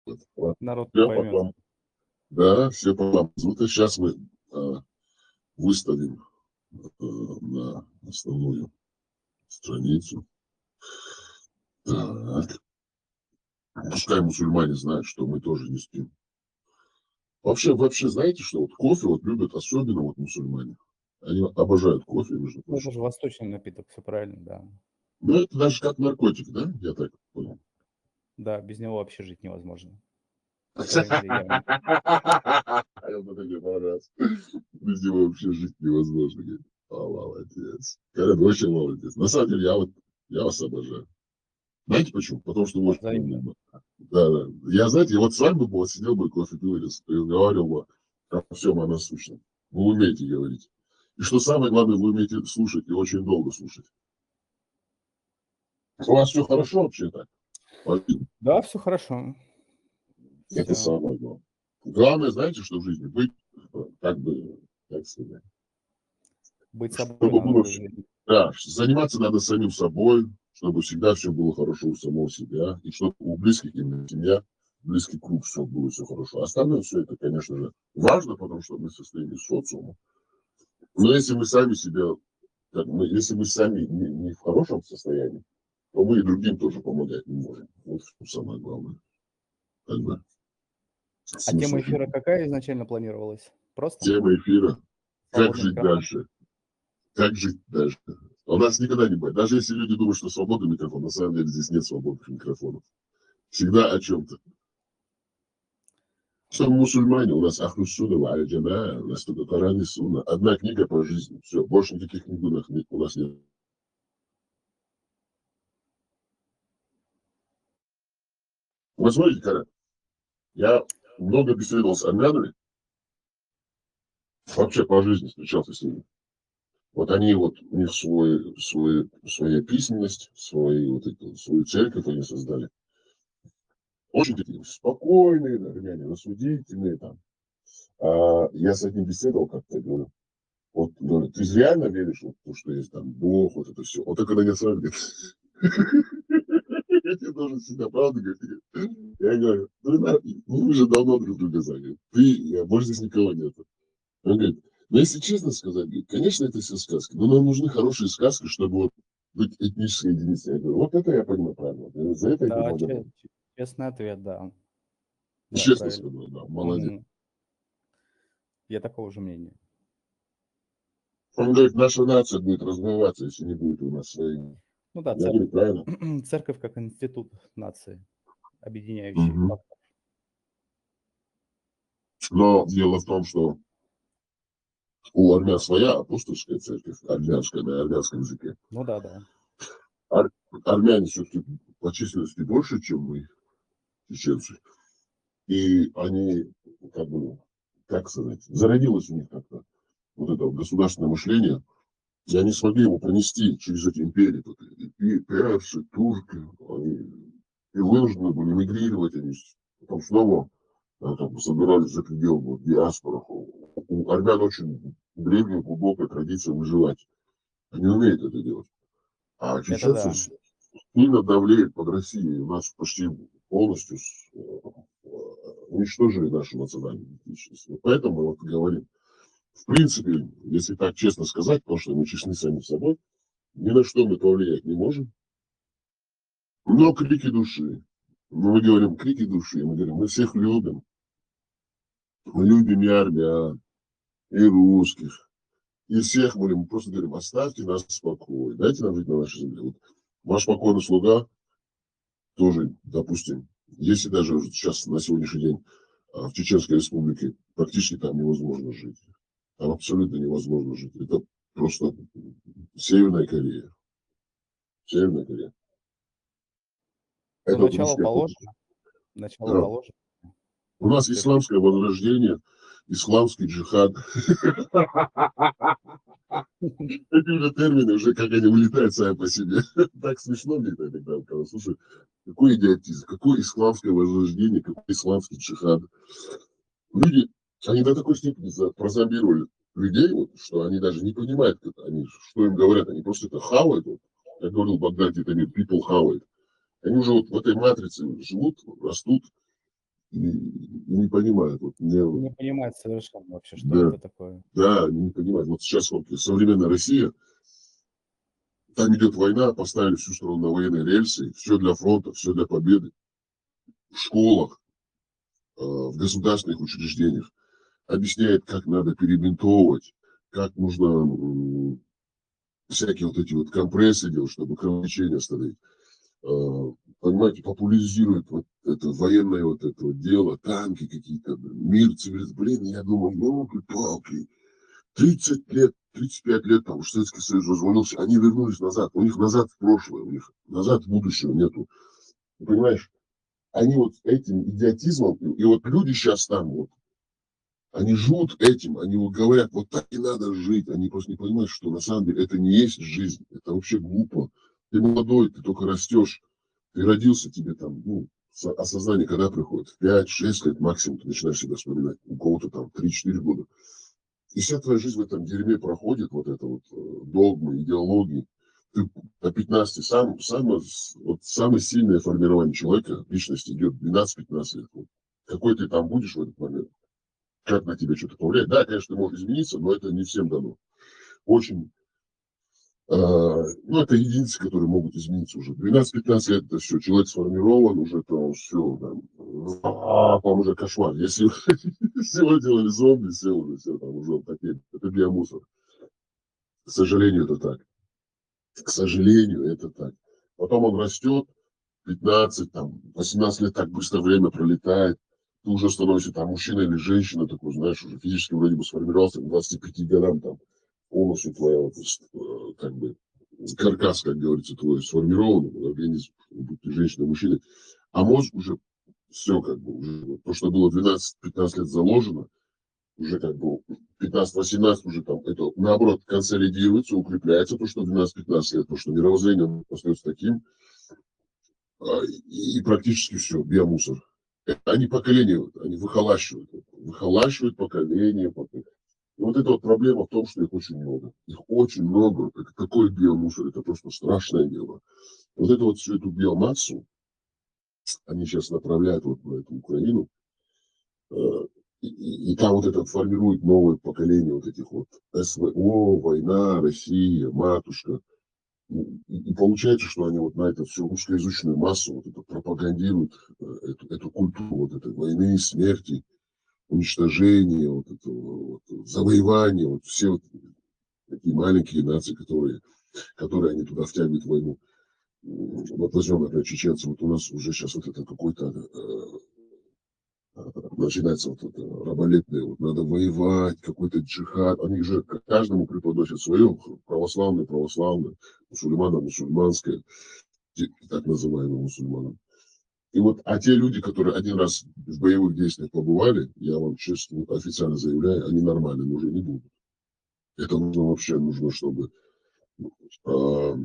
Вот. Народ Все поймет. потом. Да, все потом. Вот и сейчас мы выставим на основную страницу. Так. Пускай мусульмане знают, что мы тоже не спим. Вообще, знаете, что вот кофе вот любят особенно вот мусульмане. Они обожают кофе, между Ну, это прочим. же восточный напиток, все правильно, да. Ну, это даже как наркотик, да? Я так понял. Да, без него вообще жить невозможно. По крайней мере, я... Я бы такой понравился. Без него вообще жить невозможно. Говорит. Молодец. Карен, вы очень молодец. На самом деле, я вас обожаю. Знаете почему? Потому что вы очень Взаимно. умный. Да. Я, знаете, вот с вами бы был, сидел бы, кофе пил и разговаривал бы о всем о насущном. Вы умеете говорить. И что самое главное, вы умеете слушать и очень долго слушать. У вас все хорошо вообще так? Да, все хорошо. Это Всё. самое главное. Главное, знаете, что в жизни? Быть, как бы, как сказать, Быть собой чтобы надо было в жизни. да, заниматься надо самим собой, чтобы всегда все было хорошо у самого себя, и чтобы у близких, именно семья, близкий круг, все было все хорошо. Остальное все это, конечно же, важно, потому что мы состоим из социума. Но если мы сами себя, если мы сами не в хорошем состоянии, то мы и другим тоже помогать не можем. Вот что самое главное. Как бы А тема смысл эфира жизни. какая изначально планировалась? Просто? Тема эфира. Как Свободный жить микрофон? дальше? Как жить дальше? У нас никогда не бывает. Даже если люди думают, что свободный микрофон, на самом деле здесь нет свободных микрофонов. Всегда о чем-то. Что мы мусульмане, у нас Ахлюс-Сунна, Валь-Джамаа, у нас только Коран и Сунна. Одна книга по жизни. Все, больше никаких книг у нас нет. Вы смотрите, Коран, я много беседовал с армянами, вообще по жизни встречался с ними. Вот они вот, у них своя письменность, свою церковь они создали. Очень такие спокойные, армяне, рассудительные там. А я с одним беседовал как-то, говорю, вот, говорю, ты реально веришь в то, что есть там Бог, вот это все? Вот это когда не с вами, говорит, я тебе должен всегда правду говорить. Я говорю, ну вы же давно друг друга знали. Ты, я, может, здесь никого нет. Он говорит, ну если честно сказать, говорит, конечно, это все сказки, но нам нужны хорошие сказки, чтобы вот быть этнической единицей. Я говорю, вот это я понимаю правильно. Я говорю, за это я тебе Да, благодарен. честный ответ, да. Да, Честно правильно. сказал, да, молодец. Мгм. Я такого же мнения. Он говорит, наша нация будет развиваться, если не будет у нас своей. Ну да, Я говорю, правильно. церковь как институт нации, объединяющий Мгм. фактор. Но дело в том, что у армян своя апостольская церковь, армянская, на армянском языке. Ну да, да. Ар- армяне все-таки по численности больше, чем мы, чеченцы. И они, как бы, как сказать, зародилось у них как-то вот это вот государственное мышление, и они смогли его пронести через эти империи. Вот, и персы, турки, они и вынуждены были мигрировать, они потом снова как бы собирались за пределы вот, диаспорах. У армян очень древняя, глубокая традиция выживать. Они умеют это делать. А Это чеченцы да. сильно давлеют под Россией. У нас почти полностью уничтожили нашу национальную идентичность. Вот поэтому мы вот говорим. В принципе, если так честно сказать, потому что мы честны сами с собой, ни на что мы повлиять не можем. Но крики души. Мы говорим крики души, мы говорим, мы всех любим. Мы любим и армян, и русских, и всех молим. Мы просто говорим, оставьте нас в покое, дайте нам жить на нашей земле. Вот ваш покойный слуга тоже, допустим, если даже сейчас на сегодняшний день в Чеченской Республике практически там невозможно жить. Там абсолютно невозможно жить. Это просто Северная Корея. Северная Корея. Ну, Это вот начало русская кухня. положено. Начало Да. положено. У нас Всё ж таки. исламское возрождение, исламский джихад. Эти уже термины, уже как они вылетают сами по себе. Так смешно мне это иногда, когда слушаю, какой идиотизм, какое исламское возрождение, какой исламский джихад. Люди, они до такой степени прозомбировали людей, вот, что они даже не понимают, они, что им говорят, они просто это хавают. Вот. Как говорил Богдан Титамир, people хавают. Они уже вот в этой матрице живут, растут, и не понимают. Вот мне, Не понимает совершенно вообще, что да, это такое. да, они не понимают. Вот сейчас вот современная Россия, там идет война, поставили всю страну на военные рельсы, все для фронта, все для победы. В школах, в государственных учреждениях объясняет, как надо перебинтовывать, как нужно всякие вот эти вот компрессы делать, чтобы кровотечение остановить. Понимаете, популяризирует вот это военное вот это вот дело, танки какие-то, мир цивилизации. Блин, я думаю, елки-палки, 30 лет, 35 лет, там, уж Советский Союз развалился, они вернулись назад, у них назад в прошлое, у них назад в будущего нету. Ты понимаешь, они вот этим идиотизмом, и вот люди сейчас там вот, они живут этим, они вот говорят, вот так и надо жить, они просто не понимают, что на самом деле это не есть жизнь, это вообще глупо. Ты молодой, ты только растешь, ты родился, тебе там, ну, осознание когда приходит? В 5-6 лет максимум ты начинаешь себя вспоминать, у кого-то там 3-4 года. И вся твоя жизнь в этом дерьме проходит, вот это вот догмы, идеологии. Ты до 15, вот самое сильное формирование человека, личности идет 12-15 лет. Вот. Какой ты там будешь в этот момент? Как на тебя что-то повлияет? Да, конечно, ты можешь измениться, но это не всем дано. Очень, ну, это единицы, которые могут измениться уже. 12-15 лет это все, человек сформирован, уже там все, там уже кошмар. Если его делали зомби, все там уже такие, это биомусор. К сожалению, это так. К сожалению, это так. Потом он растет, 15, там, 18 лет, так быстро время пролетает. Ты уже становишься там мужчина или женщина, такой, знаешь, уже физически вроде бы сформировался к 25 годам, там, полностью твоя, вот, как бы, каркас, как говорится, твой сформирован, организм, будь ты женщина, мужчина. А мозг уже все, как бы, уже, вот, то, что было 12-15 лет заложено, уже как бы 15-18 уже там, это наоборот консолидируется, укрепляется то, что 12-15 лет, то, что мировоззрение остается таким, и практически все, биомусор. Они поколение, они выхолащивают поколение. И вот эта вот проблема в том, что их очень много. Их очень много. Это такой биомусор, это просто страшное дело. Вот эту вот всю эту биомассу они сейчас направляют вот на эту Украину, э, и там вот это формирует новое поколение вот этих вот СВО, война, Россия, матушка. И получается, что они вот на эту всю русскоязычную массу вот это пропагандируют, эту культуру вот этой войны, смерти, уничтожения, вот этого вот, завоевания, вот все вот такие маленькие нации, которые они туда втягивают в войну. Вот возьмем, например, чеченцев, вот у нас уже сейчас вот это какой-то начинается вот это раболепное, вот надо воевать, какой-то джихад. Они же каждому преподносят свое, православное, мусульманам, мусульманское, так называемым мусульманам. И вот, а те люди, которые один раз в боевых действиях побывали, я вам честно, официально заявляю, они нормальными уже не будут. Это нужно, чтобы, э,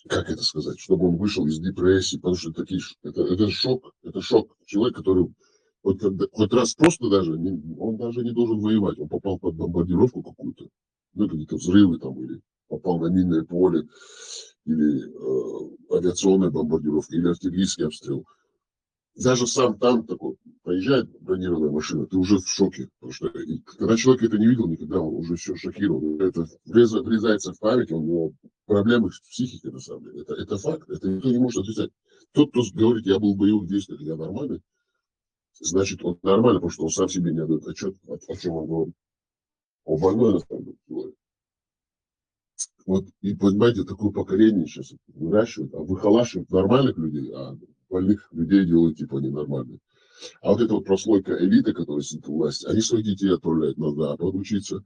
как это сказать, чтобы он вышел из депрессии, потому что это шок. Человек, который хоть раз просто даже, он даже не должен воевать, он попал под бомбардировку какую-то, ну, какие-то взрывы там, или попал на минное поле, или авиационная бомбардировка, или артиллерийский обстрел. Даже сам там такой, проезжает бронированная машина, ты уже в шоке. Потому что когда человек это не видел никогда, он уже все шокирован. Это врезается в память, у него проблемы с психикой, на самом деле. Это факт, это никто не может отрицать. Тот, кто говорит, я был в боевых действиях, я нормальный, значит, он нормальный, потому что он сам себе не отдает отчет, о чем он говорит. Он больной, на самом деле, человек. Вот, и понимаете, такое поколение сейчас выращивают, выхолашивают нормальных людей, а больных людей делают типа ненормальных. А вот эта вот прослойка элиты, которая сидит у власти, они своих детей отправляют на Запад учиться.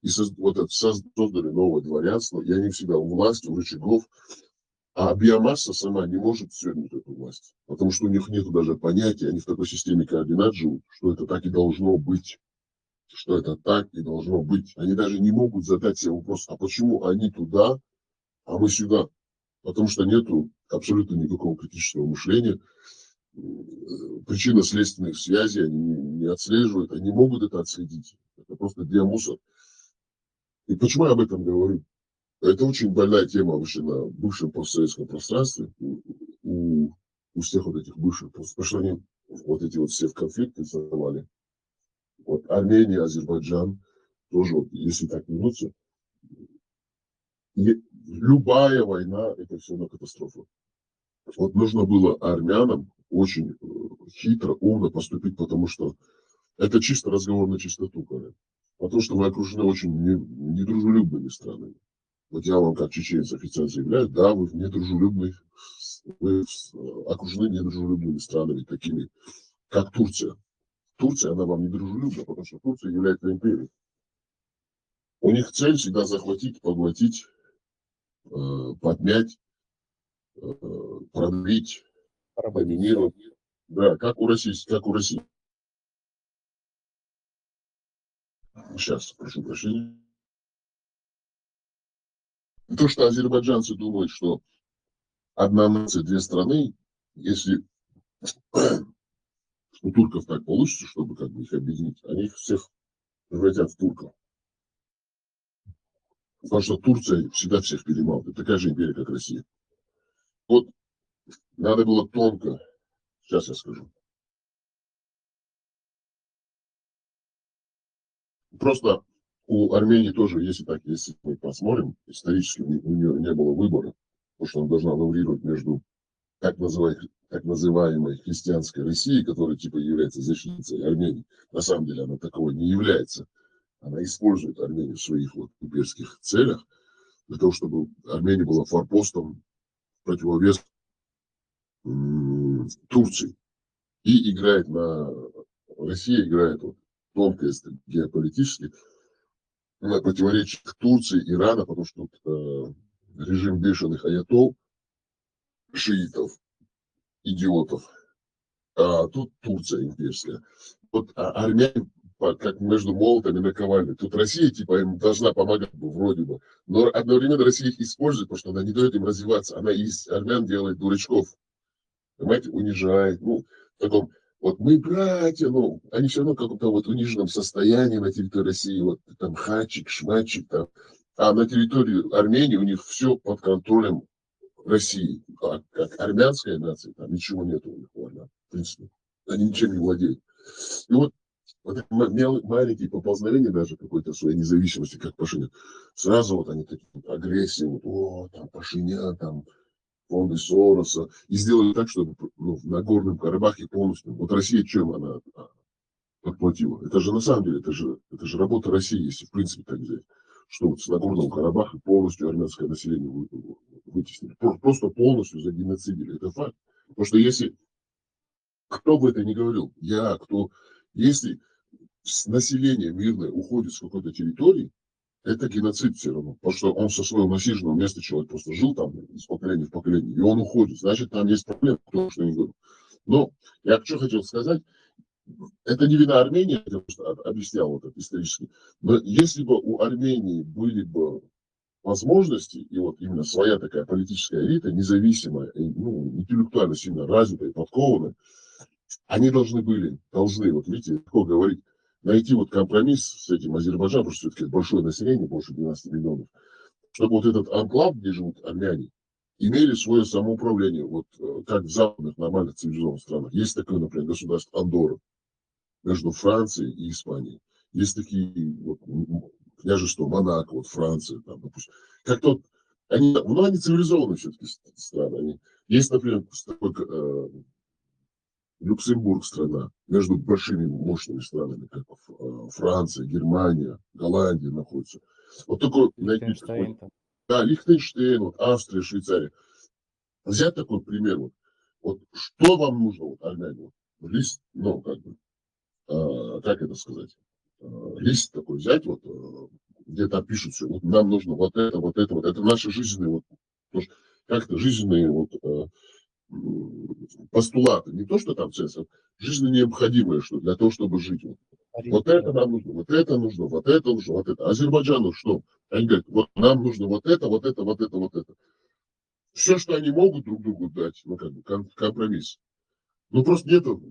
И создали новое дворянство, и они всегда у власти, у рычагов. А биомасса сама не может свергнуть эту власть. Потому что у них нет даже понятия, они в такой системе координат живут, что это так и должно быть. Что это так и должно быть. Они даже не могут задать себе вопрос, а почему они туда, а мы сюда? Потому что нету абсолютно никакого критического мышления, причинно-следственных связей они не отслеживают, они не могут это отследить. Это просто биомусор. И почему я об этом говорю? Это очень больная тема вообще на бывшем постсоветском пространстве у всех вот этих бывших, потому что они вот эти вот все конфликты создавали. Вот Армения, Азербайджан тоже, вот, если так вернуться, любая война – это все равно катастрофа. Вот нужно было армянам очень хитро, умно поступить, потому что это чисто разговор на чистоту, говорят. Потому что вы окружены очень недружелюбными странами. Вот я вам как чеченец официально заявляю, да, вы вы окружены недружелюбными странами, такими как Турция. Турция, она вам недружелюбна, потому что Турция является империей. У них цель всегда захватить, поглотить, подмять, продавить, Поработить. доминировать. Да, как у России, как у России. Сейчас, прошу прощения. То, что азербайджанцы думают, что одна нация, две страны, если у турков так получится, чтобы как бы их объединить, они их всех превратят в турков. Потому что Турция всегда всех перемалывает. Это такая же империя, как Россия. Вот надо было тонко, сейчас я скажу. Просто у Армении тоже, если мы посмотрим, исторически у нее не было выбора, потому что она должна лаврировать между так называемой христианской Россией, которая типа является защитницей Армении. На самом деле она таковой не является. Она использует Армению в своих вот имперских целях для того, чтобы Армения была форпостом в противовес Турции. И Россия играет вот, тонко геополитически на противоречиях Турции, Ирана, потому что тут режим бешеных аятол, шиитов, идиотов, а тут Турция имперская. Вот армяне как между молотами наковальней. Тут Россия типа им должна помогать вроде бы, но одновременно Россия их использует, потому что она не дает им развиваться. Она из армян делает дурачков, понимаете, унижает. Ну, в таком, вот мы братья, ну, они все равно в каком-то вот униженном состоянии на территории России, вот там хачик, шмачик, там. А на территории Армении у них все под контролем России. Как армянская нация, там ничего нет у них, в принципе. Они ничем не владеют. И вот эти маленькие поползновения даже какой-то своей независимости, как Пашинян, сразу вот они такие вот агрессии, вот, о, там Пашинян, там фонды Сороса, и сделали так, чтобы ну, в Нагорном Карабахе полностью, вот Россия чем она подплатила? Это же на самом деле, это же работа России, если в принципе так взять, что вот с Нагорного Карабаха полностью армянское население вытеснили, просто полностью загеноцидили, это факт. Потому что если, кто бы это ни говорил, если население мирное уходит с какой-то территории, это геноцид все равно. Потому что он со своего насиженного места человек просто жил там из поколения в поколение, и он уходит. Значит, там есть проблема, кто что не говорит. Но я что хотел сказать, это не вина Армении, я просто объяснял вот это исторически. Но если бы у Армении были бы возможности, и вот именно своя такая политическая элита, независимая, ну, интеллектуально сильно развитая, подкованная, они вот видите, легко говорить, найти вот компромисс с этим Азербайджаном, потому что все-таки большое население, больше 12 миллионов, чтобы вот этот анклав, где живут армяне, имели свое самоуправление, вот как в западных нормальных цивилизованных странах. Есть такое, например, государство Андорра между Францией и Испанией. Есть такие вот, княжества Монако, вот Франция, там, допустим. Как-то вот, они цивилизованные все-таки страны. Есть, например, такой Люксембург страна, между большими мощными странами, как Франция, Германия, Голландия находится. Вот такой найти такой. Да, Лихтенштейн, вот, Австрия, Швейцария. Взять такой пример. Вот что вам нужно, вот, армяне? Вот, лист, ну, как бы, как это сказать? Лист такой взять, вот, где-то пишут все. Вот нам нужно вот это, вот это, вот это. Наши жизненные, вот, как-то жизненные, вот, постулаты, не то, что там цензор, жизненно необходимое, что для того, чтобы жить. Вот это нам нужно, вот это нужно, вот это нужно, вот это. Азербайджану что? Они говорят, вот нам нужно вот это, вот это, вот это, вот это. Все, что они могут друг другу дать, ну, как бы, компромисс. Ну, просто нету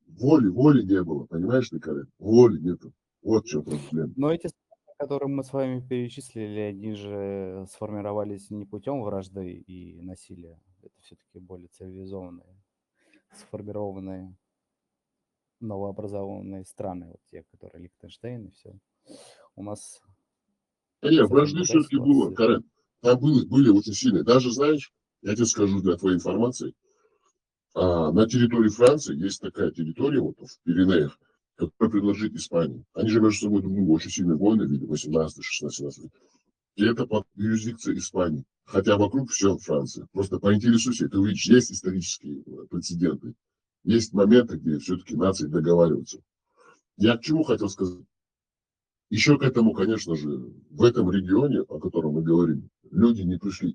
воли не было, понимаешь, Николай? Воли нету. Вот в чем проблема. Но эти страны, которые мы с вами перечислили, они же сформировались не путем вражды и насилия. Это все-таки более цивилизованные, сформированные новообразованные страны, вот те, которые Лихтенштейн и все. У нас Нет, совсем вражды другая все-таки было, ситуация. Карен. Там были очень сильные. Даже, знаешь, я тебе скажу для твоей информации, на территории Франции есть такая территория, вот в Пиренеях, которая принадлежит Испании. Они же между собой друг другу очень сильные войны вели, 18, 16, 17. И это под юрисдикцией Испании. Хотя вокруг все Франция. Просто поинтересуйся, ты увидишь, есть исторические прецеденты. Есть моменты, где все-таки нации договариваются. Я к чему хотел сказать? Еще к этому, конечно же, в этом регионе, о котором мы говорим, люди не пришли.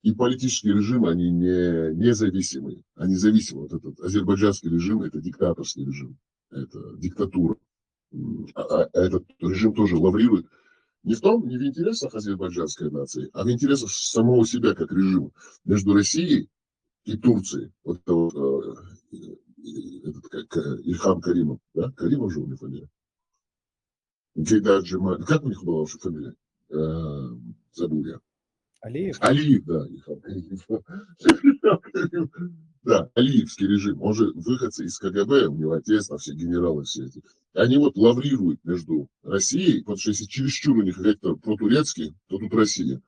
И политические режимы, они не независимые. Они зависимы. Вот этот азербайджанский режим, это диктаторский режим. Это диктатура. Этот режим тоже лаврирует не в интересах азербайджанской нации, а в интересах самого себя как режима. Между Россией и Турцией. Вот это вот, этот, как Ильхам Каримов, да? Каримов же у него фамилия. Гейдар Джемаль. Как у них была ваша фамилия? Забыл я. Алиев? Алиев, да. Ильхам Каримов. Да, алиевский режим. Он же выходцы из КГБ, у него отец, там все генералы все эти. Они вот лаврируют между Россией, потому что если чересчур у них вектор протурецкий, то тут Россия.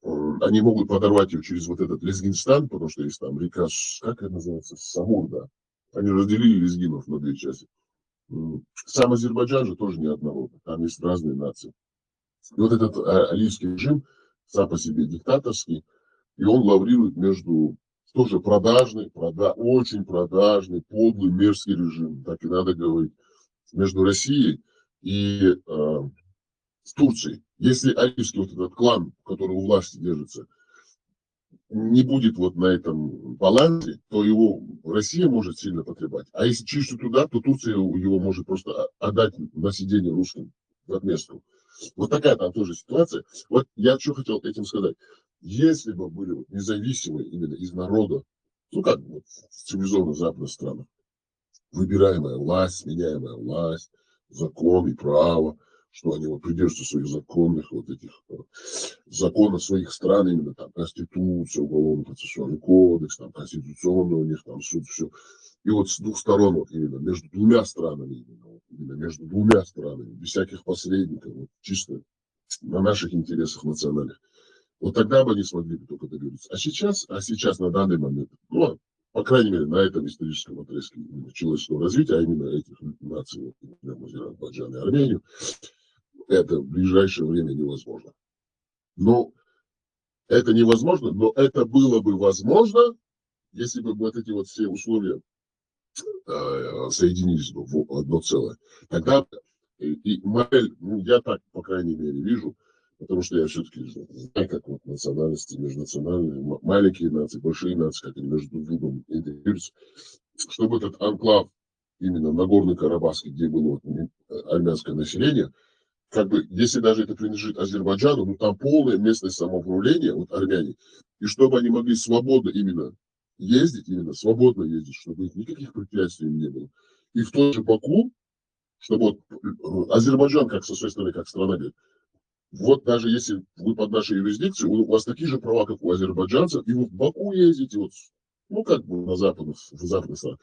Они могут подорвать ее через вот этот Лезгинстан, потому что есть там река, как это называется, Самур, да. Они разделили лезгинов на две части. Сам Азербайджан же тоже не однородный, там есть разные нации. И вот этот алийский режим сам по себе диктаторский, и он лаврирует между тоже очень продажный, подлый, мерзкий режим, так и надо говорить, между Россией и с Турцией. Если алийский вот этот клан, который у власти держится, не будет вот на этом балансе, то его Россия может сильно потребать. А если чисто туда, то Турция его может просто отдать на сиденье русским в отместку. Вот такая там тоже ситуация. Вот я что хотел этим сказать. Если бы были вот независимые именно из народа, ну как вот в цивилизованных западных странах, выбираемая власть, сменяемая власть, закон и право, что они вот придерживаются своих законных вот этих законов своих стран, именно там Конституция, Уголовно-процессуальный кодекс, там Конституционный у них там суд, все. И вот с двух сторон, вот именно между двумя странами, именно между двумя странами, без всяких посредников, вот, чисто на наших интересах национальных. Вот тогда бы они смогли бы только договориться. А сейчас на данный момент, ну, по крайней мере, на этом историческом отрезке человеческого развития, а именно этих наций, вот, Азербайджан и Армению, это в ближайшее время невозможно. Но это невозможно, но это было бы возможно, если бы вот эти вот все условия соединились бы в одно целое. Тогда и модель, ну, я так, по крайней мере, вижу, потому что я все-таки знаю, как вот национальности, межнациональные, маленькие нации, большие нации, как они между другом интегрируются, чтобы этот анклав, именно Нагорный Карабахский, где было вот армянское население, как бы, если даже это принадлежит Азербайджану, ну там полное местное самоуправление, вот армяне, и чтобы они могли свободно именно ездить, именно свободно ездить, чтобы их никаких препятствий не было. И в тот же Баку, чтобы вот Азербайджан, как со своей стороны, как страна, говорит, вот даже если вы под нашей юрисдикцией, у вас такие же права, как у азербайджанцев, и вы в Баку ездите, вот, ну как бы в западных странах.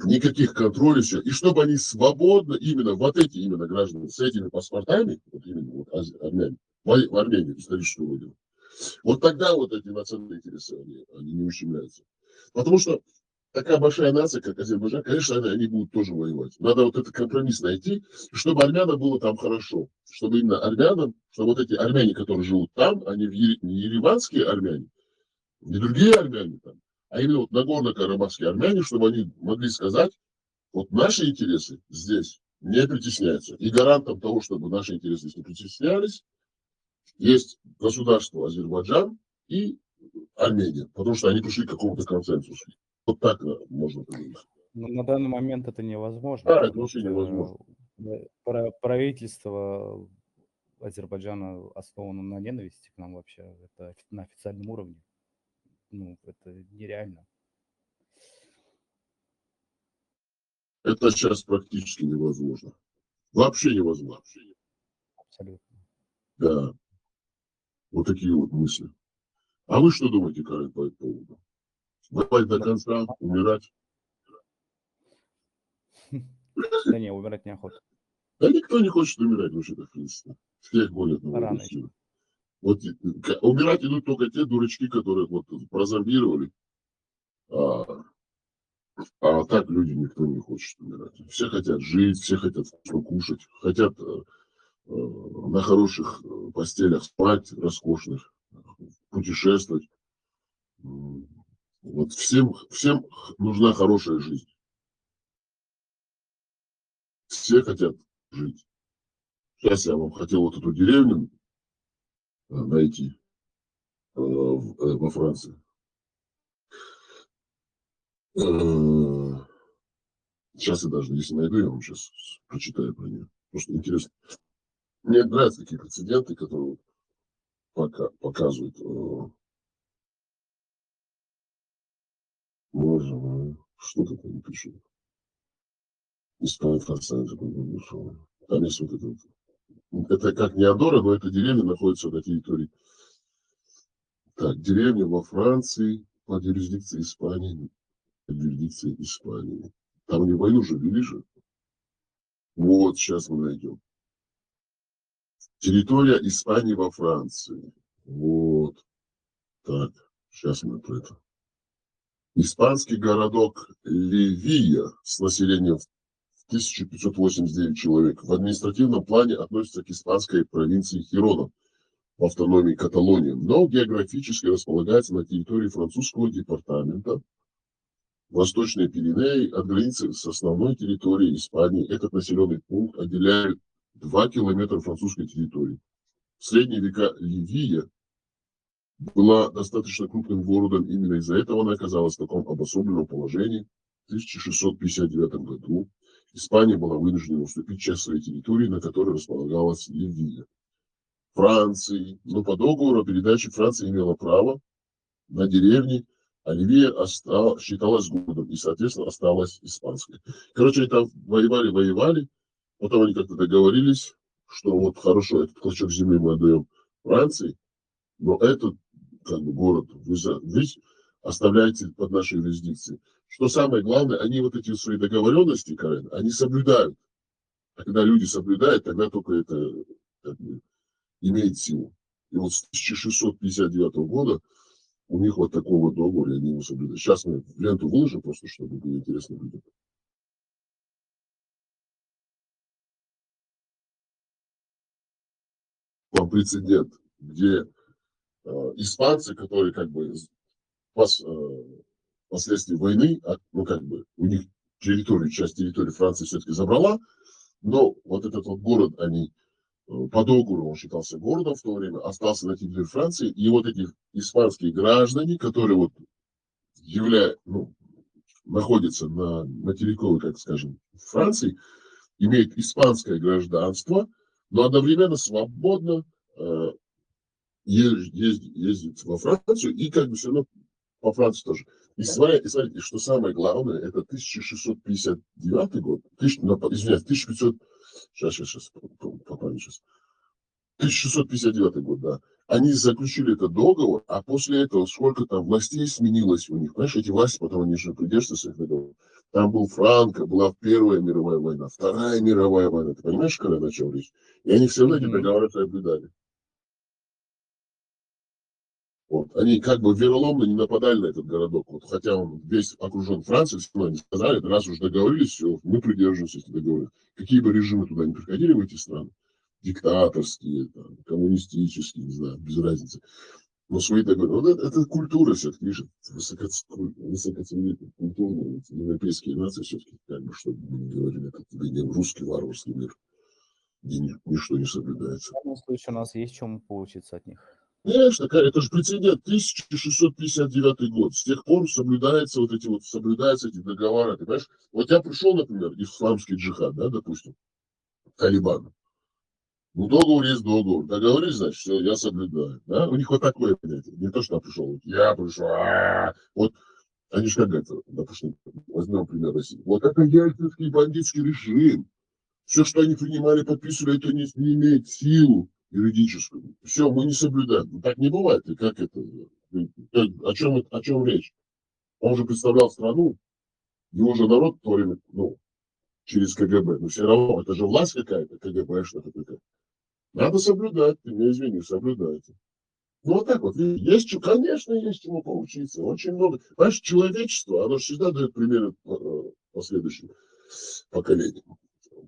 Никаких контролей, все. И чтобы они свободно, именно вот эти именно граждане с этими паспортами, вот именно вот армяне, в Армении историческую родину, вот тогда вот эти национальные интересы, они не ущемляются. Потому что такая большая нация, как Азербайджан, конечно, они будут тоже воевать. Надо вот этот компромисс найти, чтобы армянам было там хорошо. Чтобы именно армянам, чтобы вот эти армяне, которые живут там, они не ереванские армяне, не другие армяне там, а именно вот Нагорно-Карабахские армяне, чтобы они могли сказать, вот наши интересы здесь не притесняются. И гарантом того, чтобы наши интересы здесь не притеснялись, есть государство Азербайджан и Армения, потому что они пришли к какому-то консенсусу. Вот так можно поговорить. Но на данный момент это невозможно, Да, это потому вообще что невозможно. правительство Азербайджана основано на ненависти к нам вообще. Это на официальном уровне. Ну, это нереально. Это сейчас практически невозможно. Вообще невозможно. Абсолютно. Да, вот такие вот мысли. А вы что думаете, Карен, по этому поводу? Воевать до Ну, конца, умирать? Да не, умирать неохота. Да никто не хочет умирать вообще-то, в принципе. Всех гонят на Рано войну еще. силы. Вот умирать идут только те дурачки, которых вот прозомбировали. А, а так люди никто не хочет умирать. Все хотят жить, все хотят вкусно кушать, хотят на хороших постелях спать, роскошных, путешествовать. Вот всем нужна хорошая жизнь. Все хотят жить. Сейчас я вам хотел вот эту деревню найти во Франции. Сейчас я даже, если найду, я вам сейчас прочитаю про нее. Потому что интересно. Мне нравятся такие прецеденты, которые показывают. Боже мой, что такое не пишу. Испания, Франция, там есть вот это вот. Это как Неодора, но эта деревня находится на территории. Так, деревня во Франции под юрисдикцией Испании. Под юрисдикцией Испании. Там они войну же вели же. Вот, сейчас мы найдем. Территория Испании во Франции. Вот. Так, сейчас мы про это. Испанский городок Ливия с населением 1589 человек. В административном плане относится к испанской провинции Хирона в автономии Каталонии, но географически располагается на территории французского департамента Восточные Пиренеи от границы с основной территорией Испании. Этот населенный пункт отделяет 2 километра французской территории. В средние века Ливия была достаточно крупным городом, именно из-за этого она оказалась в таком обособленном положении. В 1659 году Испания была вынуждена уступить часть своей территории, на которой располагалась Ливия. Франции, но по договору о передаче Франция имела право на деревни, а Ливия считалась городом и, соответственно, осталась испанской. Короче, они там воевали, потом они как-то договорились, что вот хорошо, этот клочок земли мы отдаем Франции, но этот как бы город вы оставляете под нашей юрисдикцией. Что самое главное, они вот эти свои договоренности, Карен, они соблюдают. А когда люди соблюдают, тогда только это как бы, имеет силу. И вот с 1659 года у них вот такой вот договор, и они его соблюдают. Сейчас мы в ленту выложим, просто чтобы было интересно людям. Там прецедент, где испанцы, которые как бы последствий войны, ну как бы у них часть территории Франции все-таки забрала, но вот этот вот город они по договору, он считался городом в то время, остался на территории Франции, и вот эти испанские граждане, которые вот находятся на материковой, как скажем, Франции, имеют испанское гражданство, но одновременно свободно ездит во Францию и как бы все равно по Франции тоже. И смотрите, что самое главное, это 1659 год, извиняюсь, 1500, сейчас, по памяти сейчас, 1659 год, да. Они заключили этот договор, а после этого сколько там властей сменилось у них. Понимаешь, эти власти потом они же придерживаются своих договоров. Там был Франко, была Первая мировая война, Вторая мировая война. Ты понимаешь, когда о чем речь? И они все равно эти договоры соблюдали. Вот. Они как бы вероломно не нападали на этот городок. Вот, хотя он весь окружен Францией, все равно они сказали, раз уж договорились, все, мы придерживаемся этих договоров. Какие бы режимы туда не приходили в эти страны, диктаторские, там, коммунистические, не знаю, без разницы. Но свои договоры. Вот это культура все-таки, видишь, высокоцивилизованные культурные европейские нации все-таки, как бы, чтобы мы не говорили, это не русский варварский мир, где ничто не соблюдается. В данном случае у нас есть чему поучиться от них. Конечно, это же прецедент, 1659 год. С тех пор соблюдаются эти договоры. Ты понимаешь? Вот я пришел, например, исламский джихад, да, допустим, Талибан. Ну, договор есть договор. Договорились, значит, все, я соблюдаю. Да? У них вот такое понятие. Не то, что я пришел. Я пришел. Вот они же как говорят, допустим, возьмем пример России. Вот это ельцинский бандитский режим. Все, что они принимали, подписывали, это не имеет силу юридическую. Все, мы не соблюдаем. Ну, так не бывает. И как это? О чем речь? Он же представлял страну, его же народ в то время, через КГБ. Но все равно, это же власть какая-то, КГБшная какая-то. Надо соблюдать, ты меня извини, соблюдайте. Ну, вот так вот. Есть, конечно, есть чему поучиться. Очень много. Понимаешь, человечество, оно всегда дает примеры последующим поколениям.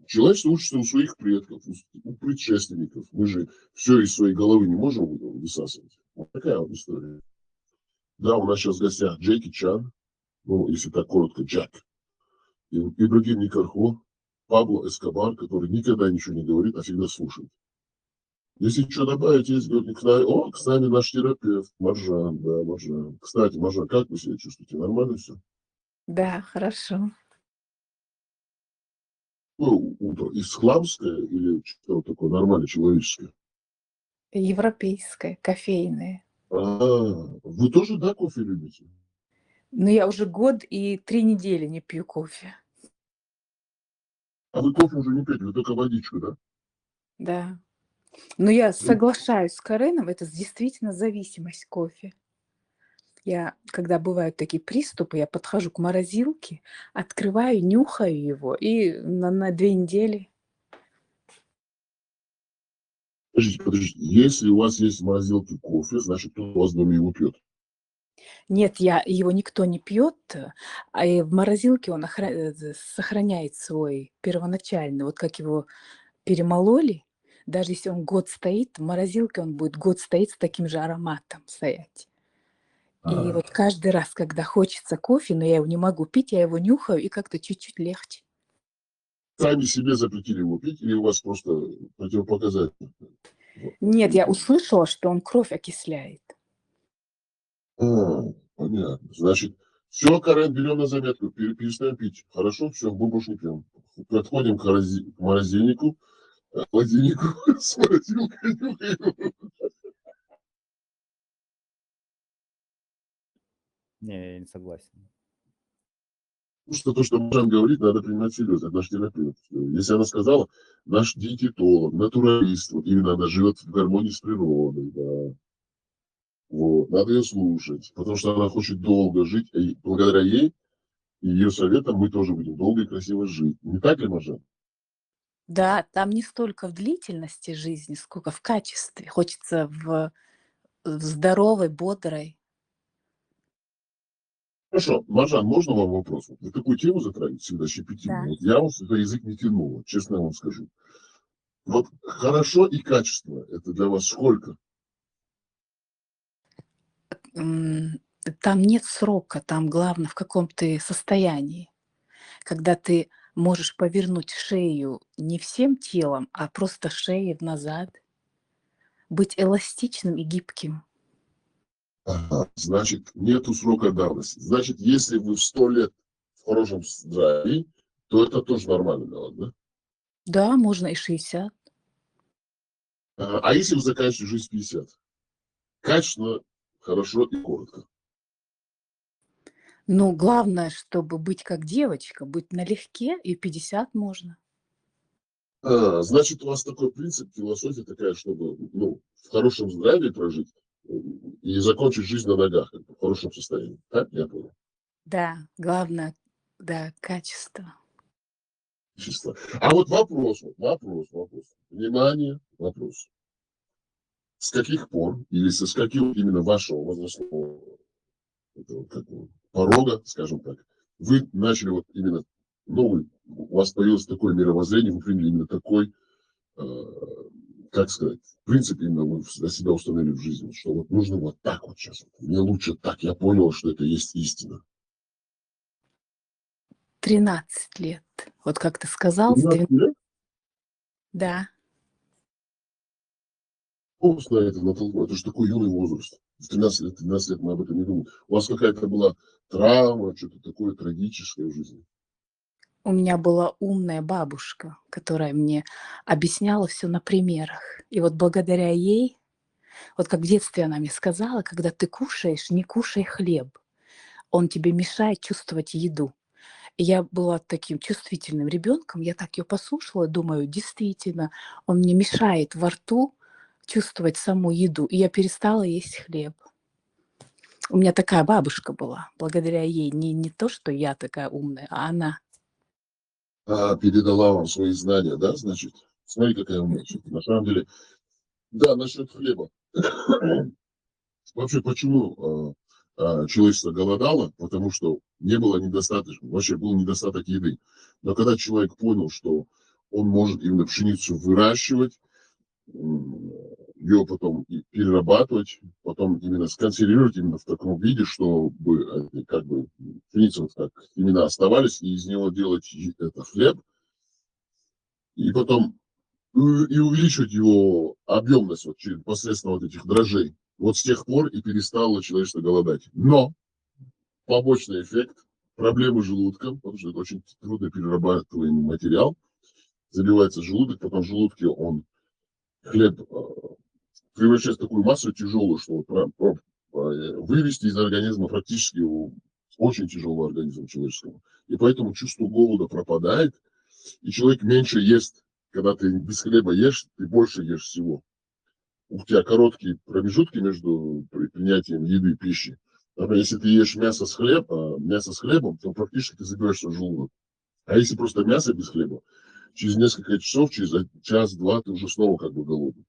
Человечество учится у своих предков, у предшественников. Мы же все из своей головы не можем высасывать. Вот такая вот история. Да, у нас сейчас в гостях Джеки Чан, ну, если так коротко, Джек, и Ибрагим Никархо, Пабло Эскобар, который никогда ничего не говорит, а всегда слушает. Если что добавить, есть с нами наш терапевт, Маржан, да, Маржан. Кстати, Маржан, как вы себя чувствуете? Нормально все? Да, хорошо. Ну, утро исламское или что такое нормально человеческое? Европейское, кофейное. Вы тоже, да, кофе любите? Но я уже год и 3 недели не пью кофе. А вы кофе уже не пьете, вы только водичку, да? Да. Но я Ну, соглашаюсь с Кареном, это действительно зависимость кофе. Я, когда бывают такие приступы, я подхожу к морозилке, открываю, нюхаю его, и на 2 недели. подождите. Если у вас есть в морозилке кофе, значит, кто у вас в доме его пьет. Нет, его никто не пьет, а и в морозилке он сохраняет свой первоначальный, вот как его перемололи, даже если он год стоит, в морозилке он будет год стоять с таким же ароматом стоять. И вот каждый раз, когда хочется кофе, но я его не могу пить, я его нюхаю, и как-то чуть-чуть легче. Сами себе запретили его пить, или у вас просто противопоказания? Нет, я услышала, что он кровь окисляет. Понятно. Значит, все, Карен, берем на заметку, перестаем пить. Хорошо, все, мы больше не пьем. Подходим к морозильнику, холодильнику с морозилкой. Нюхаем. Не, я не согласен. Потому что то, что Маржан говорит, надо принимать серьезно. Это наш терапевт. Если она сказала, наш диетолог, натуралист, вот именно она живет в гармонии с природой, да. Вот, надо ее слушать, потому что она хочет долго жить, и благодаря ей и ее советам мы тоже будем долго и красиво жить. Не так ли, Маржан? Да, там не столько в длительности жизни, сколько в качестве. Хочется в здоровой, бодрой. Хорошо, Маржан, можно вам вопрос? Вы такую тему затрагиваете всегда щепетильную. Да. Вот я вот за язык не тянул, честно вам скажу. Вот хорошо и качество, это для вас сколько? Там нет срока, там главное, в каком ты состоянии. Когда ты можешь повернуть шею не всем телом, а просто шеей назад, быть эластичным и гибким. Ага, значит, нету срока давности. Значит, если вы в 100 лет в хорошем здравии, то это тоже нормально для вас, да? Да, можно и 60. А если вы заканчиваете жизнь в 50? Качественно, хорошо и коротко. Но главное, чтобы быть как девочка, быть налегке, и 50 можно. Значит, у вас такой принцип, философия такая, чтобы ну, в хорошем здравии прожить и закончить жизнь на ногах, как бы, в хорошем состоянии. Так, я понял. Да, главное, да, качество. Чисто. А вот вопрос. Внимание, вопрос. С каких пор, или с каких именно вашего возрастного порога, скажем так, вы начали вот именно, ну, у вас появилось такое мировоззрение, вы приняли именно такой, как сказать, принцип именно вы для себя установили в жизни, что вот нужно вот так вот сейчас, мне лучше так, я понял, что это есть истина. 13 лет. Вот как ты сказал, 13 лет? да. Просто это натолкнуло, это же такой юный возраст. В 13 лет мы об этом не думали. У вас какая-то была травма, что-то такое трагическое в жизни. У меня была умная бабушка, которая мне объясняла все на примерах. И вот благодаря ей, вот как в детстве она мне сказала, когда ты кушаешь, не кушай хлеб. Он тебе мешает чувствовать еду. И я была таким чувствительным ребенком, я так ее послушала, думаю, действительно, он мне мешает во рту чувствовать саму еду. И я перестала есть хлеб. У меня такая бабушка была. Благодаря ей не то, что я такая умная, а она. передала вам свои знания, да, значит, смотри, какая умная. На самом деле, да, насчет хлеба. Вообще, почему человечество голодало? Потому что не было недостаточно, вообще был недостаток еды. Но когда человек понял, что он может именно пшеницу выращивать, ее потом перерабатывать, потом именно сконсервировать именно в таком виде, чтобы как бы пшеница вот как именно оставались, и из него делать это хлеб, и потом и увеличивать его объемность вот, посредством вот этих дрожжей. Вот с тех пор и перестало человечество голодать. Но побочный эффект, проблемы с желудком, потому что это очень трудно перерабатываемый материал, забивается желудок, потом в желудке он хлеб превращается в такую массу тяжелую, что вывести из организма практически очень тяжелого организма человеческого. И поэтому чувство голода пропадает, и человек меньше ест. Когда ты без хлеба ешь, ты больше ешь всего. У тебя короткие промежутки между принятием еды, пищи. Например, если ты ешь мясо с хлебом, то практически ты забиваешься в желудок. А если просто мясо без хлеба, через несколько часов, через час-два ты уже снова как бы голодный.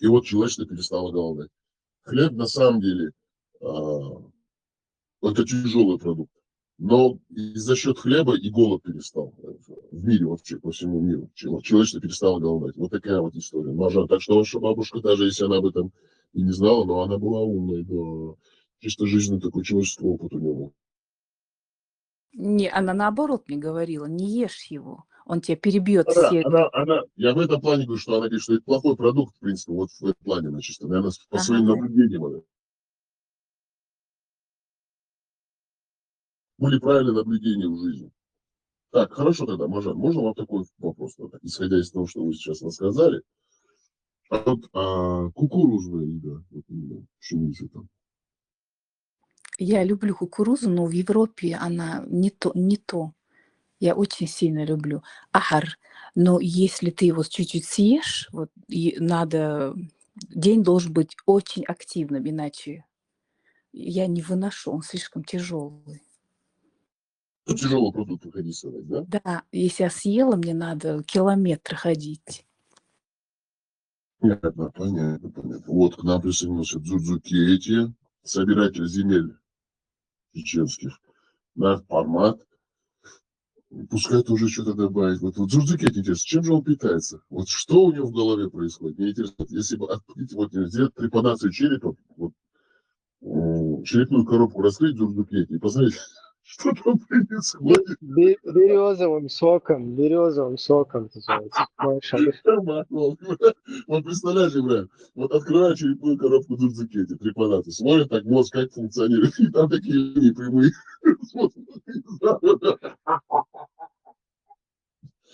И вот человечество перестало голодать. Хлеб на самом деле это тяжелый продукт. Но и за счет хлеба и голод перестал в мире вообще, по всему миру. Человечество перестало голодать. Вот такая вот история. Мажа. Так что ваша бабушка, даже если она об этом и не знала, но она была умной, да. Чисто жизненный такой человеческий опыт у нее был. Не, она наоборот мне говорила, не ешь его, он тебя перебьет Да, все. я в этом плане говорю, что она говорит, что это плохой продукт, в принципе, вот в этом плане, она чисто, наверное, по своим Ага. наблюдениям. Были правильные наблюдения в жизни. Так, хорошо тогда, Мажан, можно вам такой вопрос, тогда, исходя из того, что вы сейчас рассказали? А вот кукурузная еда, вот именно пшеница там. Я люблю кукурузу, но в Европе она не то. Я очень сильно люблю ахар. Но если ты его чуть-чуть съешь, вот и надо день должен быть очень активным, иначе я не выношу, он слишком тяжелый. Ну, тяжелый продукт выходить сказать, да? Да, если я съела, мне надо километры ходить. Понятно. Вот к нам присоединился Дзудзукети, собиратель земель чеченских. Наш формат. Пускай тоже что-то добавить. Вот Дзудзукети, интересно, чем же он питается? Вот что у него в голове происходит? Мне интересно, если бы сделать трепанацию черепа, вот, черепную коробку раскрыть Дзудзукети и посмотреть, что там происходит. Березовым соком называется. Вот представляешь, Ибрahim, вот открываю черепную коробку Дзудзукети, трепанацию, смотрит так мозг, как функционирует, и там такие линии прямые.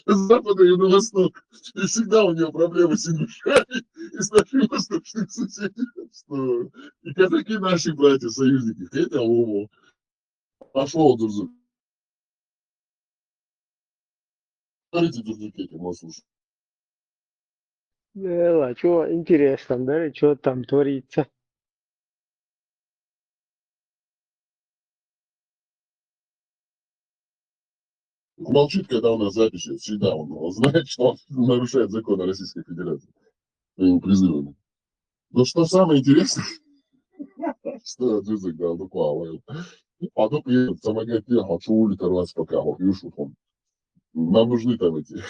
С запада и на восток. И всегда у него проблемы с ингушами и с нашими восточными соседями. Что... И казаки наши братья-союзники. Это ого. Пошел Дзудзук. Смотрите, Дзудзукети, мой слушай. Что интересно, да, что там творится? Молчит, когда у нас записи. Всегда он знает, что он нарушает законы Российской Федерации своими призывами. Но что самое интересное, что Дзудзук дал буквально. Потом едет самогат, хочу улиторвать пока. Вот видишь, вот он. Нам нужны там эти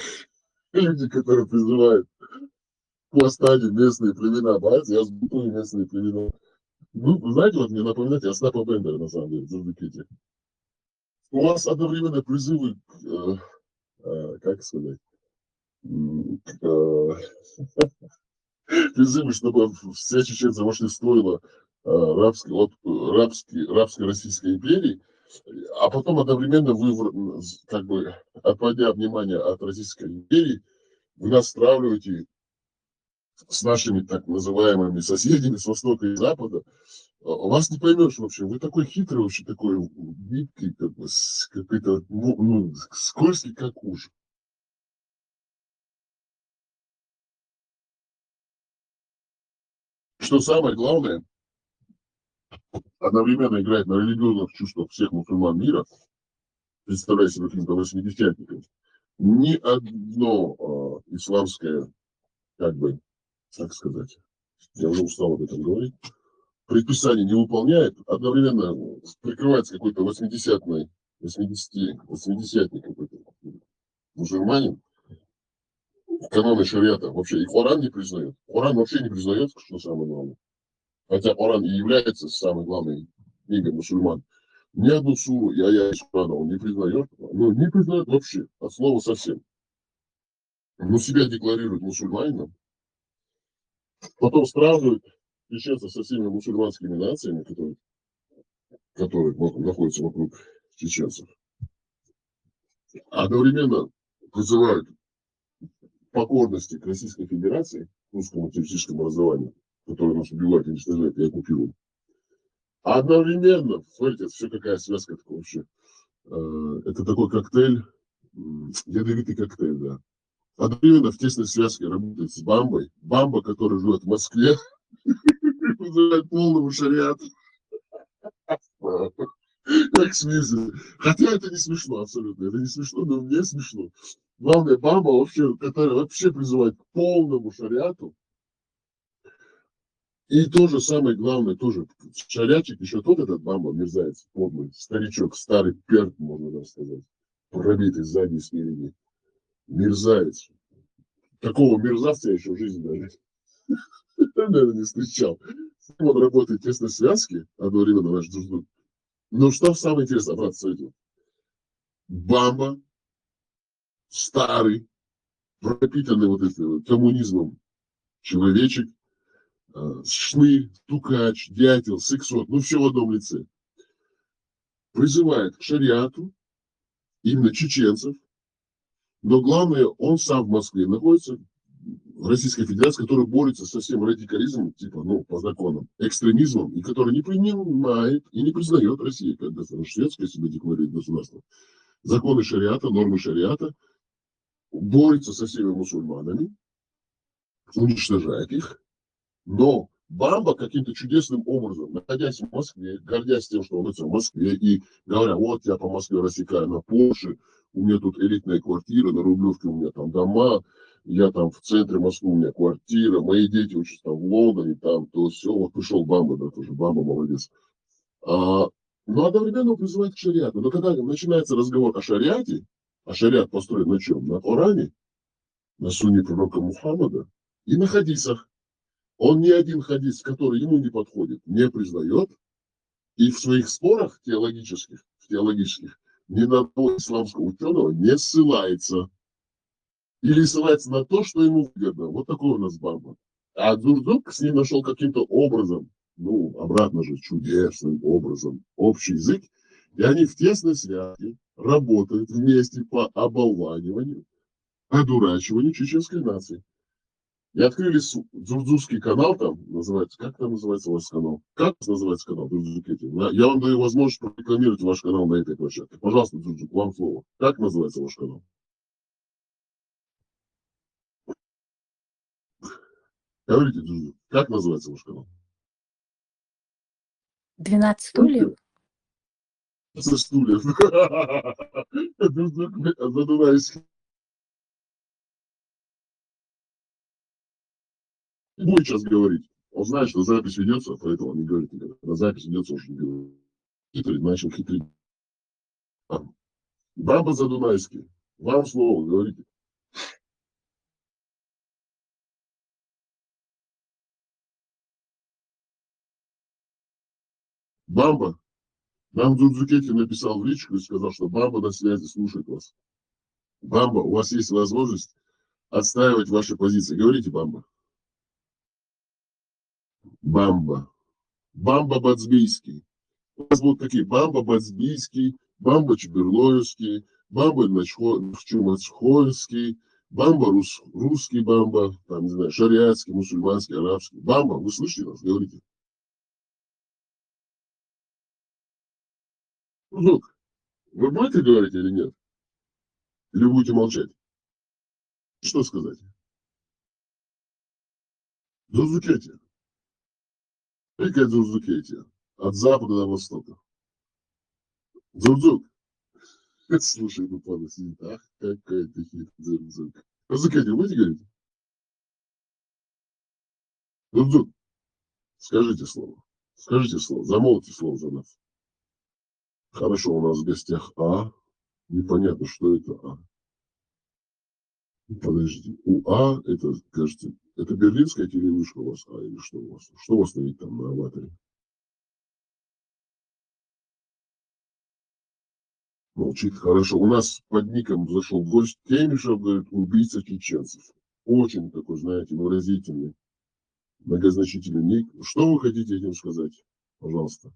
люди, которые призывают к восстанию местные племена. Понимаете, я сбутую местные племена. Ну, вы знаете, вот мне напоминает Остапа Бендера, на самом деле, Дзудзукети. У вас одновременно призывы, как сказать, призывы, чтобы все чеченцы вошли в стойло рабской Российской империи, а потом одновременно вы, как бы, отводя внимание от Российской империи, вы нас стравливаете с нашими так называемыми соседями с востока и запада. Вас не поймешь вообще. Вы такой хитрый, вообще такой гибкий, как бы, какой-то, скользкий, как уж. Что самое главное, одновременно играет на религиозных чувствах всех мусульман мира, представляя себя каким-то восьмидесятником. ни одно исламское, как бы, так сказать, я уже устал об этом говорить, предписание не выполняет, одновременно прикрывается какой-то 80-ник какой-то мусульманин, каноны шариата вообще, и Коран не признает. Коран вообще не признает, что самое главное. Хотя Коран и является самой главной книгой мусульман. Ни одну суру и аят из Корана он не признает. Ну, не признает вообще, от слова совсем. Но себя декларирует мусульманином. Потом сравнивает чеченцев со всеми мусульманскими нациями, которые находятся вокруг чеченцев. Одновременно призывают покорности к Российской Федерации, русскому террористическому образованию, которое нас убивает, уничтожает и оккупирует. А одновременно, смотрите, это все какая связка такая вообще. Это такой коктейль, ядовитый коктейль, да. Одновременно в тесной связке работает с Бамбой. Бамба, который живет в Москве, вызывает полного шариата. Как смешно. Хотя это не смешно абсолютно. Это не смешно, но мне смешно. Главное, Бамба, вообще, которая вообще призывает к полному шариату. И тоже самое главное, тоже шариатчик, еще тот этот Бамба, мерзавец, подлый, старичок, старый перт, можно даже сказать, пробитый сзади и спереди. Мерзавец. Такого мерзавца я еще в жизни даже наверное, не встречал. Он работает в тесной связке, одновременно наш друг. Но что самое интересное, брат, смотрите. Бамба, старый, пропитанный вот этим коммунизмом человечек, шнырь, тукач, дятел, сексот, ну все в одном лице. Призывает к шариату, именно чеченцев, но главное, он сам в Москве находится, в Российской Федерации, который борется со всем радикализмом, типа, ну, по законам, экстремизмом, и который не принимает и не признает Россию, как шведская себе декларирует государство. Законы шариата, нормы шариата, борется со всеми мусульманами, уничтожает их, но Бамба каким-то чудесным образом, находясь в Москве, гордясь тем, что он находится в Москве, и говоря, вот я по Москве рассекаю на Порше, у меня тут элитная квартира, на Рублевке у меня там дома, я там в центре Москвы, у меня квартира, мои дети учатся там в Лондоне, там, то все, вот пришел Бамба, да, тоже Бамба молодец. Но одновременно он призывает к шариату. Но когда начинается разговор о шариате, а шариат построен на чем? На Коране, на сунне пророка Мухаммада и на хадисах. Он ни один хадис, который ему не подходит, не признает, и в своих спорах теологических ни на одного исламского ученого не ссылается. Или ссылается на то, что ему выгодно. Вот такой у нас Бамба. А Дзурдук с ним нашел каким-то образом, ну, обратно же, чудесным образом, общий язык. И они в тесной связи работают вместе по оболваниванию, одурачиванию чеченской нации. И открыли Дзурдзурский канал, там называется, как там называется ваш канал? Как называется канал Дзурдзукети? Я вам даю возможность прорекламировать ваш канал на этой площадке. Пожалуйста, Дзурдзук, вам слово. Как называется ваш канал? Говорите, Дзурдзук, как называется ваш канал? 12 стульев. 12 стульев. Дзурдзук задунайский. Не будет сейчас говорить. Он знает, что запись ведется, поэтому он не говорит никогда. Когда запись ведется, он же не говорит. Хитрый, начал хитрить. Баба Задунайский. Вам слово, говорите. Бамба. Нам Дзурдзукети написал в личку и сказал, что Бамба на связи слушает вас. Бамба, у вас есть возможность отстаивать ваши позиции. Говорите, Бамба. Бамба. Бамба Бацбийский. У нас будут такие Бамба Бацбийский, Бамба Чеберлоевский, Бамба Чумацхольский, Бамба русский Бамба, там, не знаю, шариатский, мусульманский, арабский. Бамба, вы слышите нас? Говорите. Ну, вы будете говорить или нет? Или будете молчать? Что сказать? Дзурдзукети. Великая Дзурдзукети. От запада до востока. Дзурдзук. Слушай, ну Павел сидит, ах, какая ты хитрая. Разыкайте, будете говорить? Ну, скажите слово. Скажите слово. Замолвите слово за нас. Хорошо, у нас в гостях А. Непонятно, что это А. Подожди. У А, это, кажется, это берлинская телевышка у вас А или что у вас? Что у вас стоит там на аватаре? Молчит. Хорошо. У нас под ником зашел гость Темишев, говорит, убийца чеченцев. Очень такой, знаете, выразительный, многозначительный ник. Что вы хотите этим сказать? Пожалуйста.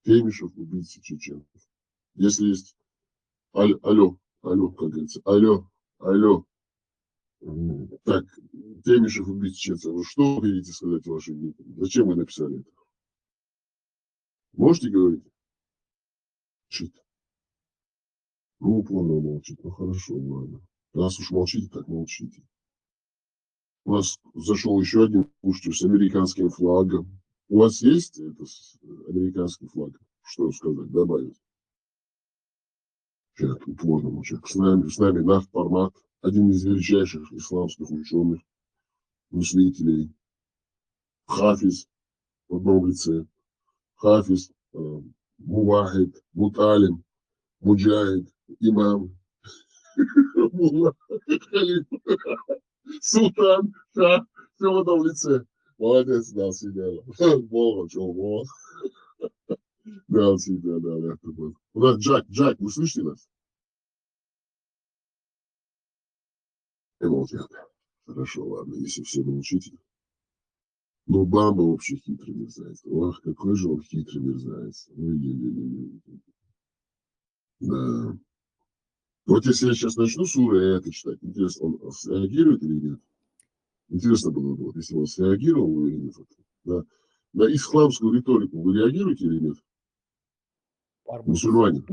Темишев, убийца чеченцев. Если есть... Алло, как говорится. Алло. Так, Темишев, убийца чеченцев. Вы что вы хотите сказать вашим ником? Зачем вы написали это? Можете говорить? Молчит. Ну, упорно молчит. Ну, хорошо, ладно. Раз уж молчите, так молчите. У нас зашел еще один слушатель с американским флагом. У вас есть это американский флаг? Что сказать, добавить? Человек упорно молчит. С нами наш Пармат, один из величайших исламских ученых, мыслителей. Хафиз в одном лице. Хафиз, Мувахид, Муталим, Муджахид, имам, Султан, все в одном лице. Молодец, дал себя. Бог, Бог. Дал себя, да. У нас Джак, вы слышите нас? И молчат. Хорошо, ладно, если все научите. Ну, Бамба вообще хитрый мерзавец. Ох, какой же он хитрый мерзавец. Ой-ой-ой. Да. Вот если я сейчас начну суры это читать, интересно, он среагирует или нет? Интересно было бы, вот, если он среагировал или нет. Да. На исламскую риторику вы реагируете или нет? Мусульмане.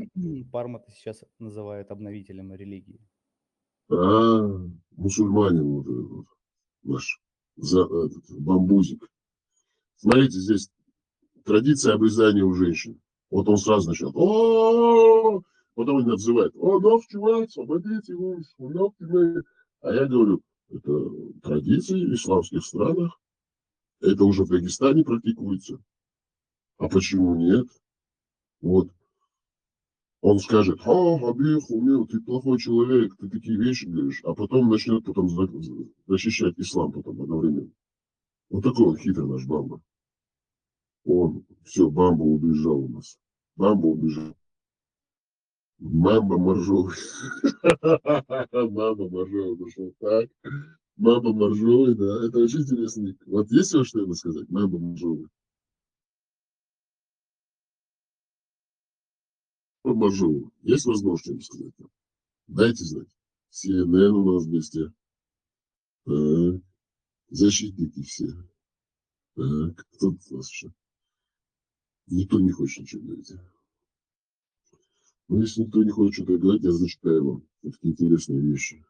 Пармата сейчас называют обновителем религии. Мусульманин вот этот вот, наш бамбузик. Смотрите, здесь традиция обрезания у женщин. Вот он сразу начал. Потом он отзывает. Ног, чувак, освободите его, ногти мои. А я говорю, это традиции в исламских странах. Это уже в Дагестане практикуется. А почему нет? Вот. Он скажет, Абих, ты плохой человек, ты такие вещи говоришь, а потом начнет защищать ислам потом одновременно. Вот такой он хитрый наш Бамба. Все, Бамба убежал у нас. Бамба убежал. Мамба моржовый. Мамба моржовый дошел. Так. Мамба моржовый, да. Это очень интересный. Вот есть у вас что-то сказать? Мамба моржовый. Моржовый. Есть возможность что-то сказать? Дайте знать. CNN у нас в гостях. Так. Защитники все. Так. Кто тут у нас еще? Никто не хочет ничего говорить. Ну, если никто не хочет что-то говорить, я зачитаю вам такие интересные вещи.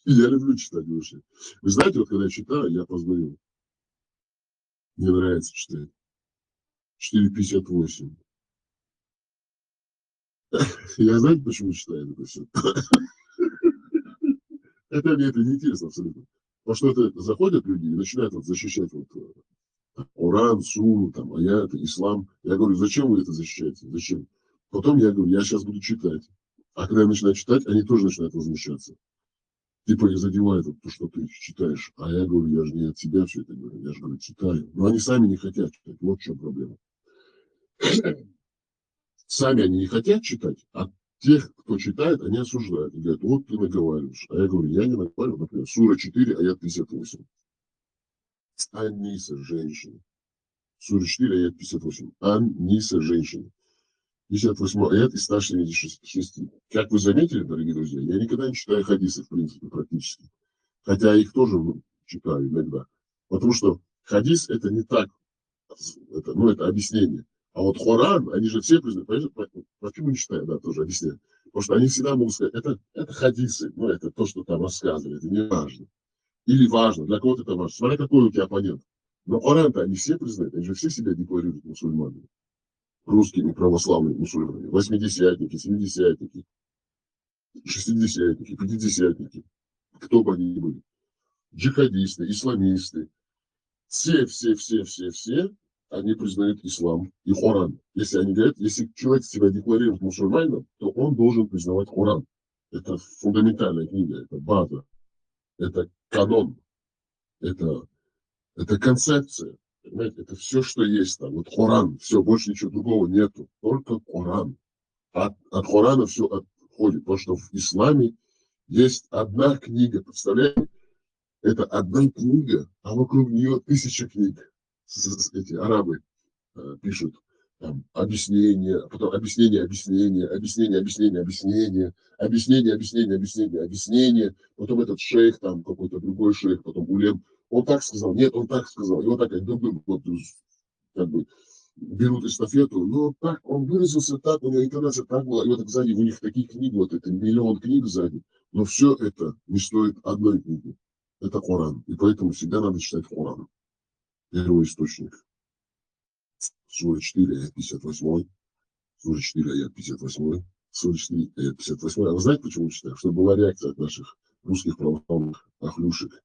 Я люблю читать вообще. Вы знаете, вот когда я читаю, я познаю. Мне нравится читать. 4,58. Я знаете, почему читаю это все? Это мне это не интересно абсолютно. Потому что это заходят люди и начинают вот защищать вот Коран, Сунну, там, аяты, ислам. Я говорю, зачем вы это защищаете? Зачем? Потом я говорю, я сейчас буду читать. А когда я начинаю читать, они тоже начинают возмущаться. Типа их задевает вот то, что ты читаешь. А я говорю, я же не от себя все это говорю. Я же говорю, читаю. Но они сами не хотят читать. Вот в чем проблема. Сами они не хотят читать, а тех, кто читает, они осуждают. И говорят, вот ты наговариваешь. А я говорю, я не наговариваю. Например, сура 4, аят 58. Ан-Ниса, женщина. Сура 4, аят 58. Ан-Ниса, женщина. 58 аят из 176. Как вы заметили, дорогие друзья, я никогда не читаю хадисы, в принципе, практически. Хотя я их тоже читаю иногда. Потому что хадис это не так. Это объяснение. А вот Коран, они же все признают. Почему не читаю, да, тоже объясняю. Потому что они всегда могут сказать, это хадисы, это то, что там рассказывали, это не важно. Или важно, для кого-то это важно. Смотри, какой у тебя оппонент. Но Коран-то они все признают, они же все себя декларируют мусульманами. Русскими православными мусульманами. 80-ники, 70-ники. шестидесятники, пятидесятники, кто бы они ни были, джихадисты, исламисты, все, они признают ислам и Коран. Если они говорят, если человек себя декларирует мусульманином, то он должен признавать Коран. Это фундаментальная книга, это база, это канон, это концепция. Понимаете, это все, что есть там. Вот Коран, все, больше ничего другого нету. Только Коран. От Корана все отходит. Потому что в исламе есть одна книга, представляете? Это одна книга, а вокруг нее 1000 книг. Эти арабы пишут там, объяснение, потом объяснение, потом этот шейх, там какой-то другой шейх, потом улем. Он так сказал, нет, он так сказал. И вот так вот, как бы берут эстафету, но так, он выразился так, у него интонация так была, и вот так сзади у них такие книги, вот это миллион книг сзади, но все это не стоит одной книги. Это Коран. И поэтому всегда надо читать Коран. Первый источник. Сура 4, аят 58. Сура 4, аят 58. Сура 4, аят 58. А вы знаете, почему читаем? Чтобы была реакция от наших русских православных ахлюшек.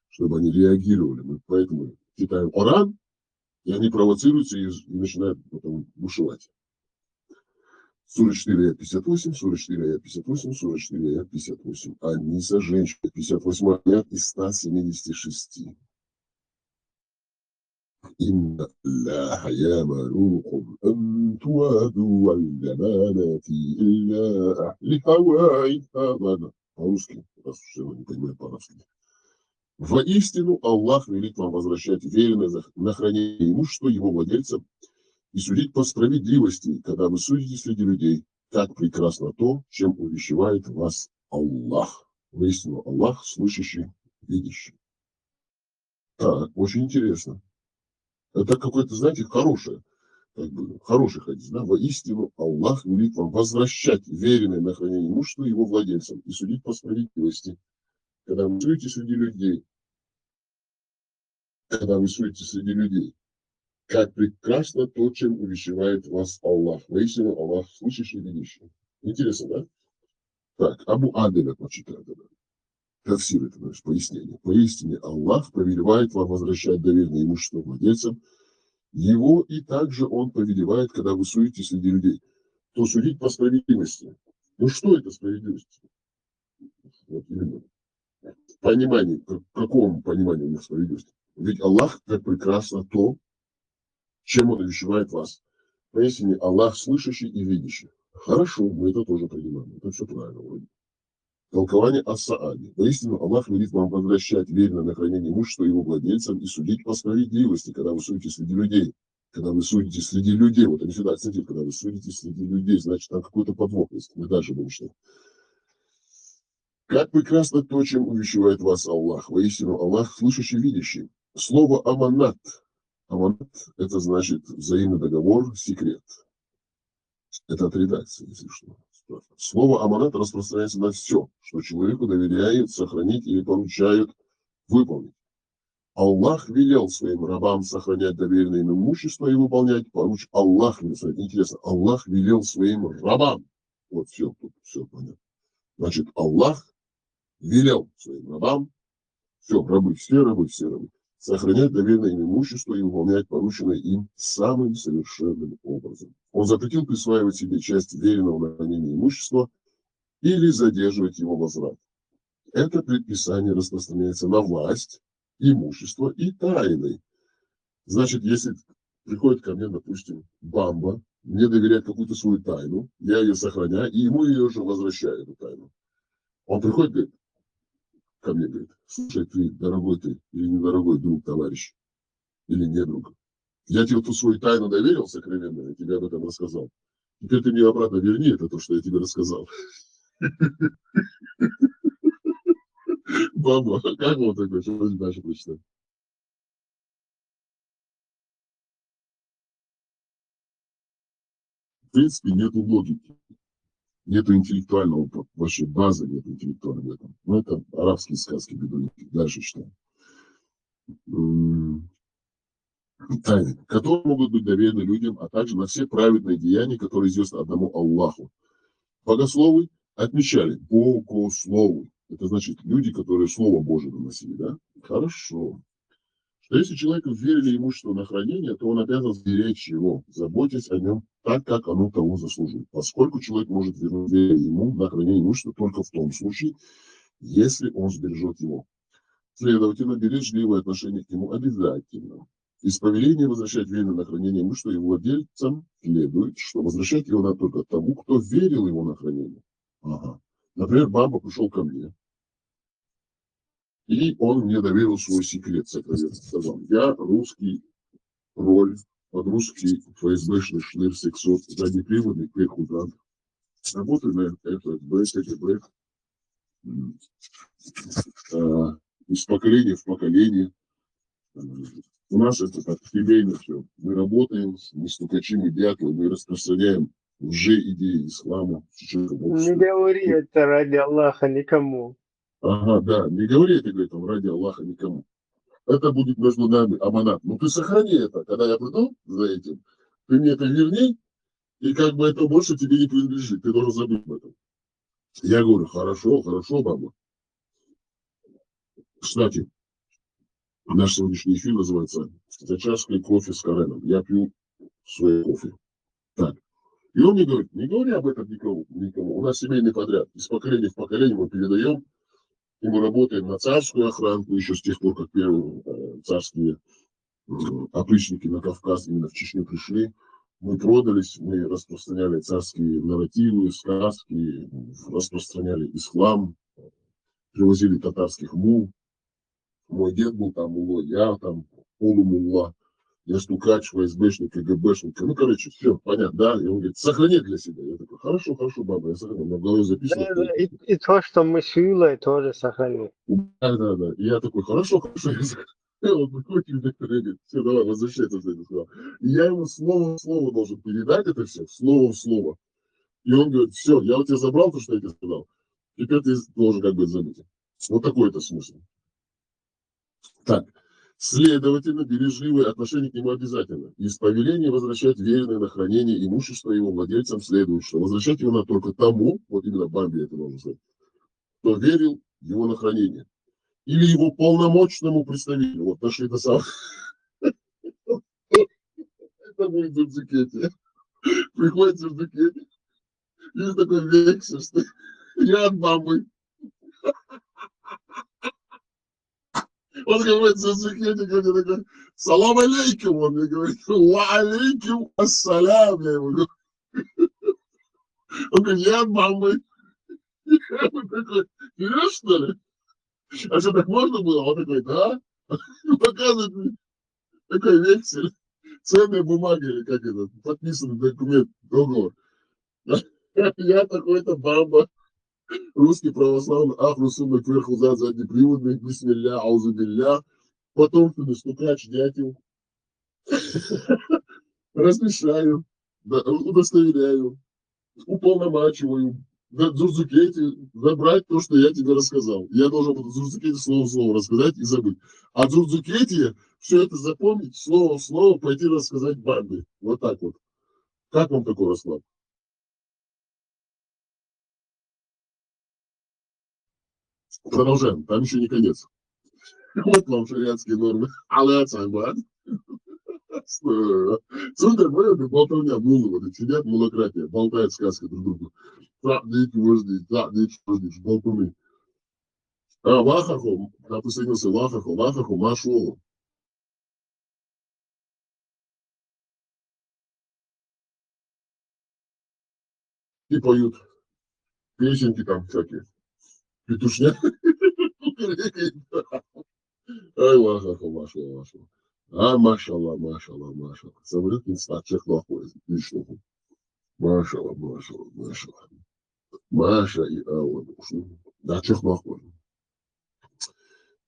Чтобы они реагировали. Мы поэтому читаем Коран, и они провоцируются и начинают потом бушевать. Сура 4, аят 58, сура 4, аят 58, сура 4, аят 58. Аниса, женщина, 58 аят из 176. إن الله يأمركم أن تؤدوا الأمانات إلى أهلها وإن по-русски, раз уж его не понимает по-арабски. Воистину Аллах велит вам возвращать веренное на хранение имущества его владельцам и судить по справедливости, когда вы судите среди людей. Как прекрасно то, чем увещевает вас Аллах. Воистину Аллах слышащий, видящий. Так, очень интересно. Это какой-то, знаете, хороший хадис, да? Воистину Аллах велит вам возвращать веренное на хранение имущества его владельцам и судить по справедливости, когда вы судите среди людей. Как прекрасно то, чем увещевает вас Аллах. Воистину Аллах слышащий, видящий. Интересно, да? Так, Абу Адель прочитает это. Тафсир, это наше пояснение. Поистине Аллах повелевает вам возвращать доверенное имущество владельцам его, и также он повелевает, когда вы судите среди людей, то судить по справедливости. Ну что это справедливость? Вот именно. Понимание, какому пониманию у них справедливости? Ведь Аллах как прекрасно то, чем он увещевает вас. Поистине Аллах слышащий и видящий. Хорошо, мы это тоже понимаем. Это все правильно вроде. Толкование Ас-Саади. Поистину Аллах велит вам возвращать веренное на хранение имущества его владельцам и судить по справедливости, когда вы судите среди людей. Когда вы судите среди людей, вот они всегда акцентируют, когда вы судите среди людей, значит, там какой-то подвох есть. Мы дальше будем читать. Как прекрасно то, чем увещевает вас Аллах. Воистину Аллах слышащий, видящий. Слово аманат. Аманат – это значит взаимный договор, секрет. Это от редакции, если что. Слово аманат распространяется на все, что человеку доверяют сохранить или поручают выполнить. Аллах велел своим рабам сохранять доверенное им имущество и выполнять Аллах, интересно, Аллах велел своим рабам. Вот все, тут все понятно. Значит, Аллах велел своим рабам, все рабы, сохранять доверенное им имущество и выполнять порученное им самым совершенным образом. Он запретил присваивать себе часть веренного на хранение имущества или задерживать его возврат. Это предписание распространяется на власть, имущество и тайны. Значит, если приходит ко мне, допустим, Бамба, мне доверяет какую-то свою тайну, я ее сохраняю, и ему ее же возвращаю, эту тайну. Он приходит, говорит, ко мне, говорит, слушай, ты, дорогой ты, или недорогой друг, товарищ, или не друг. Я тебе ту свою тайну доверил сокровенную, я тебе об этом рассказал. Теперь ты мне обратно верни это, то, что я тебе рассказал. Баба, как вот такое, что дальше прочитать? В принципе, нету логики, нету интеллектуального, вообще базы нет интеллектуальной в этом. Но это арабские сказки бедуинки. Дальше читаем. Тайны, которые могут быть доверены людям, а также на все праведные деяния, которые известны одному Аллаху. Богословы отмечали богословы. Это значит люди, которые Слово Божие доносили, да? Хорошо. Что если человеку верили имущество на хранение, то он обязан сберечь его, заботясь о нем так, как оно того заслуживает. Поскольку человек может вернуть ему на хранение имущества только в том случае, если он сбережет его. Следовательно, бережливое отношение к нему обязательно. Из повеления возвращать верно на хранение имущества и владельцам следует, что возвращать его надо только тому, кто верил его на хранение. Ага. Например, баба пришел ко мне, и он мне доверил свой секрет, сокровенный. Сказал, я русский роль, под-русский ФСБшный шныр сексот, заднеприводный перхузант. Работаю на ФСБ, КГБ, из поколения в поколение. У нас это так семейно все. Мы работаем, мы стукачи, мы дятлы, мы распространяем лже-идеи ислама. Не говори это ради Аллаха никому. Ага, да, не говори это, говорит, ради Аллаха никому. Это будет между нами аманат. Ну ты сохрани это, когда я приду за этим, ты мне это верни, и как бы это больше тебе не принадлежит, ты должен забыть об этом. Я говорю, хорошо, хорошо, баба. Кстати, наш сегодняшний эфир называется «За чашкой кофе с Кареном». Я пью свой кофе. Так. И он мне говорит, не говори об этом никому. У нас семейный подряд. Из поколения в поколение мы передаем. И мы работаем на царскую охранку еще с тех пор, как первые царские опричники на Кавказ именно в Чечню пришли. Мы продались, мы распространяли царские нарративы, сказки, распространяли ислам, привозили татарских мул. Мой дед был там мулой, я там полумулла, я стукач, ФСБшник, КГБшник. Ну, короче, все, понятно, да? И он говорит, сохрани для себя. Я такой, хорошо, хорошо, баба, я сохраню. На голове записано. Да, и то, что мы с Юлой тоже сохранили. Да. И я такой, хорошо, я сохраню. Он выходит, говорит, все, давай, возвращайся, что я сказал. И я ему слово в слово должен передать это все, слово в слово. И он говорит, все, я у тебя забрал то, что я тебе сказал. Теперь ты должен как бы забыть. Вот такой это смысл. Так, следовательно, бережливое отношение к нему обязательно. Из повеления возвращать веренное на хранение имущества его владельцам следует, что возвращать его надо только тому, вот именно бабе это можно сказать, кто верил его на хранение. Или его полномочному представителю. Вот нашли это самое. Это будет в Дзукете. Приходит в Дзукете. И такой вексель, что я от бабы. Он говорит, за Дзукете, говорит, такой, салам алейкум. Он мне говорит, ва алейкум ассалям. Я ему говорю. Он говорит, я от бабы. Я такой, берешь, что ли? А что, так можно было? Он такой, да. Показывает мне такой вексель. Ценная бумага, или как это, подписанный документ, договор. Я такой-то баба, русский православный, ахру сунна кверху за заднеприводный, бисмилля, аузубилля, потомственный стукач, дятел. Разрешаю, удостоверяю, уполномачиваю, на Дзурзукете забрать то, что я тебе рассказал. Я должен буду Дзурзукете слово в слово рассказать и забыть. А Дзурзукете все это запомнить, слово в слово пойти рассказать бабе. Вот так вот. Как вам такой расклад? Продолжаем. Там еще не конец. Вот вам шариатские нормы. Смотри, мы болтовня мулы, вот сидят мулократия, болтают сказки друг другу. Болтуны. Лахаху, да, присоединился Лахаху, Машолу. И поют песенки там всякие. Петушня. Ай, Лахаху, Машолу. Машалла. Самолет не стат, чехлохой. Лично. Машалла. Маша и Алла. Да, чехлохой.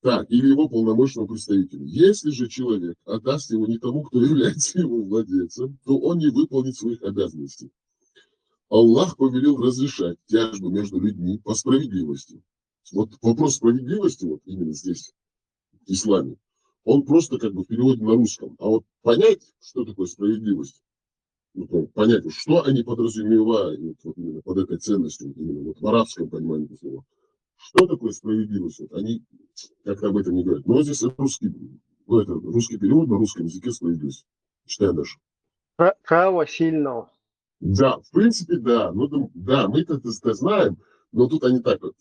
Так, или его полномочному представителю. Если же человек отдаст его не тому, кто является его владельцем, то он не выполнит своих обязанностей. Аллах повелел разрешать тяжбу между людьми по справедливости. Вот вопрос справедливости, вот именно здесь, в исламе, он просто как бы в переводе на русском. А вот понять, что такое справедливость, понять, что они подразумевают вот именно под этой ценностью, именно вот в арабском понимании слова. Что такое справедливость? Вот они как-то об этом не говорят. Но здесь русский, это русский перевод на русском языке справедливость. Читай дальше. Право сильного. Да, в принципе, да. Ну, да, мы-то это знаем, но тут они так вот.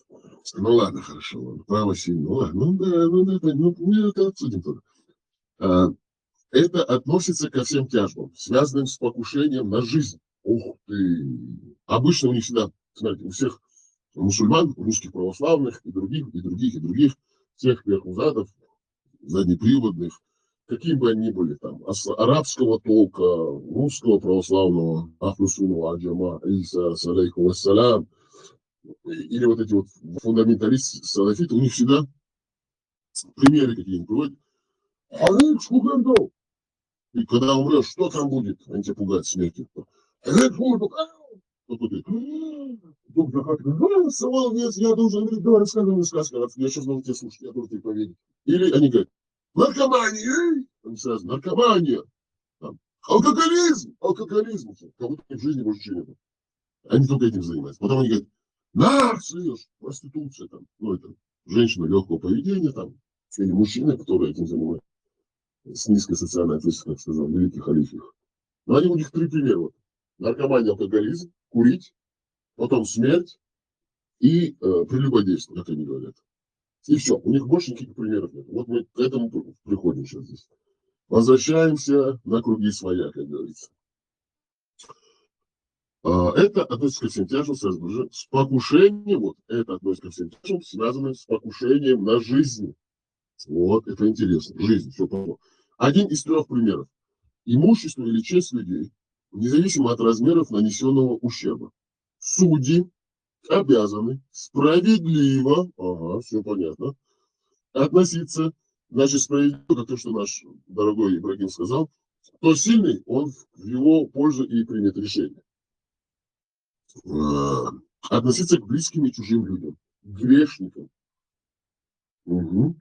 Ну ладно, хорошо, ладно, право сильного. Ну да, мы это обсудим тоже. Это относится ко всем тяжбам, связанным с покушением на жизнь. Ух ты! Обычно у них всегда, смотрите, у всех мусульман, русских православных и других, всех верхузадов, заднеприводных, каким бы они ни были, там, арабского толка, русского православного, ахлусуну аджама, Иса, салейху вассалям, или вот эти вот фундаменталисты, салафиты, у них всегда примеры какие-нибудь приводят. И когда умрешь, что там будет? Они тебя пугают смертью. Соловец, я должен говорить, давай рассказывай мне сказку, я сейчас должен тебя слушать, я должен тебе поверить. Или они говорят, наркомания, они сразу, наркомания, там, алкоголизм, как будто в жизни больше ничего нет. Они только этим занимаются. Потом они говорят, слышь, проституция, там, ну это женщина легкого поведения, там, или мужчина, который этим занимается. С низкой социальной ответственностью, как сказал, великий халиф их. Но они у них 3 примера. Вот. Наркомания, алкоголизм, курить, потом смерть и прелюбодейство, как они говорят. И все. У них больше никаких примеров нет. Вот мы к этому приходим сейчас здесь. Возвращаемся на круги своя, как говорится. Это относится ко всем тяжбам, связанным с покушением. Вот это относится ко всем тяжбам, связанным с покушением на жизнь. Вот, это интересно. Жизнь, все пошло. Один из 3 примеров. Имущество или честь людей, независимо от размеров нанесенного ущерба. Судьи обязаны справедливо, все понятно, относиться, значит, справедливо, как то, что наш дорогой Ибрагим сказал, кто сильный, он в его пользу и примет решение. Относиться к близким и чужим людям, грешникам. Угу.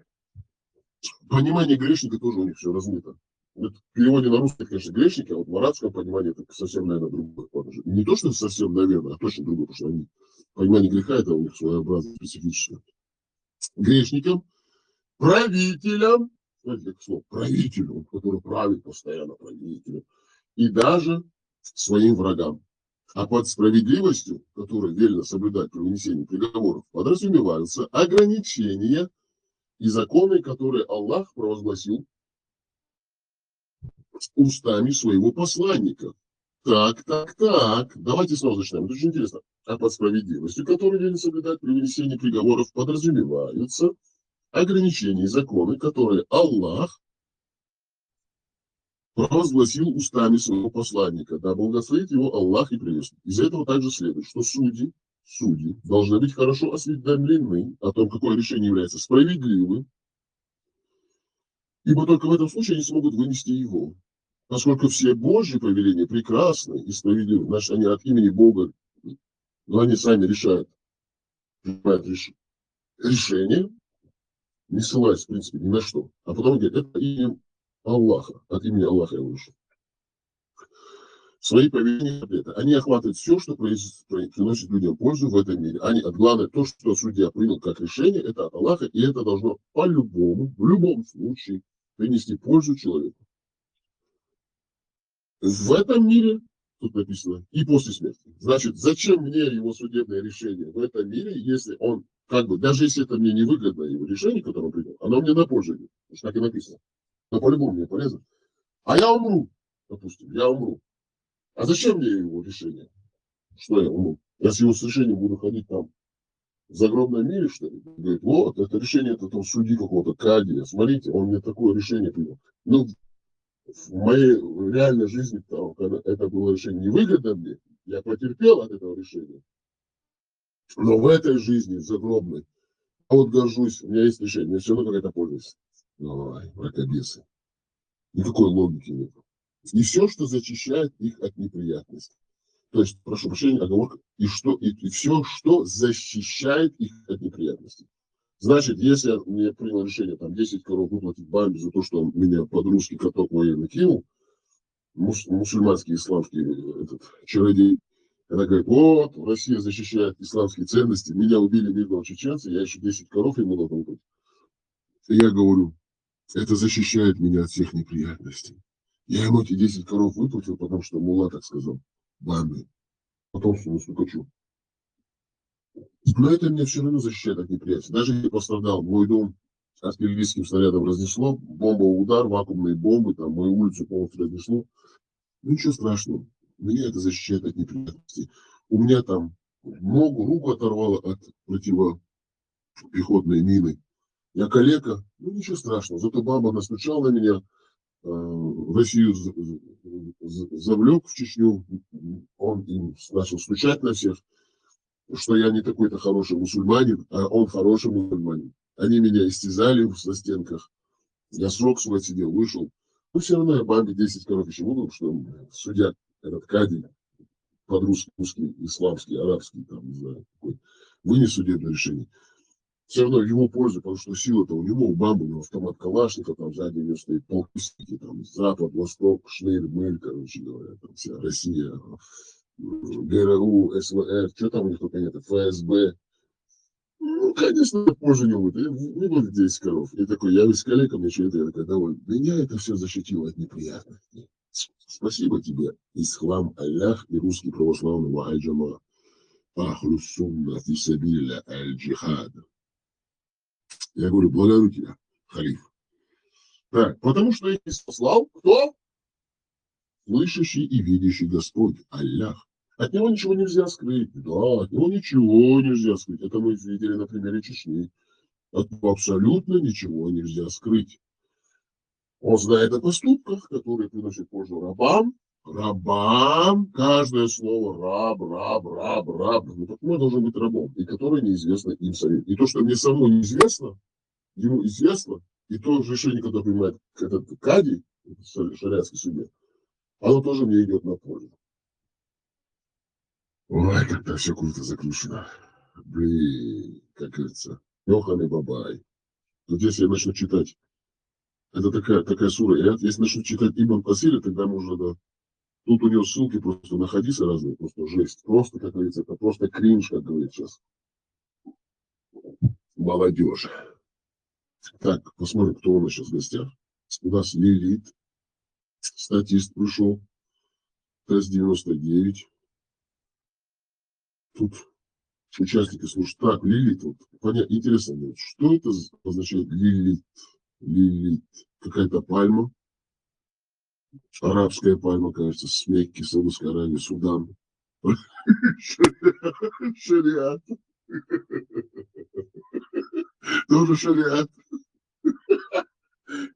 Понимание грешника тоже у них все размыто. В переводе на русский, конечно, грешники, а вот в арабском понимании это совсем, наверное, другое. Не то, что совсем, наверное, а точно другое, потому что они, понимание греха, это у них своеобразно специфическое. Грешникам, правителям, знаете, как слово, правителю, который правит постоянно, правителю, и даже своим врагам. А под справедливостью, которую велено соблюдать при вынесении приговоров, подразумеваются ограничения и законы, которые Аллах провозгласил устами своего посланника. Так. Давайте снова начнем. Это очень интересно. А под справедливостью, которую велено соблюдать при вынесении приговоров, подразумеваются ограничения и законы, которые Аллах провозгласил устами своего посланника. Да благословит его Аллах и приветствует. Из этого также следует, что судьи должны быть хорошо осведомлены о том, какое решение является справедливым, ибо только в этом случае они смогут вынести его. Поскольку все Божьи повеления прекрасны и справедливы, значит, они от имени Бога, но они сами решают, принимают решение, не ссылаясь, в принципе, ни на что. А потом говорят, это имя Аллаха, от имени Аллаха я вышло. Свои повеления они охватывают все, что приносит людям пользу в этом мире. Главное, то, что судья принял как решение, это от Аллаха, и это должно по-любому, в любом случае, принести пользу человеку. В этом мире, тут написано, и после смерти. Значит, зачем мне его судебное решение в этом мире, если он, даже если это мне невыгодно, его решение, которое он принял, оно мне на пользу идет. Так и написано. Но по-любому мне полезно. А я умру, допустим, А зачем мне его решение? Что я умру? Я с его решением буду ходить там в загробном мире, что ли? Говорит, вот, это решение это судьи какого-то Кадия. Смотрите, он мне такое решение принял. Ну, в моей реальной жизни, когда это было решение невыгодно мне, я потерпел от этого решения. Но в этой жизни, загробной, я вот горжусь, у меня есть решение, мне все равно какая-то польза есть. Ой, мракобесы. Никакой логики нет. И все, что зачищает их от неприятностей. То есть, прошу прощения, оговорка, и все, что защищает их от неприятностей. Значит, если я мне принял решение там 10 коров выплатить бамбе за то, что он меня под русский каток военный кинул, мусульманский, исламский этот чародей. Она говорит, вот, Россия защищает исламские ценности, меня убили мирного чеченца, я еще 10 коров ему должен быть. И я говорю, это защищает меня от всех неприятностей. Я ему эти 10 коров выплатил, потому что мулла так сказал, бамби. Потом всему стукачу. Но это меня все равно защищает от неприятностей. Даже если пострадал мой дом, артиллерийским снарядом разнесло, бомбовый удар, вакуумные бомбы, там мою улицу полностью разнесло. Ну, ничего страшного. Меня это защищает от неприятностей. У меня там ногу, руку оторвало от противопехотной мины. Я калека, ну ничего страшного. Зато баба настучала на меня, в Россию завлек в Чечню. Он им начал стучать на всех, что я не такой-то хороший мусульманин, а он хороший мусульманин. Они меня истязали в застенках. Я срок свой сидел, вышел. Но все равно я бабе 10 коров еще буду, что судья, этот кади, под-русский, русский, исламский, арабский, там, не знаю, какой, вынес судебное решение. Все равно в его пользу, потому что сила-то у него, у бамбы, у него автомат Калашников, там сзади у него стоит полкистики, там, Запад, Восток, Шнырь, Мыль, короче говоря, там вся Россия, ГРУ, СВР, что там у них только нет, ФСБ. Ну, конечно, позже не будет. Не будет 10 коров. И такой, я весь коллега, мне что это, я такой доволен. Меня это все защитило от неприятностей. Спасибо тебе, Ислам, Аллах и русский православный Вахаджама. Ахлю сунна фисабилля аль-джихад. Я говорю, благодарю тебя, халиф. Так, потому что их послал кто? Слышащий и видящий Господь, Аллах. От него ничего нельзя скрыть. Да, от него ничего нельзя скрыть. Это мы видели на примере Чечни. От него абсолютно ничего нельзя скрыть. Он знает о поступках, которые приносят пользу рабам. Рабам. Каждое слово раб, раб, раб, раб. Ну, почему я должен быть рабом? И которое неизвестно им самим. И то, что мне самому неизвестно, ему известно. И то решение, которое принимает этот кади, шариатский судья, оно тоже мне идет на пользу. Ой, как-то все круто заключено. Блин, как говорится, Йохан и Бабай. Тут если я начну читать, это такая сура, если начну читать Ибн Касира, тогда можно, да. Тут у него ссылки просто на хадисы разные, просто жесть. Просто, как говорится, это просто кринж, как говорит сейчас молодежь. Так, посмотрим, кто у нас сейчас в гостях. У нас Лилит, статист пришел, тест-99. Тут участники слушают. Так, Лилит, вот, понятно, интересно мне, что это означает Лилит? Лилит, какая-то пальма, арабская пальма, кажется, с Мекки, Саудовской Аравии, Судан. Шариат. Тоже шариат.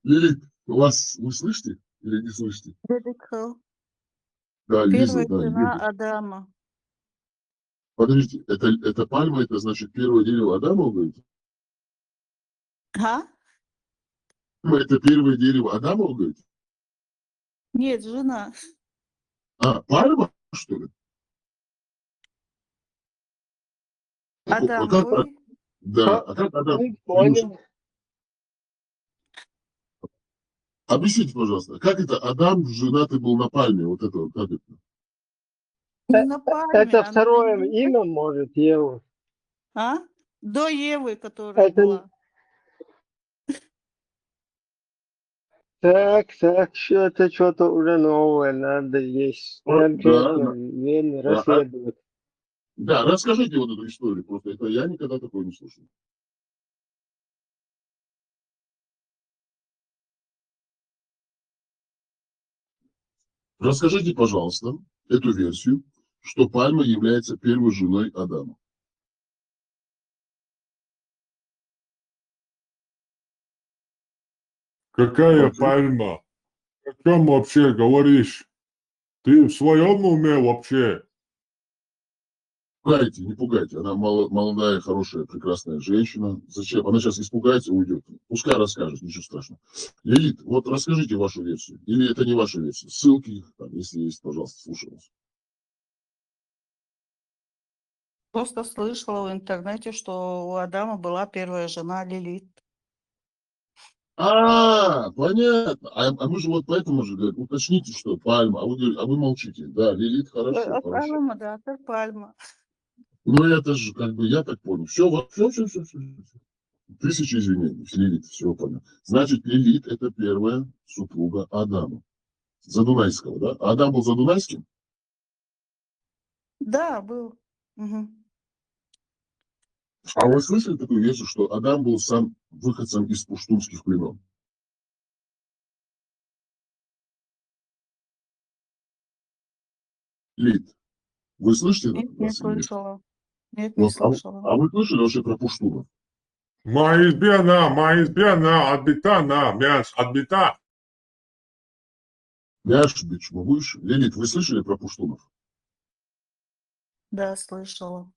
Лилит, вы слышите или не слышите? Biblical. Да, Лиза, Первая да, жена Лиза. Адама. Подождите, это пальма, это значит первое дерево Адама, вы говорите? А? Это первое дерево Адама, вы говорите? Нет, жена. А, пальма, что ли? А Адам как, твой? да, а как Адам? Не понял. Объясните, пожалуйста, как это Адам женатый был на пальме? Вот это вот, как это? Не на пальме, Это а на второе дереве. имя, может, Ева. А? До Евы, которая Это была. так, это что-то уже новое, надо есть. Вот, Надо, да, конечно, верно да, расследовать. да, расскажите вот эту историю, просто это я никогда такое не слышал. Расскажите, пожалуйста, эту версию, что пальма является первой женой Адама. Какая Молчу. пальма? О чем вообще говоришь? Ты в своем уме вообще? Пугайте, не пугайте. Она молодая, хорошая, прекрасная женщина. Зачем? Она сейчас испугается и уйдет. Пускай расскажет, ничего страшного. Лилит, вот расскажите вашу версию. Или это не ваша версия? Ссылки, там, если есть, пожалуйста, слушаю вас. Просто слышала в интернете, что у Адама была первая жена Лилит. Понятно. А мы же вот поэтому же говорим, уточните, что пальма. А вы говорите, а вы молчите. Да, Лилит, хорошо, хорошо. Пальма, да, это пальма. Ну, это же, как бы, я так понял. Все, все. Тысячи извинений. Лилит, все понятно. Значит, Лилит – это первая супруга Адама. Задунайского, да? А Адам был задунайским? Да, был. Мгм. А вы слышали такую версию, что Адам был сам выходцем из пуштунских племен? Лилит, вы слышите Нет, не нас или нет? слышала. Нет, не Вот, слышала. а вы слышали вообще про пуштунов? Маизбена, отбита, мяс, отбита. Мяшбич, Мабуш. Лилит, вы слышали про пуштунов? Да, слышала.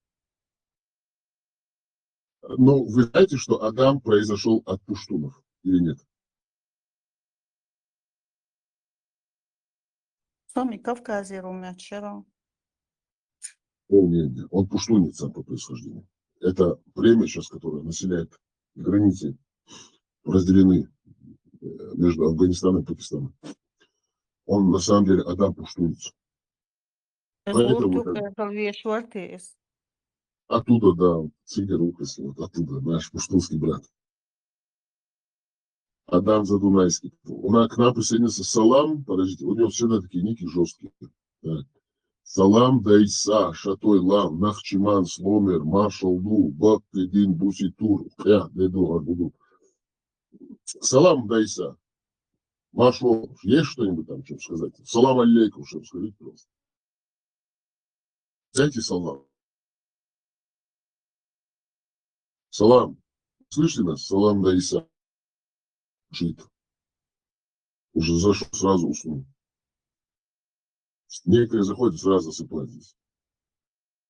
Ну, вы знаете, что Адам произошел от пуштунов или нет? Сами Кавказе румячера. Не. Он пуштунец сам по происхождению. Это племя сейчас, которое населяет границы, разделены между Афганистаном и Пакистаном. Он на самом деле Адам пуштунец. Поэтому оттуда, да, Цигерукас, вот оттуда, наш пуштунский брат. Адам Задунайский. К нам присоединился Салам, подождите, у него всегда такие ники жесткие. Так. Салам Дайса, Шатой Лам, Нахчиман, Сломер, Маршал Ду, Бак, Кедин, Буситур, Деду, Арбуду. Салам Дайса. Маршал, есть что-нибудь там, что сказать? Салам алейкум, что скажите, пожалуйста. Дайте салам. Салам. Слышите нас? Салам Дайса. Жит. Уже зашел, сразу уснул. Некоторые заходят, сразу засыпают здесь.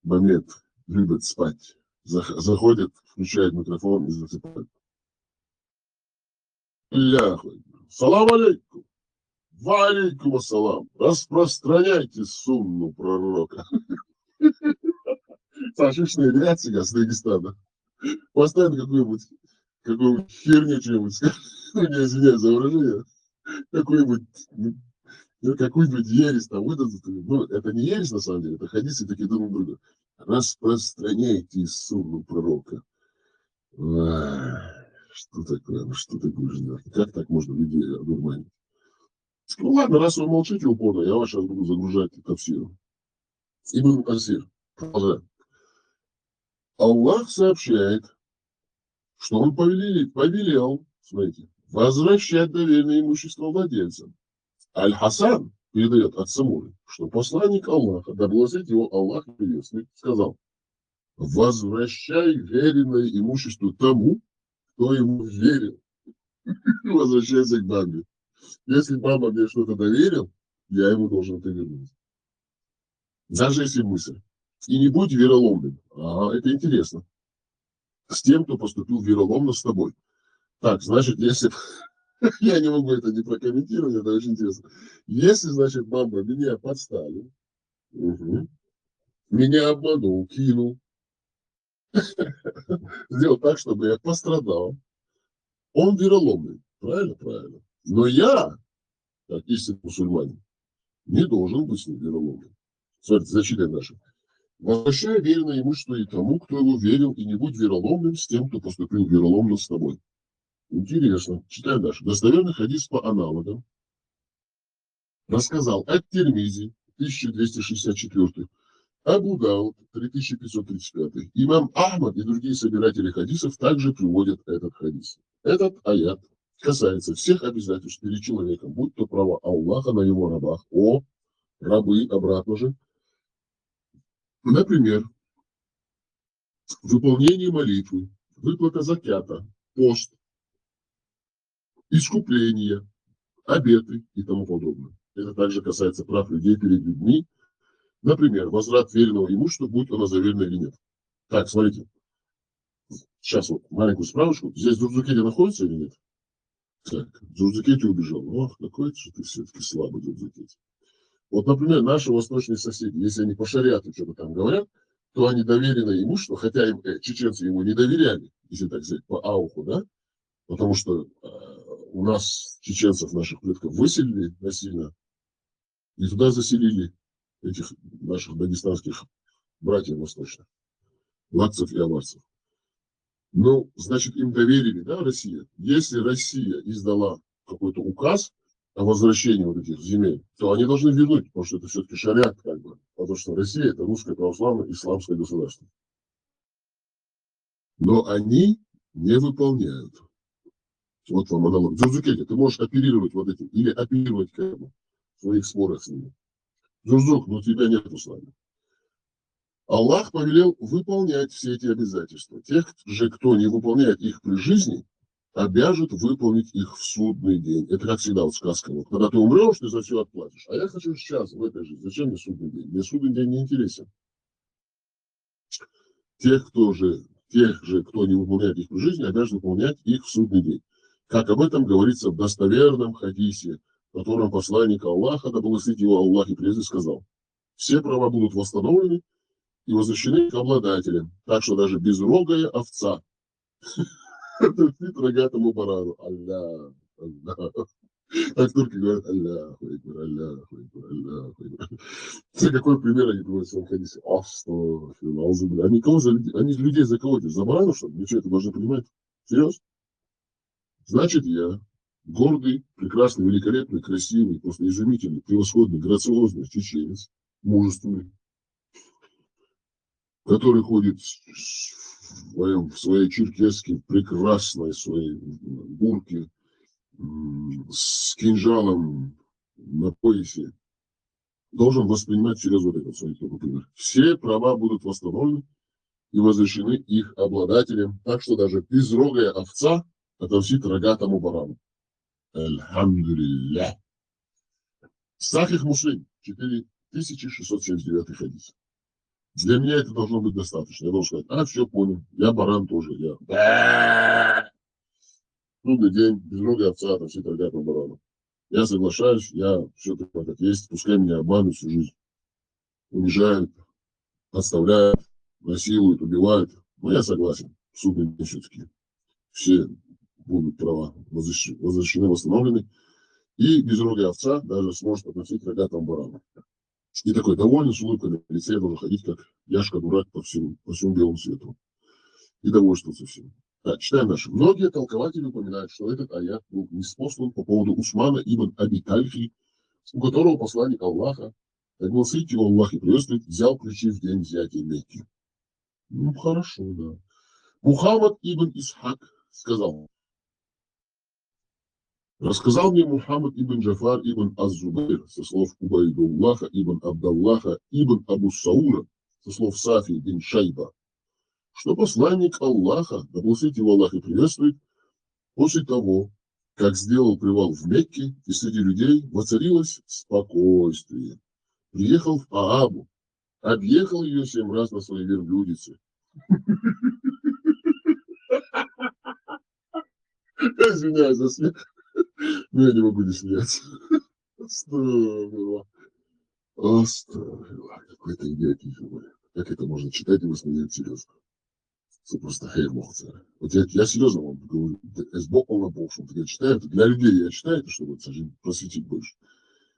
Момент. Любят спать. Заходят, включают микрофон и засыпают. Салам алейкум. Ва алейкум ассалам. Распространяйте сунну пророка. Сашишная реакция с Дагестана. Постоянно какую-нибудь херню что-нибудь скажет. Ну, не извиняюсь за выражение. Какую-нибудь ересь там выдадут. Ну, это не ересь на самом деле, это хадисы такие друг друга. Распространяйте сунну пророка. Что такое? Что ты будешь делать? Как так можно людей одурманить? Ну ладно, раз вы молчите упорно, я вас сейчас буду загружать к тафсиру. Ибн Касир. Продолжаем. Аллах сообщает, что он повелел, смотрите, возвращать доверенное имущество владельцам. Аль-Хасан передает от Самуры, что посланник Аллаха, да благословит его Аллах приветствует, сказал: возвращай веренное имущество тому, кто ему верил. Возвращайся к бабе. Если баба мне что-то доверил, я ему должен это вернуть. Даже если мысль. И не будь вероломным. Ага, это интересно. С тем, кто поступил вероломно с тобой. Так, значит, если... Я не могу это не прокомментировать, это очень интересно. Если, значит, баба меня подставил, меня обманул, кинул, сделал так, чтобы я пострадал, он вероломный. Правильно? Правильно. Но я, как истинный мусульманин, не должен быть с ним вероломным. Смотрите, зачитаем дальше. Возвращай веренное имущество и тому, кто его верил, и не будь вероломным с тем, кто поступил вероломно с тобой. Интересно. Читаем дальше. Достоверный хадис по аналогам рассказал Ат-Тирмизи, 1264, Абу Дауд, 3535, имам Ахмад и другие собиратели хадисов также приводят этот хадис. Этот аят касается всех обязательств перед человеком, будь то право Аллаха на его рабах, рабы, обратно же. Например, выполнение молитвы, выплата закята, пост, искупление, обеты и тому подобное. Это также касается прав людей перед людьми. Например, возврат веренного имущества, будь оно заверено или нет. Так, смотрите. Сейчас вот маленькую справочку. Здесь Дзурдзукети находится или нет? Так, Дзурдзукети убежал. Ох, какой же ты все-таки слабый, Дзурдзукети. Вот, например, наши восточные соседи, если они по шариату что-то там говорят, то они доверенное имущество, хотя чеченцы ему не доверяли, если так сказать, по ауху, да, потому что у нас, чеченцев, наших предков, выселили насильно, и туда заселили этих наших дагестанских братьев восточных, лакцев и аварцев. Ну, значит, им доверили, да, Россия. Если Россия издала какой-то указ о возвращении вот этих земель, то они должны вернуть, потому что это все-таки шариат, как бы. Потому что Россия – это русское православное исламское государство. Но они не выполняют. Вот вам аналог. Джурзукети, ты можешь оперировать вот этим или оперировать как бы в своих спорах с ними. Джурзук, но тебя нету с нами. Аллах повелел выполнять все эти обязательства. Тех же, кто не выполняет их при жизни, обяжет выполнить их в судный день. Это как всегда вот сказка. Вот, когда ты умрешь, ты за все отплатишь. А я хочу сейчас, в этой жизни. Зачем мне судный день? Мне судный день не интересен. Тех же, кто не выполняет их при жизни, обязан выполнять их в судный день. Как об этом говорится в достоверном хадисе, в котором посланник Аллаха, да благословит его Аллах и прежде сказал: все права будут восстановлены и возвращены к обладателям. Так что даже безрогая овца отомстит рогатому барану. Аллах, Аллах. Так турки говорят: Аллах, Аллах, Аллах. За какой пример они приводят в своем хадисе? Они кого они людей за кого? За баранов, что ли? Вы что, это должны понимать? Серьезно? Значит, я гордый, прекрасный, великолепный, красивый, просто изумительный, превосходный, грациозный чеченец, мужественный, который ходит в своей черкеске, прекрасной своей бурке, с кинжалом на поясе, должен воспринимать через вот этот свой пример. Все права будут восстановлены и возвращены их обладателям, так что даже безрогая овца отомстит рогатому барану. Альхамдулиллях. Сахих Муслим, 4679 хадис. Для меня это должно быть достаточно. Я должен сказать: все, понял, я баран тоже, я. Трудный день, безрогая овца отомстит рогатому барану. Я соглашаюсь, я все такое как есть, пускай меня обманут всю жизнь. Унижают, подставляют, насилуют, убивают. Но я согласен, в судный день все-таки все будут права возвращены, восстановлены. И безрогая овца даже сможет относить к рогатому барану. И такой довольный, с улыбкой на лице, я должен ходить как Яшка-дурак по всему белому свету. И довольствоваться всем. Так, читаем дальше. Многие толкователи упоминают, что этот аят был ниспослан по поводу Усмана ибн Аби Тальхи, у которого посланник Аллаха, как благословит его Аллах и приветствует, взял ключи в день взятия Мекки. Ну, хорошо, да. Мухаммад ибн Исхак сказал: рассказал мне Мухаммад ибн Джафар ибн Аз-Зубайр со слов Убайдуллаха ибн Абдаллаха ибн Абу Саура со слов Сафи бин Шайба, что посланник Аллаха, да благословит его Аллах и приветствует, после того, как сделал привал в Мекке, и среди людей воцарилось спокойствие. Приехал в Аабу, объехал ее 7 раз на своей верблюдице. Извиняюсь за смех, но я не могу не смеяться. Оставила. Какой-то идиотизм. Как это можно читать и воспринять серьезно? Это просто хеймовцы. Вот я серьезно вам говорю, сбоку на полшем. Я читаю это для людей, я читаю это, чтобы просветить больше.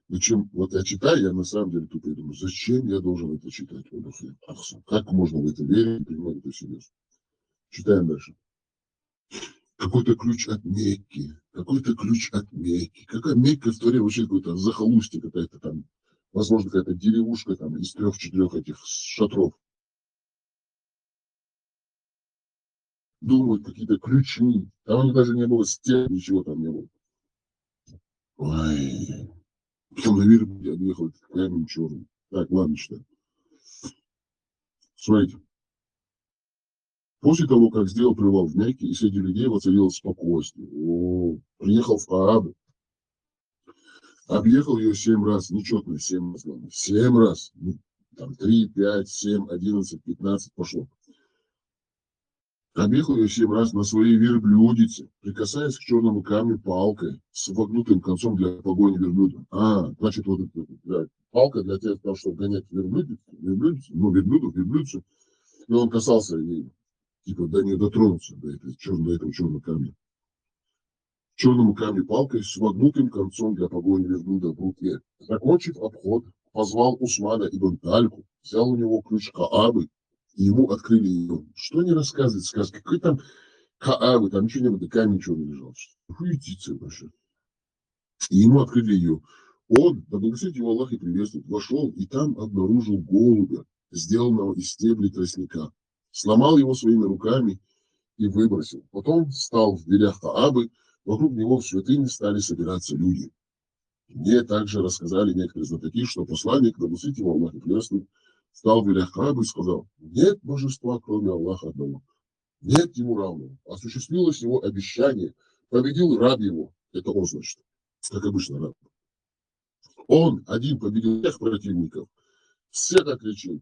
Зачем? Вот я читаю, я на самом деле тупо думаю, зачем я должен это читать? Как можно в это верить и принимать это серьезно? Читаем дальше. Какой-то ключ от Мекки. Какой-то ключ от Мекки. Какая Мекка в то время вообще какое-то захолустье какая-то там. Возможно, какая-то деревушка там из 3-4 этих шатров. Думают, какие-то ключи. Там у них даже не было стен, ничего там не было. Ой. Потом наверх я объехал камень черный. Так, ладно, читаю. Смотрите. После того, как сделал привал в Мекке, и среди людей воцарилось спокойствие. Приехал в Аабу. Объехал ее 7 раз, нечетно 7 раз, главное. 7 раз. Там 3, 5, 7, 11, 15 пошло. Объехал ее 7 раз на своей верблюдице, прикасаясь к черному камню палкой с вогнутым концом для погони верблюда. Значит, вот это, да, палка для того, чтобы гонять верблюдицу. И он касался ей, типа, до нее дотронуться, до этого черного камня. черному камню палкой с вогнутым концом для погони верблюда в руке. Закончив обход, позвал Усмана ибн Тальху, взял у него ключ Каабы, и ему открыли ее. Что не рассказывает сказки? Какой там Каабы, там ничего не было, камень черный лежал. Хуетица вообще. И ему открыли ее. Он, да благословит его Аллах и приветствует, вошел и там обнаружил голубя, сделанного из стеблей тростника. Сломал его своими руками и выбросил. Потом встал в дверях Каабы, вокруг него в святыне стали собираться люди. Мне также рассказали некоторые знатоки, что посланник, да благословит его Аллах и приветствует, встал в дверях Каабы и сказал: нет божества, кроме Аллаха одного. Нет ему равного. Осуществилось его обещание. Победил раб его. Это он, значит. Как обычно, раб. Он один победил всех противников. Всех отличил.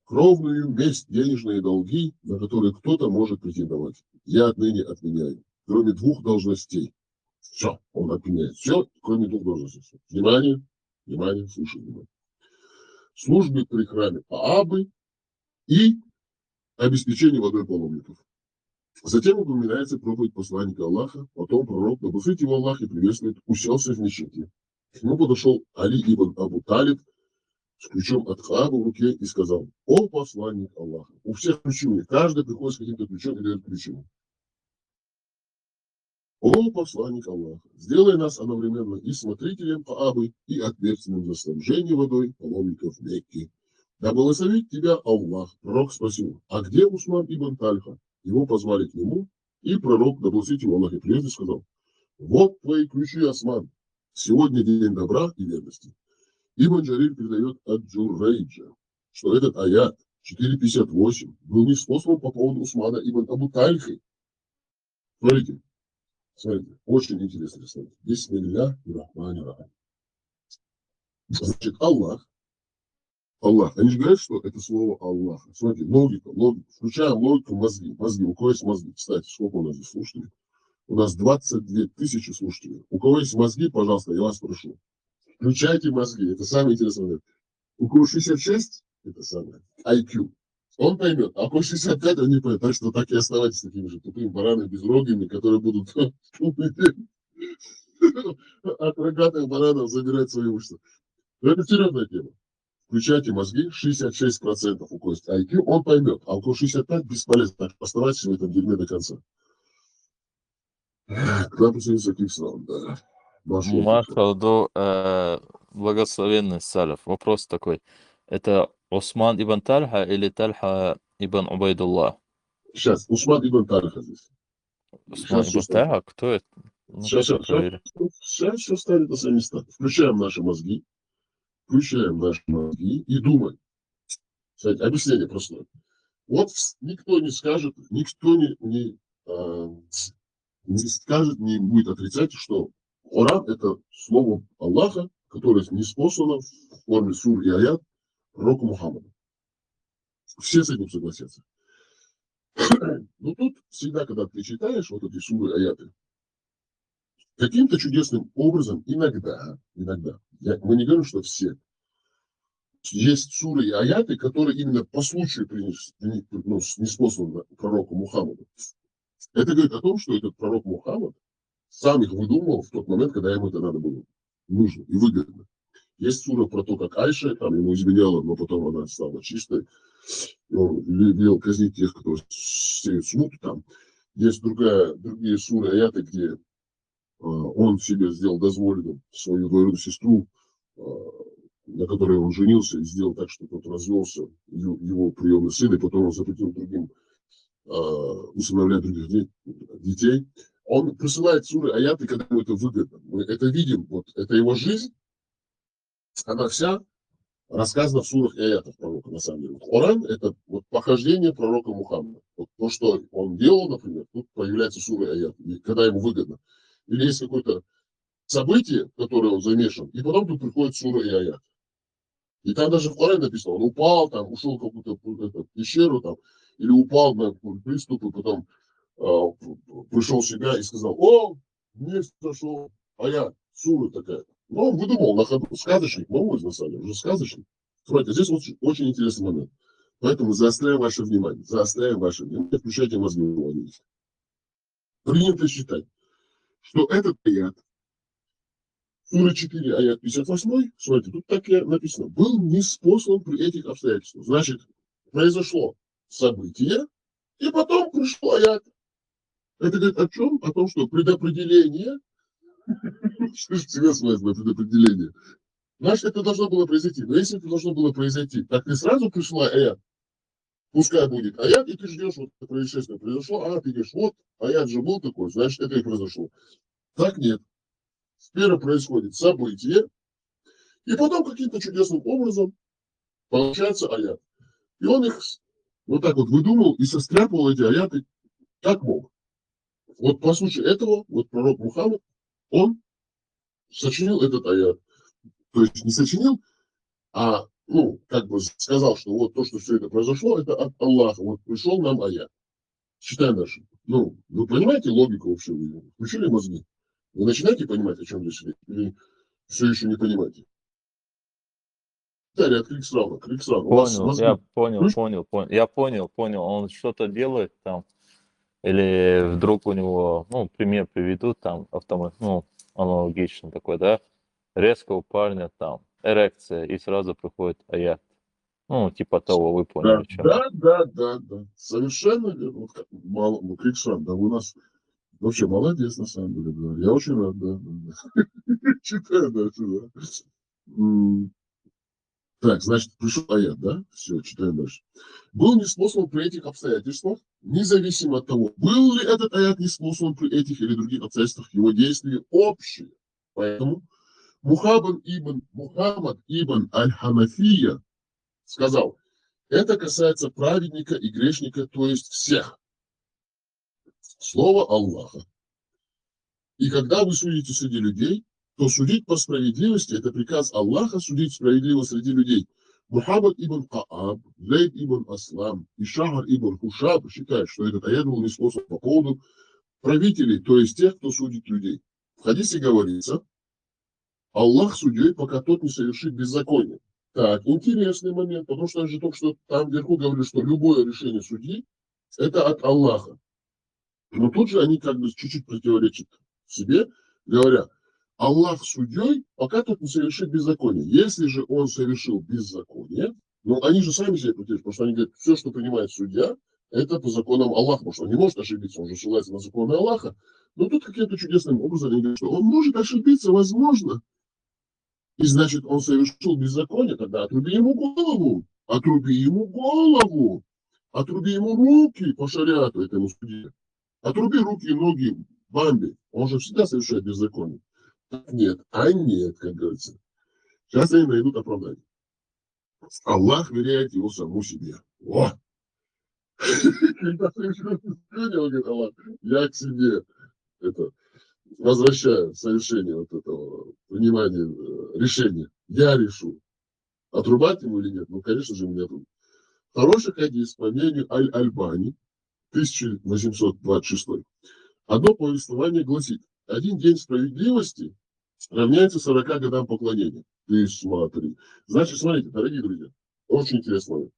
Кровную месть, денежные долги, на которые кто-то может претендовать. Я отныне отменяю. Кроме 2 должностей. Все, он отменяет. Все, кроме 2 должностей. Внимание, внимание, слушай, внимание. Службы при храме Каабы и обеспечение водой паломников. Затем упоминается проповедь посланника Аллаха, потом пророк, да благословит его Аллах и приветствует, уселся в мечети. К нему подошел Али ибн Абу Талиб с ключом от Каабы в руке и сказал: о посланник Аллаха. У всех ключи у них, каждый приходит с каким-то ключом и дает ключом. О посланник Аллаха, сделай нас одновременно и смотрителем Каабы, и ответственным за снабжение водой паломников Мекки. Да благословит тебя Аллах. Пророк спросил: а где Усман ибн Тальха? Его позвали к нему, и пророк, да благословит его Аллах и приветствует, сказал: вот твои ключи, Осман. Сегодня день добра и верности. Ибн Джарир передает от Джурейджа, что этот аят 4.58 был неспослан по поводу Усмана ибн Абу Тальхи. Смотрите, очень интересно. Смотрите. Бисмилля ир-Рахмани р-Рахим. Значит, Аллах. Они же говорят, что это слово Аллах. Смотрите, логика. Включаем логику мозги. У кого есть мозги? Кстати, сколько у нас здесь слушателей? У нас 22 тысячи слушателей. У кого есть мозги, пожалуйста, я вас прошу. Включайте мозги. Это самый интересный момент. У кого 66, это самое, IQ. Он поймет. А у кого 65, он не поймет. Так что так и оставайтесь такими же тупыми баранами безрогими, которые будут от рогатых баранов забирать свои уши. Но это серьезная тема. Включайте мозги, 66% у кого есть IQ, он поймет. А у кого 65, бесполезно. Так, оставайтесь в этом дерьме до конца. К нам присоединится Киксраунд, да. Махалду, благословенный Салев. Вопрос такой. Это Усман ибн Тальха или Тальха ибн Убайдуллах? Сейчас, Усман ибн Тальха здесь. Усман ибн Тальха? Кто это? Сейчас все ставит на свои места. Включаем наши мозги и думаем. Кстати, объяснение простое. Вот никто не скажет, не будет отрицать, что Коран — это слово Аллаха, которое ниспослано в форме сур и аят пророку Мухаммаду. Все с этим согласятся. Но тут всегда, когда ты читаешь вот эти суры и аяты, каким-то чудесным образом иногда, мы не говорим, что все, есть суры и аяты, которые именно по случаю ниспосланы пророку Мухаммаду. Это говорит о том, что этот пророк Мухаммад сам их выдумывал в тот момент, когда ему это надо было, нужно и выгодно. Есть сура про то, как Айша там ему изменяла, но потом она стала чистой. Он велел казнить тех, кто сеет смуту там. Есть другие суры, аяты, где он себе сделал дозволенным свою двоюродную сестру, на которой он женился, и сделал так, что тот развелся, его приемный сын, и потом он запретил другим усыновлять других детей. Он присылает суры, аяты, когда ему это выгодно. Мы это видим, вот это его жизнь, она вся рассказана в сурах и аятах пророка, на самом деле. Коран — это вот похождение пророка Мухаммада. Вот то, что он делал, например, тут появляется суры и аяты, когда ему выгодно. Или есть какое-то событие, в которое он замешан, и потом тут приходит сура и аят. И там даже в Коране написано, он упал, там, ушел в какую-то пещеру, там, или упал на приступ, и потом пришел в себя и сказал: о, мне сошел аят, сура такая. Но он выдумал на ходу. Сказочник, новый на самом деле, уже сказочник. Смотрите, здесь очень, очень интересный момент. Поэтому заостряем ваше внимание. Включайте мозги. Принято считать, что этот аят, Сура 4, аят 58, смотрите, тут так и написано, был ниспослан при этих обстоятельствах. Значит, произошло событие, и потом пришел аят. Это говорит о чем? О том, что предопределение, что же тебе связано предопределение? Значит, это должно было произойти. Но если это должно было произойти, так ты сразу пришла аят. Пускай будет аят, и ты ждешь, вот это происшествие произошло, а ты говоришь, вот, аят же был такой, значит, это и произошло. Так нет. Сперва происходит событие, и потом каким-то чудесным образом получается аят. И он их вот так вот выдумал и состряпал эти аяты как мог. Вот по случаю этого, вот пророк Мухаммад, он сочинил этот аят. То есть не сочинил, а, ну, как бы сказал, что вот то, что все это произошло, это от Аллаха. Вот пришел нам аят. Читаем дальше. Ну, вы понимаете логику вообще? Вы включили мозги? Вы начинаете понимать, о чем здесь речь? Или все еще не понимаете? Дарья, крик сразу, крик сразу. У вас Понял, мозги я понял, включены? Я понял. Он что-то делает там, или вдруг у него, ну, пример приведут там, ну, аналогично такой, да? Резко у парня там эрекция, и сразу приходит аят. Ну, типа того, вы поняли, о чем я. Да. Совершенно верно. Вот мало, ну, крик сразу, да, вы у нас вообще молодец, на самом деле, да. Я очень рад, да. Читаю дальше, да. Так, значит, пришел аят, да? Все, читаем дальше. Был неспослан при этих обстоятельствах, независимо от того, был ли этот аят неспослан при этих или других обстоятельствах, его действия общие. Поэтому Мухаммад ибн Аль-Ханафия сказал, это касается праведника и грешника, то есть всех. Слово Аллаха. И когда вы судите среди людей, то судить по справедливости – это приказ Аллаха судить справедливо среди людей. Мухаммад ибн Кааб, Зейд ибн Аслам и Шахар ибн Хушаб считают, что этот аят был неспослан по поводу правителей, то есть тех, кто судит людей. В хадисе говорится, Аллах судьей, пока тот не совершит беззаконие. Так, интересный момент, потому что я же только что там вверху говорили, что любое решение судьи – это от Аллаха. Но тут же они как бы чуть-чуть противоречат себе, говоря, Аллах судьей, пока тот не совершит беззаконие. Если же он совершил беззаконие, ну они же сами себе противоречат, потому что они говорят, все, что принимает судья, это по законам Аллаха, потому что он не может ошибиться, он же ссылается на законы Аллаха. Но тут каким-то чудесным образом они говорят, что он может ошибиться, возможно. И значит, он совершил беззаконие, тогда отруби ему голову, отруби ему голову, отруби ему руки по шариату этому судье. Отруби руки и ноги Бамби. Он же всегда совершает беззаконие. Нет, как говорится. Сейчас они найдут оправдание. Аллах веряет его саму себе. О! Когда совершил беззаконие, он говорит, Аллах, я к себе это возвращаю совершение вот этого понимания решения. Я решу, отрубать ему или нет. Ну, конечно же, мне отрубить. Хороший хадис, по мнению Аль-Альбани, 1826. Одно повествование гласит, один день справедливости равняется 40 годам поклонения. Ты смотри. Значит, смотрите, дорогие друзья, очень интересно.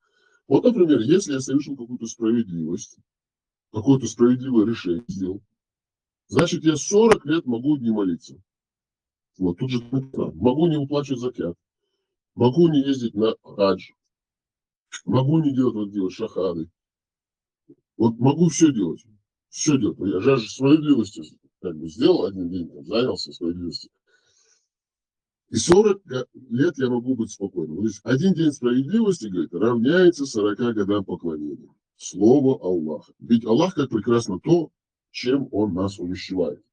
Вот, например, если я совершил какую-то справедливость, какое-то справедливое решение сделал, значит, я 40 лет могу не молиться. Вот тут же могу не уплачивать закят, могу не ездить на хадж, могу не делать вот делать шахады. Вот могу все делать. Все делать. Я же справедливостью как бы сделал один день, там, занялся справедливостью. И 40 лет я могу быть спокойным. То есть один день справедливости, говорит, равняется 40 годам поклонения. Слово Аллаха. Ведь Аллах как прекрасно то, чем Он нас увещевает.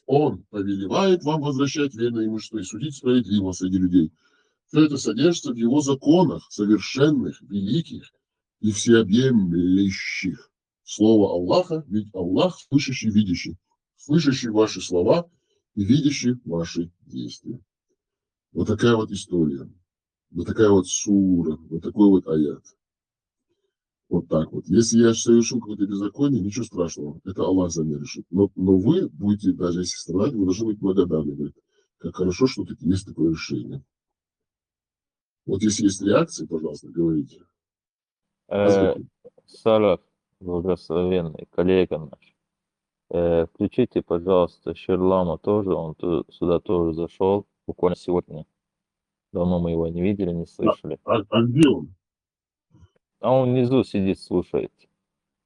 Он повелевает вам возвращать верное имущество и судить справедливо среди людей. Все это содержится в Его законах, совершенных, великих и всеобъемлющих. Слово Аллаха, ведь Аллах слышащий, видящий. Слышащий ваши слова и видящий ваши действия. Вот такая вот история. Вот такая вот сура. Вот такой вот аят. Вот так вот. Если я совершил какое-то беззаконие, ничего страшного. Это Аллах за меня решит. Но вы будете, даже если страдать, вы должны быть благодарны. Говорит, как хорошо, что есть такое решение. Вот если есть реакции, пожалуйста, говорите. Салaf, благословенный коллега наш. Включите, пожалуйста, Шерлама тоже, он сюда тоже зашел, буквально сегодня. Давно мы его не видели, не слышали. А где он? А он внизу сидит, слушает.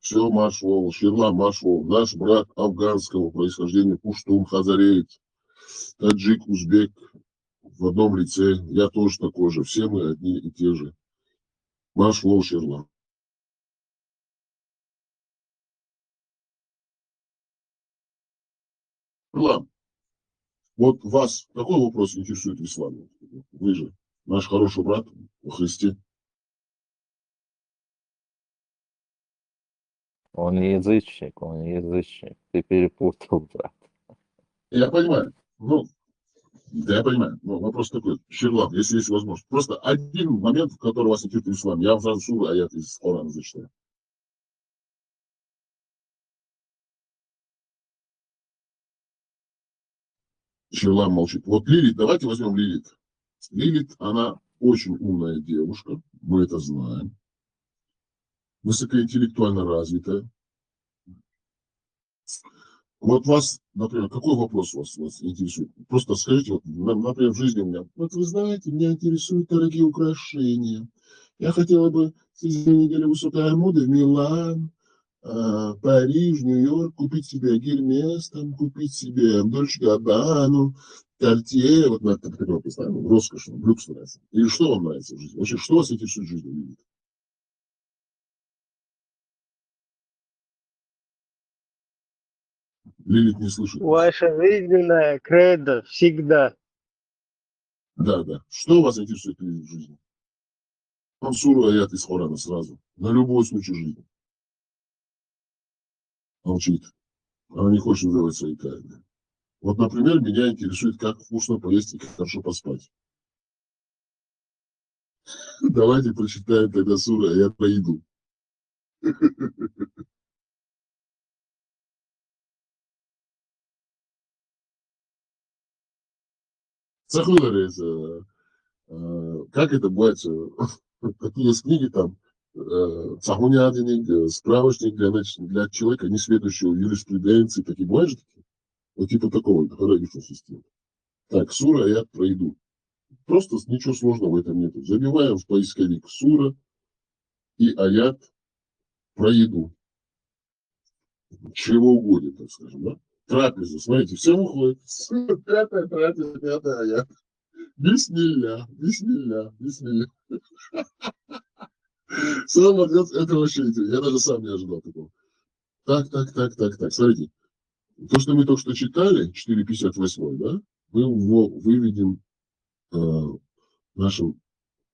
Все, Машвол, Шерлам Машвол, наш брат афганского происхождения, пуштун, хазареец, таджик, узбек в одном лице. Я тоже такой же. Все мы одни и те же. Машвол, Шерлам. Шерлам, вот вас какой вопрос интересует в исламе? Вы же наш хороший брат во Христе. Он не язычник, Ты перепутал, брат. Я понимаю. Ну, да, я понимаю. Но вопрос такой. Шерлам, если есть возможность. Просто один момент, в который вас интересует ислам. Я вам сразу суру аят из Корана зачитаю. Шерлам молчит. Вот Лилит, давайте возьмем Лилит. Лилит, она очень умная девушка, мы это знаем. Высокоинтеллектуально развитая. Вот вас, например, какой вопрос вас интересует? Просто скажите, вот, например, в жизни у меня, вот вы знаете, меня интересуют дорогие украшения. Я хотела бы в следующей неделе высокой моды в Милан, Париж, Нью-Йорк, купить себе Гермес, там, купить себе Дольче Габбану, Картье, вот на такой представим, роскошно, люкс нравится. Или что вам нравится в жизни? Вообще, что вас интересует в жизни? Лилит не слышит. Ваша жизненная кредо всегда. Да, да. Что вас интересует в жизни? Он суру аят из Корана сразу. На любой случай жизни. Молчит. Она не хочет называть свои тайны. Вот, например, меня интересует, как вкусно поесть и как хорошо поспать. Давайте прочитаем тогда суру аят про еду. Как это бывает? Такие есть книги там, Цахунядиник, справочник для человека, не следующего юриспруденции, такие бывают же такие? Вот типа такого, аналогичной системы. Так, сура, аят про еду. Просто ничего сложного в этом нет. Забиваем в поисковик сура и аят про еду. Чего угодно, так скажем, да? Трапеза, смотрите, все выходит. Пятая трапеза, пятая аят. Бисмилля, бисмилля, бисмилля. Сам ответ, это вообще, я даже сам не ожидал такого. Так. Смотрите, то, что мы только что читали, 4.58, да, мы его выведем нашим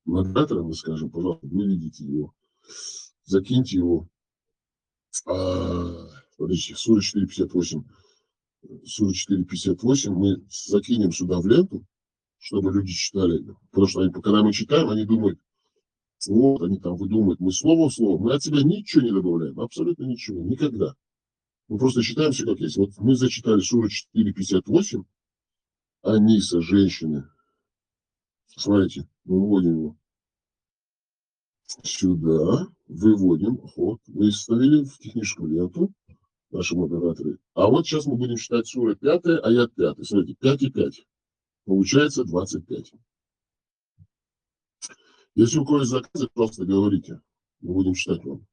модераторам, мы скажем, пожалуйста, выведите его, закиньте его. Подождите, сура 4.58. Сура 4.58 мы закинем сюда в ленту, чтобы люди читали. Потому что они, когда мы читаем, они думают, вот, они там выдумывают, мы слово в слово, мы от себя ничего не добавляем, абсолютно ничего, никогда. Мы просто читаем все как есть. Вот мы зачитали суру 4.58, Аниса, женщины. Смотрите, мы выводим его сюда, выводим, вот, мы вставили в техническую ленту, наши модераторы. А вот сейчас мы будем читать сура 5, аят 5. Смотрите, 5 и 5. Получается 25. Если у кого есть заказы, просто говорите. Мы будем читать вам.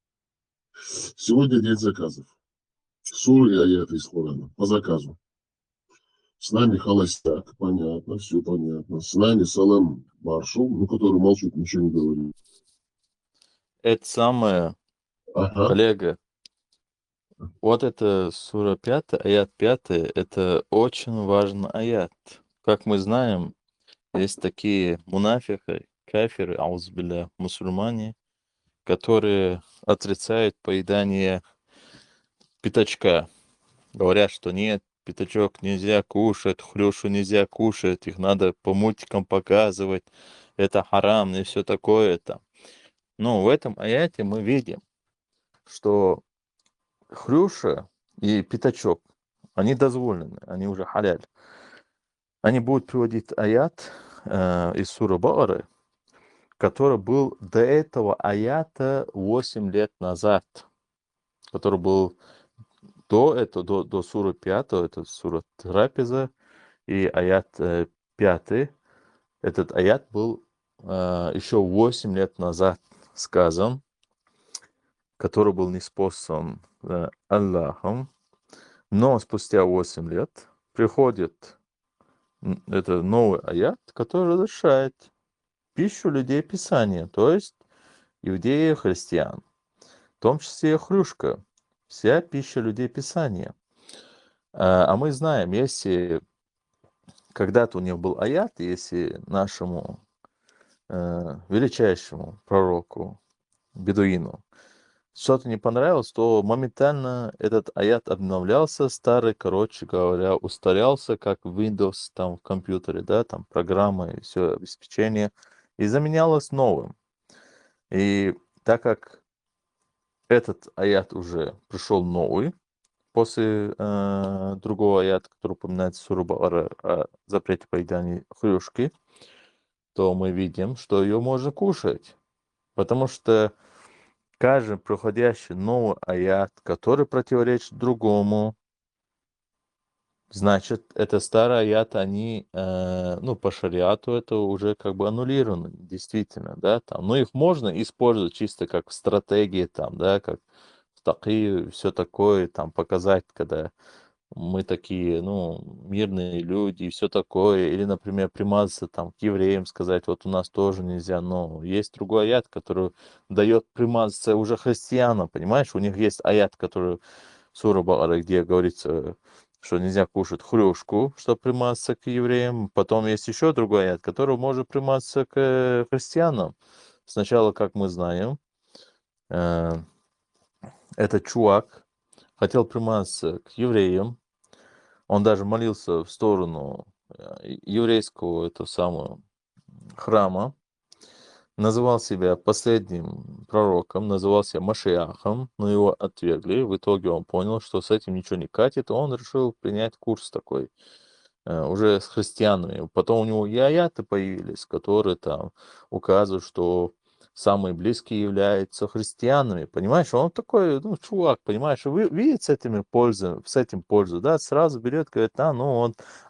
Сегодня день заказов. Сура и аяты из Корана. По заказу. С нами холостяк, понятно, все понятно. С нами Салам Маршал, ну, который молчит, ничего не говорит. Это самое, Ага. коллега, вот это сура 5, аят 5, это очень важный аят. Как мы знаем, есть такие мунафихи, кафиры, аузбилля, мусульмане, которые отрицают поедание пятачка. Говорят, что нет, пятачок нельзя кушать, хрюшу нельзя кушать, их надо по мультикам показывать, это харам и все такое там. Но в этом аяте мы видим, что хрюша и пятачок, они дозволены, они уже халяль. Они будут приводить аят из суры Бакары, который был до этого аята 8 лет назад, который был до суры 5, это сура Трапеза, и аят 5. Этот аят был еще 8 лет назад сказан, который был ниспослан Аллахом, но спустя 8 лет приходит это новый аят, который разрешает пищу людей Писания, то есть иудеев, христиан, в том числе и хрюшка, вся пища людей Писания. А мы знаем, если когда-то у них был аят, если нашему величайшему пророку, бедуину, что-то не понравилось, то моментально этот аят обновлялся, старый, короче говоря, устарялся, как Windows там в компьютере, да, там программа и все обеспечение, и заменялось новым. И так как этот аят уже пришел новый, после другого аята, который упоминается в суре Бакара о запрете поедания хрюшки, то мы видим, что ее можно кушать. Потому что каждый проходящий новый аят, который противоречит другому, значит, это старый аят, они, по шариату это уже как бы аннулированы, действительно, да, там. Но их можно использовать чисто как в стратегии, там, да, как в такие, все такое, там, показать, когда мы такие, мирные люди и все такое. Или, например, примазаться там к евреям, сказать, вот у нас тоже нельзя. Но есть другой аят, который дает примазаться уже христианам, понимаешь? У них есть аят, который сура Бакара, где говорится, что нельзя кушать хрюшку, чтобы примазаться к евреям. Потом есть еще другой аят, который может примазаться к христианам. Сначала, как мы знаем, этот чувак хотел примазаться к евреям. Он даже молился в сторону еврейского этого самого храма, называл себя последним пророком, называл себя Машиахом, но его отвергли. В итоге он понял, что с этим ничего не катит, и он решил принять курс такой уже с христианами. Потом у него и аяты появились, которые там указывают, что самые близкие являются христианами, понимаешь? Он такой, чувак, понимаешь, видит с этим пользу, да, сразу берет, говорит,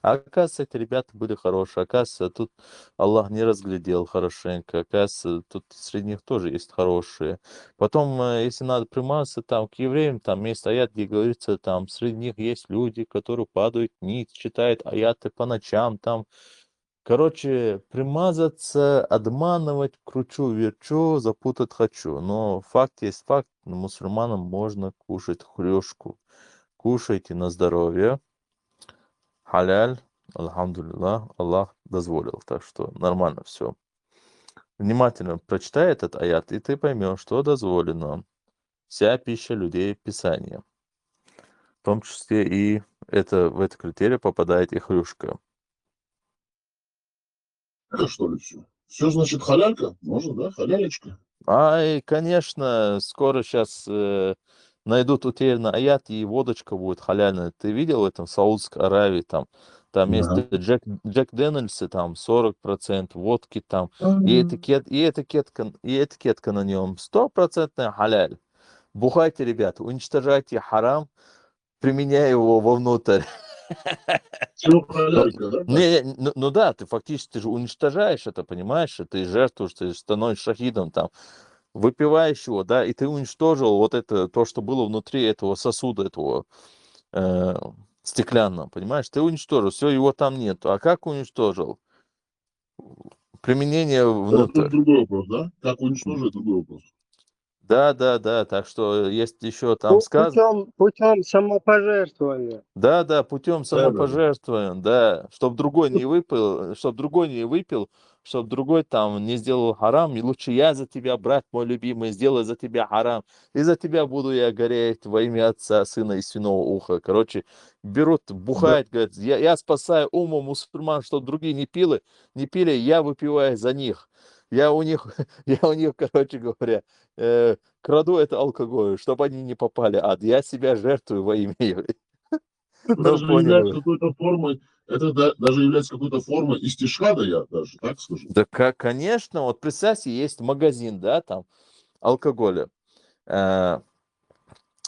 оказывается, эти ребята были хорошие, оказывается, тут Аллах не разглядел хорошенько, оказывается, тут среди них тоже есть хорошие. Потом, если надо примазаться там к евреям, там есть аят, где говорится, там среди них есть люди, которые падают ниц, читают аяты по ночам, там. Короче, примазаться, обманывать, кручу-верчу, запутать хочу. Но факт есть факт, мусульманам можно кушать хрюшку. Кушайте на здоровье. Халяль, алхамдулиллах, Аллах дозволил. Так что нормально все. Внимательно прочитай этот аят, и ты поймешь, что дозволено. Вся пища людей Писания. В том числе и в этот критерий попадает и хрюшка. Что ли все? Все, значит, халялька? Можно, да? Халялечка? И, конечно, скоро сейчас найдут утерянный аят, и водочка будет халяльная. Ты видел в этом в Саудовской Аравии, там есть Да. Джек Дэниельсы, там 40% водки, там, и этикетка на нем 100% халяль. Бухайте, ребята, уничтожайте харам, применяя его вовнутрь. Все халялька, да? Да, ты фактически же уничтожаешь это, понимаешь, ты жертвуешь, ты становишься шахидом, там, выпиваешь его, да, и ты уничтожил вот это, то, что было внутри этого сосуда, этого стеклянного, понимаешь, ты уничтожил, все, его там нет. А как уничтожил? Применение Это внутрь. другой вопрос, да? Как уничтожить, другой вопрос. Да, так что есть еще там сказано. Путем самопожертвования. Да, путем самопожертвования, да, чтобы другой не выпил, чтобы другой там не сделал харам, и лучше я за тебя, брат мой любимый, сделаю за тебя харам, и за тебя буду я гореть во имя Отца, Сына и Свиного Уха. Короче, берут, бухают, говорят, я спасаю уму мусульман, чтобы другие не пили, я выпиваю за них. Я у них, короче говоря, краду это алкоголь, чтобы они не попали в ад. Я себя жертвую во имя евреев. Даже Понял. является какой-то формой, даже является какой-то формой истишхада, я даже так скажу. Да, конечно, вот представьте, есть магазин, да, там, алкоголя.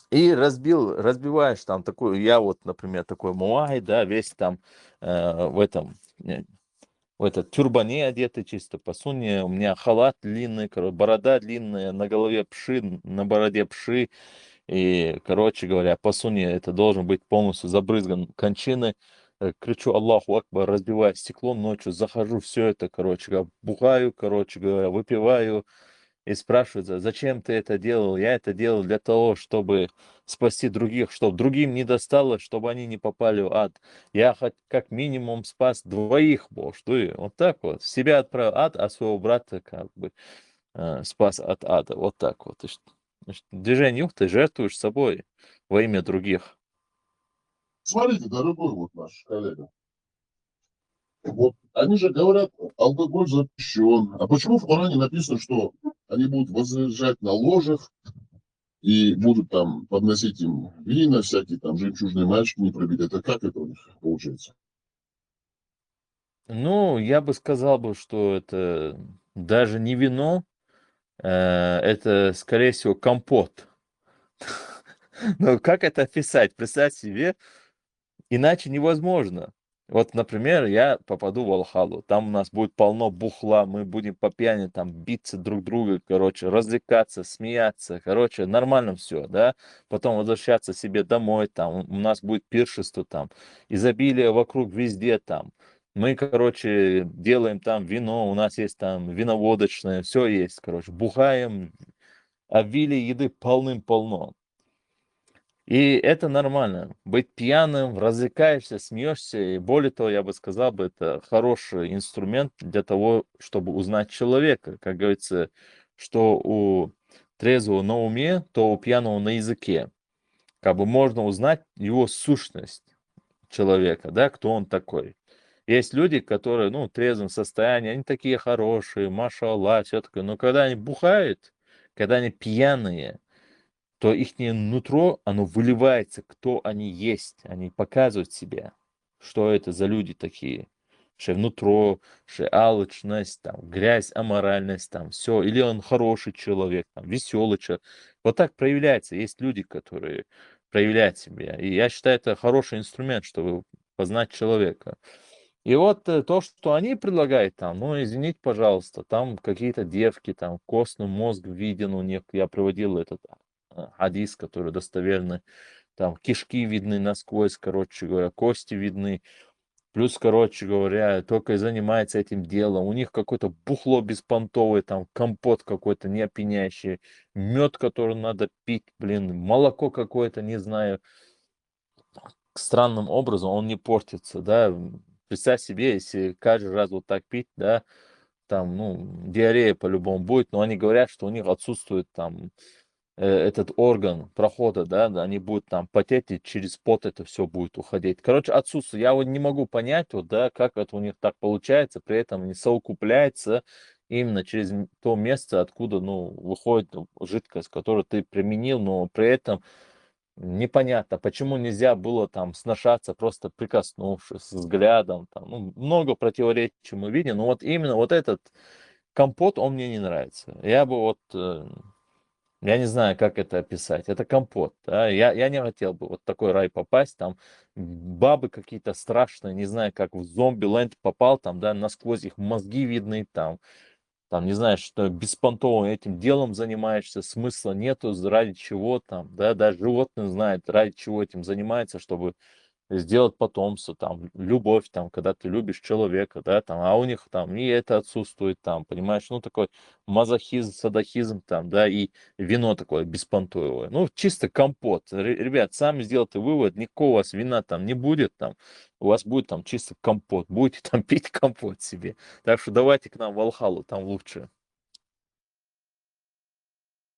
И разбиваешь там такой, я вот, например, такой муай, да, весь там в этом, в этот тюрбане одетый чисто по сунне, у меня халат длинный, борода длинная, на голове пши, на бороде пши, и, короче говоря, по сунне это должен быть полностью забрызган кончиной. Кричу Аллаху Акбар, разбиваю стекло, ночью захожу, все это, короче говоря, бухаю, короче говоря, выпиваю, и спрашивают, зачем ты это делал? Я это делал для того, чтобы спасти других, чтобы другим не досталось, чтобы они не попали в ад. Я хоть как минимум спас двоих, боже, ты вот так вот. Себя отправил в ад, а своего брата как бы спас от ада. Вот так вот. Значит, движение юг, ты жертвуешь собой во имя других. Смотрите, дорогой вот наш коллега. Вот они же говорят, алкоголь запрещен. А почему в Коране написано, что они будут возлежать на ложах и будут там подносить им вина, всякие там жемчужные мальчики не пробить? Это как это у них получается? Ну, я бы сказал бы, что это даже не вино, это, скорее всего, компот. Ну, как это описать? Представь себе, иначе невозможно. Вот, например, я попаду в Алхалу, там у нас будет полно бухла, мы будем по пьяни там биться друг друга, короче, развлекаться, смеяться, короче, нормально все, да, потом возвращаться себе домой, там, у нас будет пиршество там, изобилие вокруг везде там, мы, короче, делаем там вино, у нас есть там виноводочное, все есть, короче, бухаем, обилие еды полным-полно. И это нормально. Быть пьяным, развлекаешься, смеешься. И более того, я бы сказал, это хороший инструмент для того, чтобы узнать человека. Как говорится, что у трезвого на уме, то у пьяного на языке. Как бы можно узнать его сущность человека, да, кто он такой. Есть люди, которые, ну, в трезвом состоянии, они такие хорошие, машаллах, все такое. Но когда они бухают, когда они пьяные, то их нутро, оно выливается, кто они есть. Они показывают себя, что это за люди такие. Что нутро, что алчность, там, грязь, аморальность, там, все. Или он хороший человек, там, веселый человек. Вот так проявляется. Есть люди, которые проявляют себя. И я считаю, это хороший инструмент, чтобы познать человека. И вот то, что они предлагают там, ну, извините, пожалуйста, там какие-то девки, там, костный мозг виден у них. Я приводил этот хадис, который достоверный. Там кишки видны насквозь, короче говоря, кости видны. Плюс, короче говоря, только и занимается этим делом. У них какое-то бухло беспонтовое, там компот какой-то неопьяняющий, мед, который надо пить, блин, молоко какое-то, не знаю, странным образом он не портится, да. Представь себе, если каждый раз вот так пить, да, там, ну, диарея по-любому будет, но они говорят, что у них отсутствует там этот орган прохода, да, они будут там потеть, и через пот это все будет уходить. Короче, отсутствует. Я вот не могу понять, вот, да, как это у них так получается, при этом не совокупляется именно через то место, откуда, ну, выходит жидкость, которую ты применил, но при этом непонятно, почему нельзя было там сношаться, просто прикоснувшись, с взглядом, там, ну, много противоречий мы видим, но вот именно вот этот компот, он мне не нравится. Я бы вот я не знаю, как это описать. Это компот. Да? Я не хотел бы вот такой рай попасть. Там бабы какие-то страшные, не знаю, как в зомби-ленд попал, там, да, насквозь их мозги видны, там, не знаю, что беспонтово этим делом занимаешься, смысла нету, ради чего там, да, даже животные знают, ради чего этим занимается, чтобы сделать потомство, там, любовь, там, когда ты любишь человека, да, там, а у них там и это отсутствует, там, понимаешь, ну, такой мазохизм, садохизм, там, да, и вино такое беспонтовое, ну, чисто компот. Ребят, сами сделайте вывод, никакого у вас вина там не будет, там, у вас будет там чисто компот, будете там пить компот себе, так что давайте к нам в Алхалу, там лучше.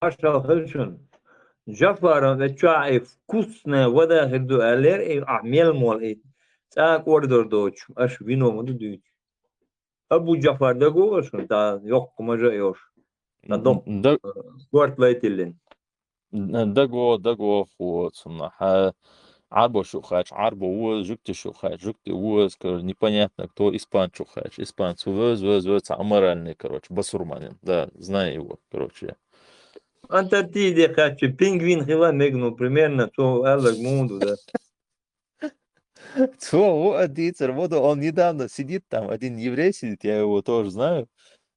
Marshall Hershon. Jafar ve čaj vkusne voda hegdu aler ahmel mol et. Sa koridor doç. Aş vino modu düç. Abu Jafar da goşun ta yok kumaja yoş. Ta dok Да, sport laitilin. Dago Хуотсуна. Арбо Шухач, Арбо Уоз, Жукти Шухач, Жукти Уоз, непонятно, кто Испан Шухач, Испанец Уоз, аморальный, короче, басурманин, да, знаю его, короче. Антарктиде хочу, пингвин хила мегну, примерно, то элэг мунду, да. Вот он недавно сидит там, один еврей сидит, я его тоже знаю,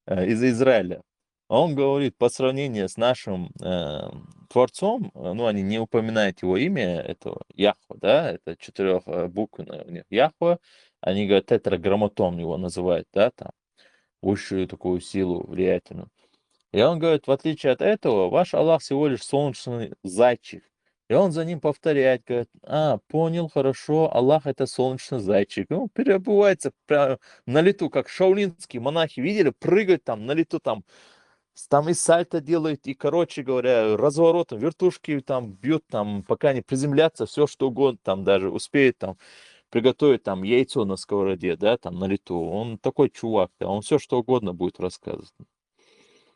из Израиля. Он говорит, по сравнению с нашим Творцом, ну, они не упоминают его имя, этого Яхва, да, это 4 буквенное у них Яхва, они говорят, тетраграмматон его называют, да, там, высшую такую силу влиятельную. И он говорит, в отличие от этого, ваш Аллах всего лишь солнечный зайчик. И он за ним повторяет, говорит, понял, хорошо, Аллах это солнечный зайчик. И он переобувается прямо на лету, как шаолинские монахи, видели, прыгают там на лету, там и сальто делают, и, короче говоря, разворотом, вертушки там бьют, там, пока не приземлятся, все что угодно, там даже успеет там приготовить там яйцо на сковороде, да, там на лету. Он такой чувак, да, он все что угодно будет рассказывать.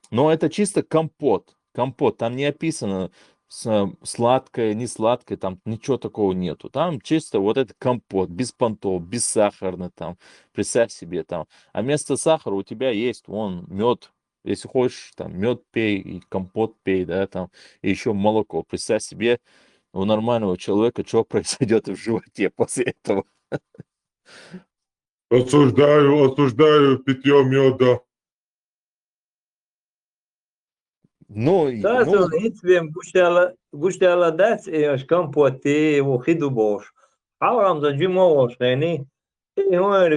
Но это чисто компот. Компот. Там не описано сладкое, не сладкое, там ничего такого нету. Там чисто вот это компот, без понтов, без сахарный там. Представь себе там. А вместо сахара у тебя есть вон мед. Если хочешь, там мед пей, и компот пей, да, там, и еще молоко. Представь себе у нормального человека, что произойдет в животе после этого. Осуждаю питье меда. Ну, Tās hicviem guštēlā dēc, škampoti, hidu boš. Avram za džimo šēni, هو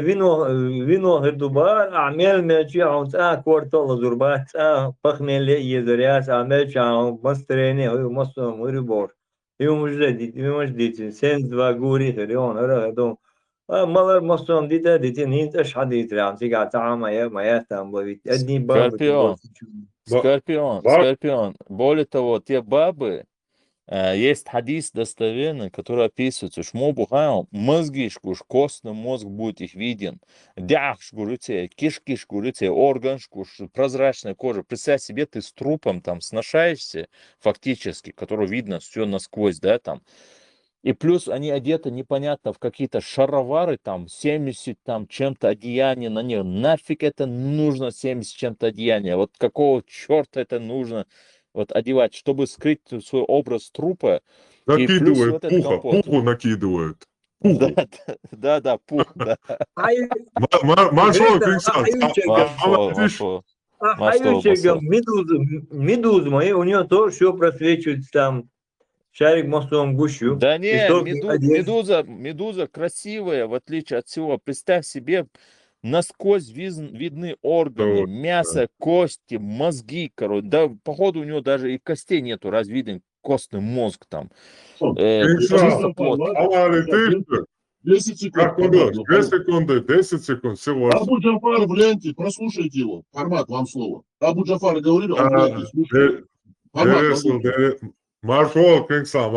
vino hırdubar, amel melçi ağınca kortola zurbat, pakneli yezerias, amel çağın, mastreni, masum, hıribor. Yumujdit, sen dva guri, hıryon, hıradon. Malar masum dit, nint eş hadit ram, siga taama ya, mayatam, bavit, edni babı. Скорпион. Более того, те бабы, есть хадис достоверный, который описывается, что мозги, костный мозг будет их виден, кишки, орган, прозрачная кожа. Представь себе, ты с трупом там сношаешься, фактически, который видно все насквозь, да, там. И плюс они одеты непонятно в какие-то шаровары, там, 70 там чем-то одеяния на них. Нафиг это нужно, 70 чем-то одеяния? Вот какого черта это нужно вот одевать, чтобы скрыть свой образ трупа? Накидывают пуху накидывают. Да, пух, да. Маршал, Медуза, у нее тоже все просвечивается там. Шарик мостом гущу. Да не, медуза красивая, в отличие от всего. Представь себе, насквозь видны органы, мясо, кости, мозги, короче. Да, походу, у него даже и костей нету, разве виден костный мозг там. 10 секунд. 10 секунд, всего. Абу Джафар в ленте, прослушайте его. Формат, вам слово. Абу Джафар говорил, он в ленте, слушайте. Маршал, Кингсан.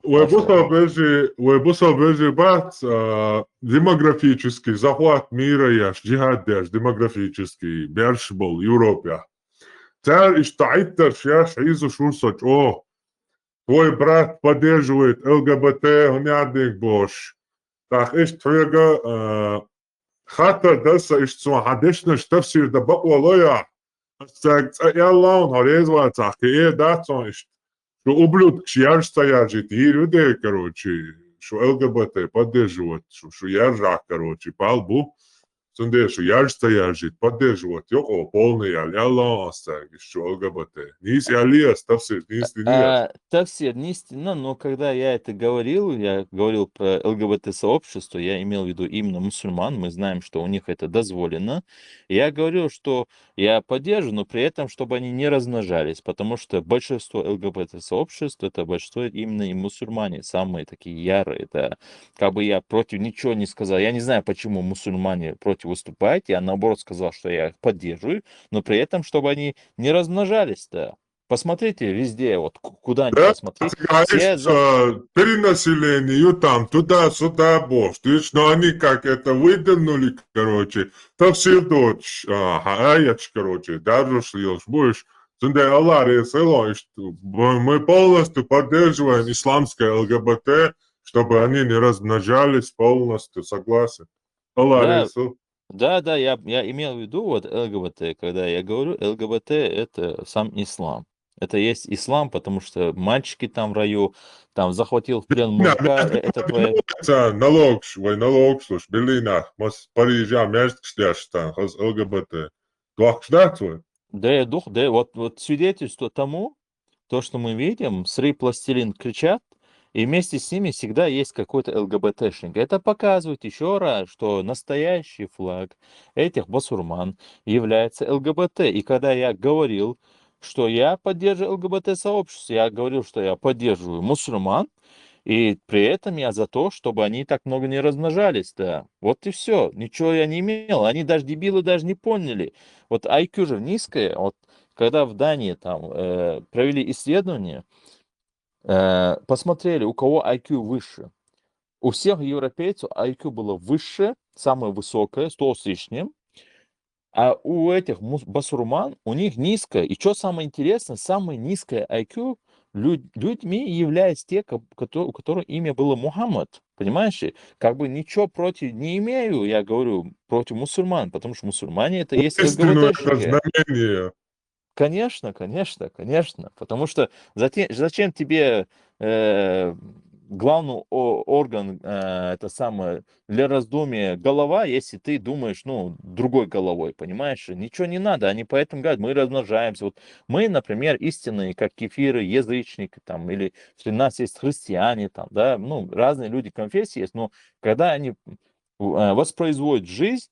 Вы бусал бат демографический захват мира яш, джихад яш, демографический, берш был, Европа. Царь иштаиттер яш, изу шурсоч, твой брат поддерживает ЛГБТ, гонядник бош. Так, твоего хата даса иштсуа, хадешна штафсир да баквалоя. Ялла он резваться, датсон, что ублюдки яж стояжит, и люди, короче, что ЛГБТ поддерживают, что яжак, короче, по лбу, что яж стояжит, поддерживают, йоко полный ялла он что ЛГБТ. Нис ялиас, тавсир, нис ялиас. Тавсир, но когда я говорил про ЛГБТ-сообщество, я имел в виду именно мусульман, мы знаем, что у них это дозволено. Я говорил, что я поддерживаю, но при этом, чтобы они не размножались, потому что большинство ЛГБТ-сообществ, это большинство именно и мусульмане, самые такие ярые. Это как бы я против ничего не сказал. Я не знаю, почему мусульмане против выступают. Я наоборот сказал, что я их поддерживаю, но при этом, чтобы они не размножались-то. Посмотрите везде, вот куда ни посмотрите. Перенаселение там, туда-сюда, бож. Но они как это выдернули, короче. Тавсир дочь, аяч, короче, даже шлешь, будешь. Аллах ресэло, мы полностью поддерживаем исламское ЛГБТ, чтобы они не размножались полностью, согласен. Аллах ресэл. Да, да, я имел в виду вот ЛГБТ. Когда я говорю ЛГБТ, это сам ислам. Это есть ислам, потому что мальчики там в раю, там захватил в плен Nā, мужика, mēs это gribam твоя... nolaukt vai nolaukšluši Berlīnā, mums Parīžā mērķis uz LGBT. Tu akšķināts vai? Да, я дух, да, вот свидетельство тому, то, что мы видим, сры пластилин кричат, и вместе с ними всегда есть какой-то ЛГБТшник. Это показывает еще раз, что настоящий флаг этих басурман является ЛГБТ. И когда я говорил, что я поддерживаю ЛГБТ-сообщество, я говорил, что я поддерживаю мусульман, и при этом я за то, чтобы они так много не размножались, да. Вот и все. Ничего я не имел. Они даже дебилы даже не поняли. Вот IQ же низкое. Вот когда в Дании там провели исследование, посмотрели, у кого IQ выше. У всех европейцев IQ было выше, самое высокое, 100 с лишним. А у этих басурман, у них низкое. И что самое интересное, самое низкое IQ людьми являются те, у которых имя было Мухаммад. Понимаешь? Как бы ничего против не имею, я говорю, против мусульман, потому что мусульмане это есть Истину это ЛГБТшники. знамение. Конечно, конечно, конечно. Потому что зачем тебе главный орган, это самое, для раздумия голова, если ты думаешь, ну, другой головой, понимаешь? Ничего не надо, они поэтому говорят, мы размножаемся. Вот мы, например, истинные, как кефиры, язычники, там, или среди нас есть христиане, там, да, ну, разные люди конфессии есть, но когда они воспроизводят жизнь,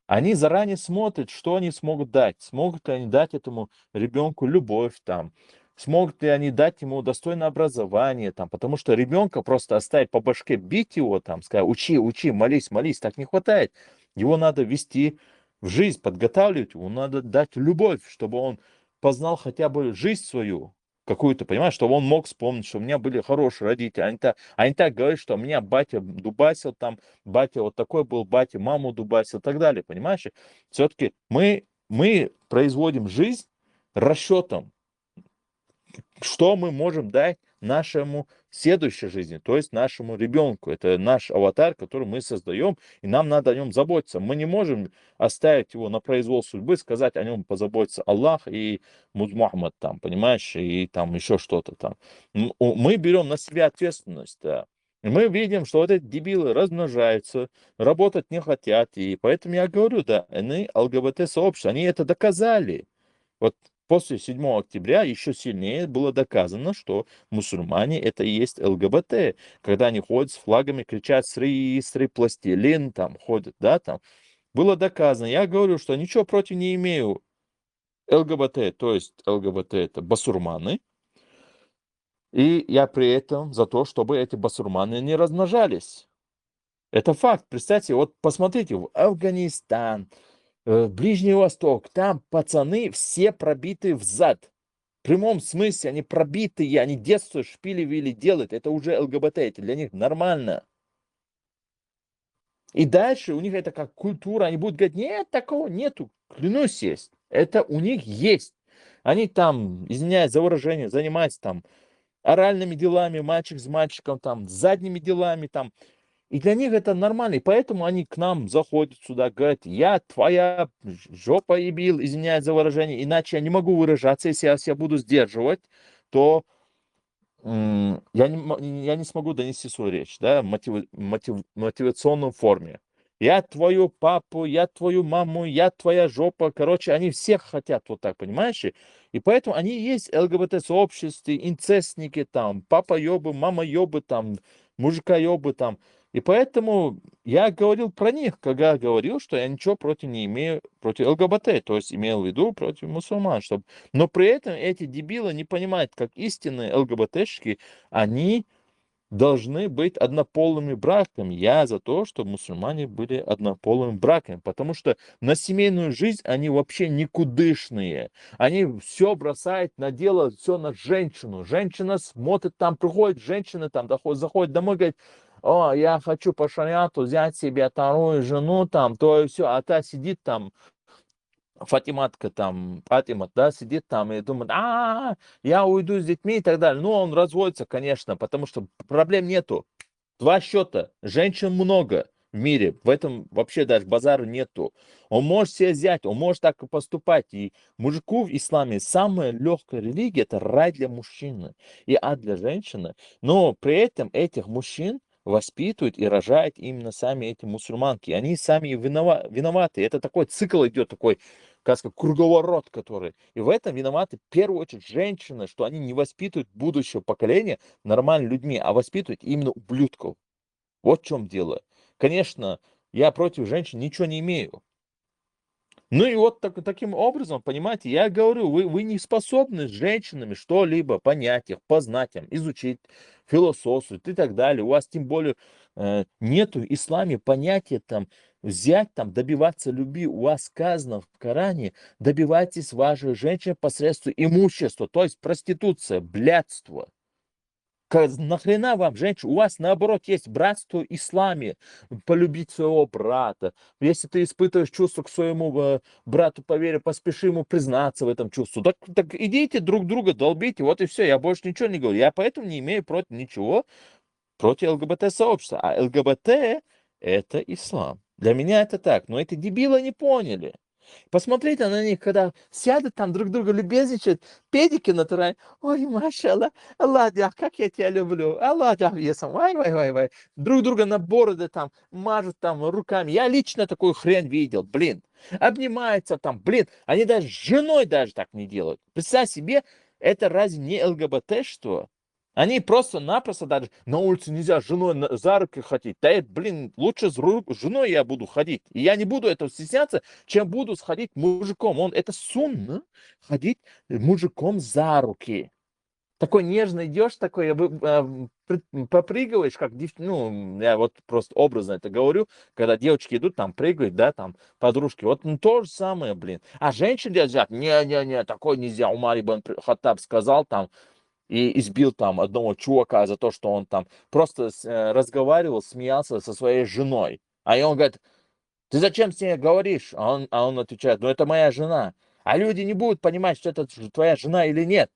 они заранее смотрят, что они смогут дать. Смогут ли они дать этому ребенку любовь там, смогут ли они дать ему достойное образование там, потому что ребенка просто оставить по башке, бить его там, сказать, учи, учи, молись, молись, так не хватает. Его надо вести в жизнь, подготавливать, ему надо дать любовь, чтобы он познал хотя бы жизнь свою какую-то, понимаешь, чтобы он мог вспомнить, что у меня были хорошие родители. Они так говорят, что меня батя дубасил там, батя вот такой был, батя маму дубасил и так далее, понимаешь? Все-таки мы производим жизнь расчетом, что мы можем дать нашему следующей жизни, то есть нашему ребенку. Это наш аватар, который мы создаем, и нам надо о нем заботиться. Мы не можем оставить его на произвол судьбы, сказать о нем позаботится Аллах и Мухаммад там, понимаешь, и там еще что-то там. Мы берем на себя ответственность, да. И мы видим, что вот эти дебилы размножаются, работать не хотят, и поэтому я говорю, да, они ЛГБТ-сообщество, они это доказали. Вот после 7 октября еще сильнее было доказано, что мусульмане это и есть ЛГБТ. Когда они ходят с флагами, кричат «Сры, сры, пластилин», там ходят, да, там. Было доказано. Я говорю, что ничего против не имею. ЛГБТ, то есть ЛГБТ это басурманы. И я при этом за то, чтобы эти басурманы не размножались. Это факт. Представьте, вот посмотрите, в Афганистан, Ближний Восток, там пацаны все пробиты в зад. В прямом смысле, они пробитые, они детство шпили-вили делают. Это уже ЛГБТ, это для них нормально. И дальше у них это как культура, они будут говорить, нет, такого нету, клянусь, есть. Это у них есть. Они там, извиняюсь за выражение, занимаются там оральными делами, мальчик с мальчиком, там, задними делами, там. И для них это нормально, и поэтому они к нам заходят сюда, говорят, я твоя жопа ебил, извиняюсь за выражение, иначе я не могу выражаться, если я себя буду сдерживать, то я не смогу донести свою речь, да, в мотивационной форме. Я твою папу, я твою маму, я твоя жопа. Короче, они всех хотят вот так, понимаешь? И поэтому они есть ЛГБТ-сообществе, инцестники там, папа ёбы, мама ёбы там, мужика ёбы там. И поэтому я говорил про них, когда говорил, что я ничего против не имею, против ЛГБТ, то есть имел в виду против мусульман. Но при этом эти дебилы не понимают, как истинные ЛГБТшки, они должны быть однополыми браками. Я за то, чтобы мусульмане были однополыми браками, потому что на семейную жизнь они вообще никудышные. Они все бросают на дело, все на женщину. Женщина смотрит там, приходит женщина там, заходит домой, говорит, о, я хочу по шариату взять себе вторую жену там, то и все, а та сидит там, Фатиматка там, Фатима, да, сидит там и думает, я уйду с детьми и так далее. Ну, он разводится, конечно, потому что проблем нету. 2 счета, женщин много, в мире. В этом вообще даже базара нету. Он может себя взять, он может так и поступать. И мужику в исламе самая легкая религия – это рай для мужчины и ад для женщины. Но при этом этих мужчин воспитывают и рожают именно сами эти мусульманки. Они сами виноваты. Это такой цикл идет, такой, как сказать, круговорот, который. И в этом виноваты в первую очередь женщины, что они не воспитывают будущее поколение нормальными людьми, а воспитывают именно ублюдков. Вот в чем дело. Конечно, я против женщин ничего не имею. Ну и вот таким образом, понимаете, я говорю, вы не способны с женщинами что-либо понять их, познать им, изучить философию и так далее. У вас тем более нету в исламе понятия там взять, там, добиваться любви. У вас сказано в Коране, добивайтесь вашей женщины посредством имущества, то есть проституция, блядство. Нахрена вам, женщина? У вас, наоборот, есть братство в исламе. Полюбить своего брата. Если ты испытываешь чувство к своему брату по вере, поспеши ему признаться в этом чувстве. Так идите друг друга долбите, вот и все. Я больше ничего не говорю. Я поэтому не имею против ничего, против ЛГБТ-сообщества. А ЛГБТ – это ислам. Для меня это так. Но эти дебилы не поняли. Посмотрите на них, когда сядут там друг друга любезничают, педики натуральные. Ой, машалла, Алладя, как я тебя люблю. Алладя, весом, вай. Друг друга на бороды там мажут там руками. Я лично такую хрень видел, блин. Обнимаются там, блин. Они даже с женой даже так не делают. Представь себе, это разве не ЛГБТ, что? Они просто-напросто даже на улице нельзя с женой за руки ходить. Да, блин, лучше с женой я буду ходить. И я не буду этого стесняться, чем буду сходить мужиком. Это сунна, ходить мужиком за руки. Такой нежно идешь, такой, попрыгиваешь, как, ну, я вот просто образно это говорю, когда девочки идут, там, прыгают, да, там, подружки, вот то же самое, блин. А женщины держат, не, такой нельзя, Умар ибн Хаттаб сказал, там, и избил там одного чувака за то, что он там просто разговаривал, смеялся со своей женой. А он говорит, ты зачем с ней говоришь? А он отвечает, ну это моя жена. А люди не будут понимать, что это твоя жена или нет.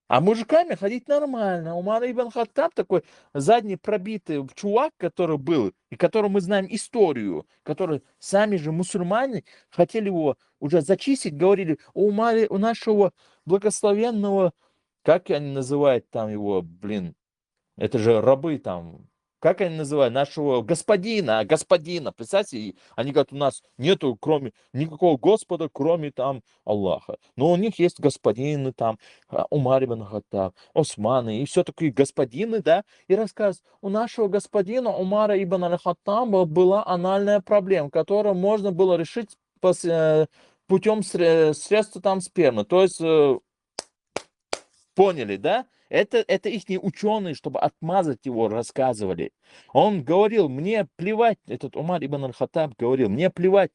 А мужиками ходить нормально. Умар ибн Хаттаб такой задний пробитый чувак, который был, и которого мы знаем историю, который сами же мусульмане хотели его уже зачистить, говорили, у нашего благословенного, как они называют там его, блин, это же рабы там, как они называют, нашего господина, представьте, они говорят, у нас нету кроме, никакого Господа, кроме там Аллаха. Но у них есть господины там, Умар ибн Хаттаб, Османы, и все такие господины, да, и рассказывают, у нашего господина Умара ибн Хаттаба была анальная проблема, которую можно было решить путем средства там спермы, то есть поняли, да? Это их ученые, чтобы отмазать его, рассказывали. Он говорил, мне плевать, этот Умар ибн аль-Хаттаб говорил, мне плевать,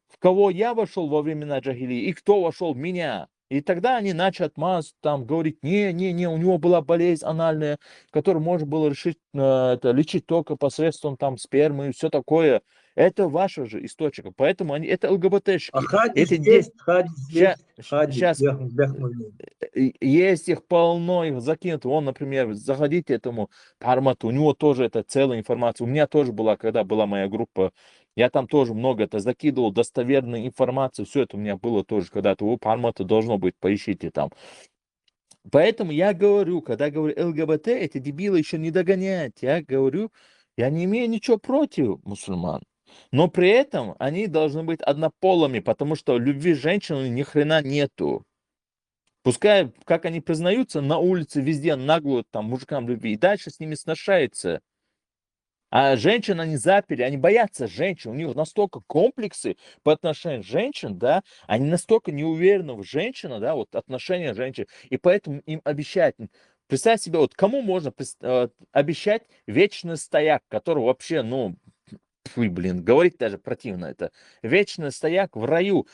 в кого я вошел во времена джахилии и кто вошел в меня. И тогда они начали отмазать, там, говорить, не, у него была болезнь анальная, которую можно было решить, лечить только посредством там спермы и все такое. Это ваша же источник, поэтому они, это ЛГБТшки. А хадис Эти есть, хадис есть, хадис. Сейчас есть их полно, их закинуто. Он, например, заходите этому Пармату, у него тоже это целая информация. У меня тоже была, когда была моя группа, я там тоже много это закидывал, достоверную информацию, все это у меня было тоже когда-то. У Пармата должно быть, поищите там. Поэтому я говорю, когда говорю ЛГБТ, эти дебилы еще не догоняют. Я говорю, я не имею ничего против мусульман. Но при этом они должны быть однополыми, потому что любви женщины ни хрена нету. Пускай, как они признаются, на улице везде нагло там мужикам любви, и дальше с ними сношается. А женщин они заперли, они боятся женщин, у них настолько комплексы по отношению к женщин, да, они настолько не уверены в женщинах, да, вот отношения женщин, и поэтому им обещают. Представь себе, вот кому можно обещать вечный стояк, который вообще, ну, фу, блин, говорить даже противно это. Вечный стояк в раю.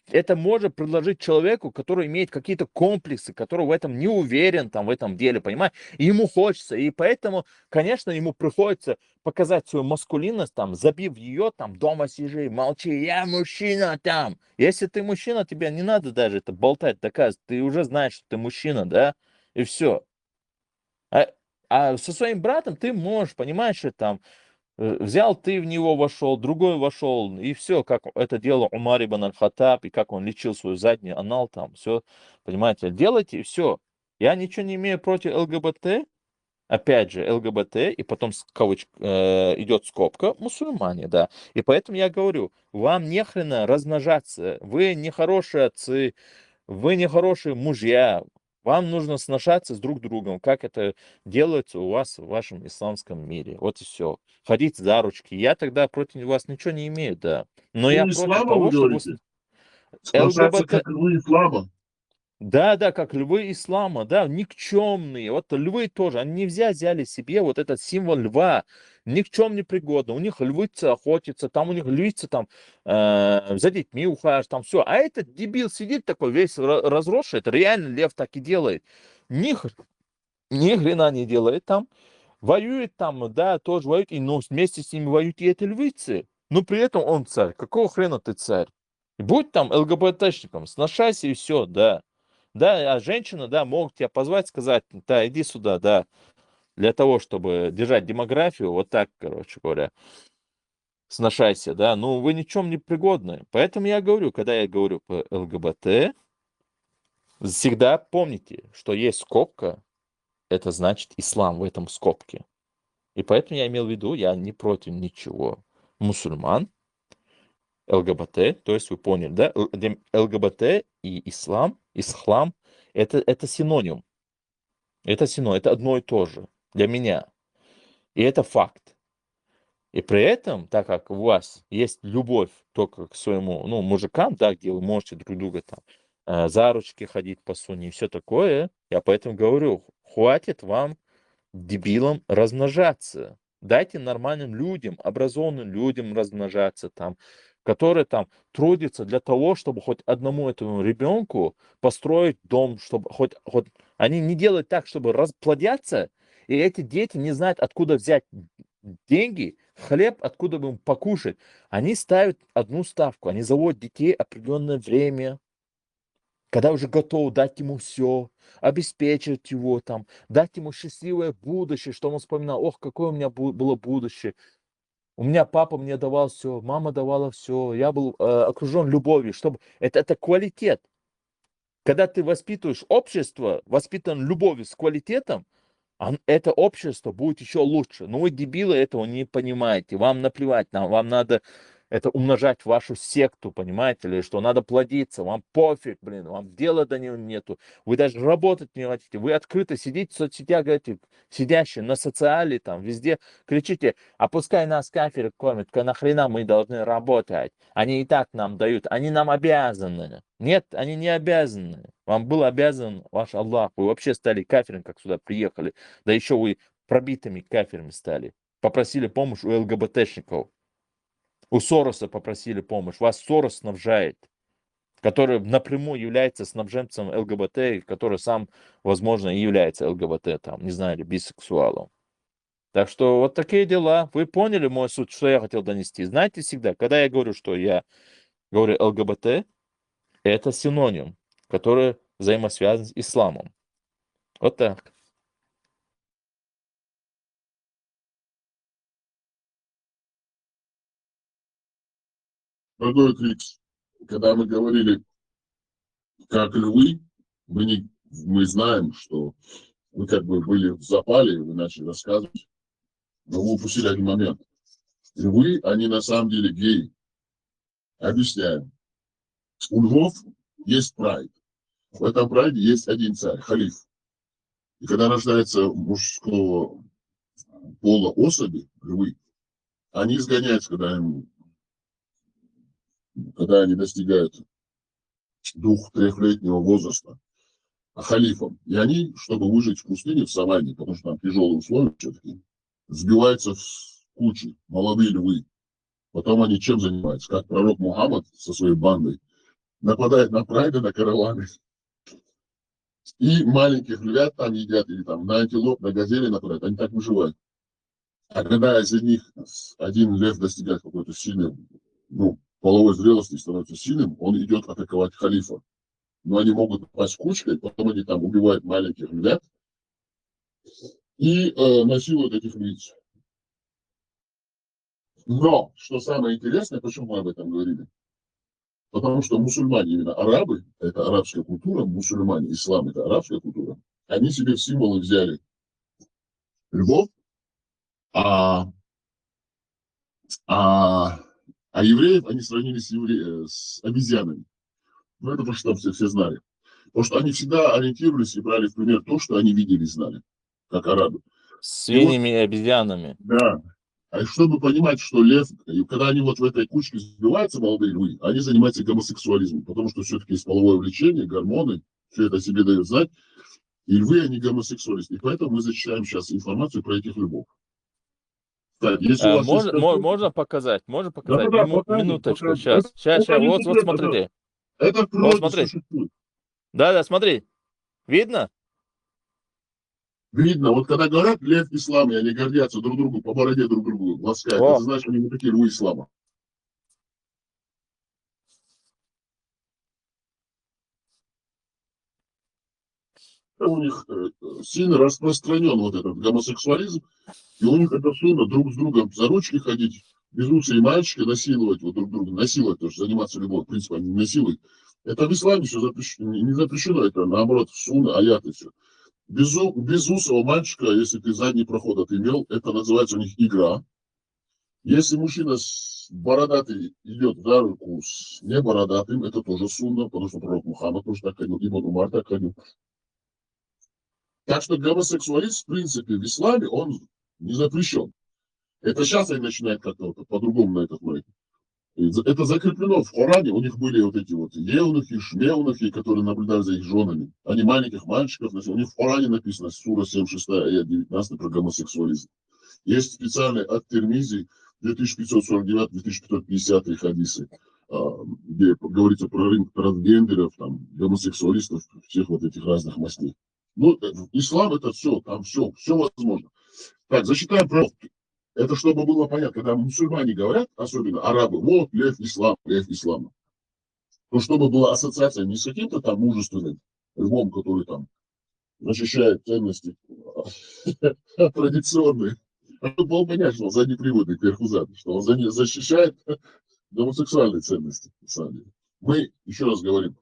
Это может предложить человеку, который имеет какие-то комплексы, который в этом не уверен, там, в этом деле, понимаешь? И ему хочется. И поэтому, конечно, ему приходится показать свою маскулинность, там, забив ее, там, дома сижи, молчи, я мужчина там. Если ты мужчина, тебе не надо даже это болтать, доказывать. Ты уже знаешь, что ты мужчина, да? И все. А со своим братом ты можешь, понимаешь, что там, Взял ты в него вошел, другой вошел, и все, как это делал Умар ибн аль-Хаттаб, и как он лечил свою заднюю анал там, все, понимаете, делайте, и все. Я ничего не имею против ЛГБТ, опять же, ЛГБТ, и потом идет скобка, мусульмане, да. И поэтому я говорю, вам не хрена размножаться, вы не хорошие отцы, вы не хорошие мужья, вам нужно сношаться с друг другом, как это делается у вас в вашем исламском мире. Вот и все. Ходить за ручки. Я тогда против вас ничего не имею, да. Но я Ну, против ислама, вы того, чтобы говорите? Спасаться, ЛГБТ... как львы ислама. Да, да, как львы ислама, да, никчемные. Вот львы тоже, они нельзя взяли себе вот этот символ льва, ни к чем не пригодно. У них львица охотится, там у них львица там за детьми ухаживает, там все. А этот дебил сидит такой весь разросший, это реально лев так и делает. Ни хрена не делает там, воюет там, да, тоже воюет, и но вместе с ними воюют и эти львицы. Но при этом он царь. Какого хрена ты царь? Будь там ЛГБТшником, сношайся и все, да. Да, а женщина, да, могут тебя позвать, сказать, да, иди сюда, да, для того, чтобы держать демографию, вот так, короче говоря, сношайся, да, ну, вы ни в чем не пригодны. Поэтому я говорю, когда я говорю по ЛГБТ, всегда помните, что есть скобка, это значит ислам в этом скобке. И поэтому я имел в виду, я не против ничего мусульман, ЛГБТ, то есть вы поняли, да, ЛГБТ и ислам, это синоним. Это синоним, это одно и то же для меня. И это факт. И при этом, так как у вас есть любовь только к своему, ну, мужикам, да, где вы можете друг друга там за ручки ходить по суне и все такое, я поэтому говорю, хватит вам, дебилам, размножаться. Дайте нормальным людям, образованным людям размножаться там, которые там трудятся для того, чтобы хоть одному этому ребенку построить дом, чтобы хоть они не делают так, чтобы расплодятся, и эти дети не знают, откуда взять деньги, хлеб, откуда бы им покушать. Они ставят одну ставку, они заводят детей определенное время, когда уже готов дать ему все, обеспечить его там, дать ему счастливое будущее, что он вспоминал, ох, какое у меня было будущее. У меня папа мне давал все, мама давала все, я был окружен любовью, чтобы это квалитет. Когда ты воспитываешь общество, воспитан любовью с квалитетом, это общество будет еще лучше. Но вы, дебилы, этого не понимаете. Вам наплевать, вам надо это умножать вашу секту, понимаете ли, что надо плодиться, вам пофиг, блин, вам дела до него нету, вы даже работать не хотите, вы открыто сидите в соцсетях, говорите, сидящие на социале, там, везде, кричите, а пускай нас кафиры кормят, нахрена мы должны работать, они и так нам дают, они нам обязаны. Нет, они не обязаны. Вам был обязан ваш Аллах, вы вообще стали кафирами, как сюда приехали, да еще вы пробитыми кафирами стали, попросили помощь у ЛГБТшников. У Сороса попросили помощь. Вас Сорос снабжает, который напрямую является снабженцем ЛГБТ, который сам, возможно, и является ЛГБТ, там, не знаю, или бисексуалом. Так что вот такие дела. Вы поняли мою суть, что я хотел донести? Знаете всегда, когда я говорю, что я говорю ЛГБТ, это синоним, который взаимосвязан с исламом. Вот так. Дорогой Крикс, когда мы говорили, как львы, мы знаем, что вы как бы были в запале, вы начали рассказывать, но вы упустили один момент. Львы, они на самом деле геи. Объясняем. У львов есть прайд. В этом прайде есть один царь, халиф. И когда рождается мужского пола особи, львы, они изгоняются, когда они достигают 2-3-летнего возраста, халифом. И они, чтобы выжить в пустыне, в саванне, потому что там тяжелые условия все-таки, сбиваются в кучи, молодые львы. Потом они чем занимаются? Как пророк Мухаммад со своей бандой нападает на прайды, на караваны. И маленьких львят там едят, или там на антилоп, на газели нападают. Они так выживают. А когда из них один лев достигает какой-то сильной, половой зрелости и становится сильным, он идет атаковать халифа. Но они могут попасть кучкой, потом они там убивают маленьких львят и насилуют этих львиц. Но, что самое интересное, почему мы об этом говорили? Потому что мусульмане, именно арабы, это арабская культура, мусульмане, ислам, это арабская культура, они себе в символы взяли львов, а евреев они сравнили с обезьянами. Ну, это то, что все знали. Потому что они всегда ориентировались и брали в пример то, что они видели и знали, как арабы. Свиньями и обезьянами. Да. А чтобы понимать, что лев, когда они вот в этой кучке сбиваются, молодые львы, они занимаются гомосексуализмом, потому что все-таки есть половое влечение, гормоны, все это себе дают знать. И львы, они гомосексуалисты. И поэтому мы зачитаем сейчас информацию про этих львов. Так, если у вас есть Можно показать? Можно показать? Да, покажем, Минуточку, покажем. сейчас. Это не Вот секрет, смотрите. это в Вот природе смотри. существует. Да, смотри. Видно? Видно, вот когда говорят лев ислам, и они гордятся друг другу, по бороде друг другу ласкают, О. это значит, они вот такие львы ислама. У них сильно распространен вот этот гомосексуализм, и у них это сунна друг с другом за ручки ходить, безусые мальчики насиловать вот друг друга, насиловать, тоже заниматься любовью, в принципе, они насилуют. Это в исламе все запрещено, не запрещено, это наоборот, сунна, аяты все. Безусого мальчика, если ты задний проход отымел, это называется у них игра. Если мужчина с бородатый идет за руку с небородатым, это тоже сунна, потому что пророк Мухаммад тоже так ходил, Ибн Умар так ходил. Так что гомосексуализм, в принципе, в исламе, он не запрещен. Это сейчас они начинают как-то вот по-другому на это смотреть. Это закреплено в Коране. У них были вот эти вот евнухи, шмевнухи, которые наблюдали за их женами. Они маленьких мальчиков носили. У них в Коране написано, сура 76, аят 19, про гомосексуализм. Есть специальный от Термизи, 2549-2550 хадисы, где говорится про рынок трансгендеров, там, гомосексуалистов, всех вот этих разных мастей. Ну, ислам это все, там все возможно. Так, зачитаем про... Это чтобы было понятно, когда мусульмане говорят, особенно арабы, вот лев ислама. То чтобы была ассоциация не с каким-то там мужественным львом, который там защищает ценности традиционные, а чтобы было понятно, что он заднеприводный кверху зад, что он защищает гомосексуальные ценности. На самом деле. Мы, еще раз говорим,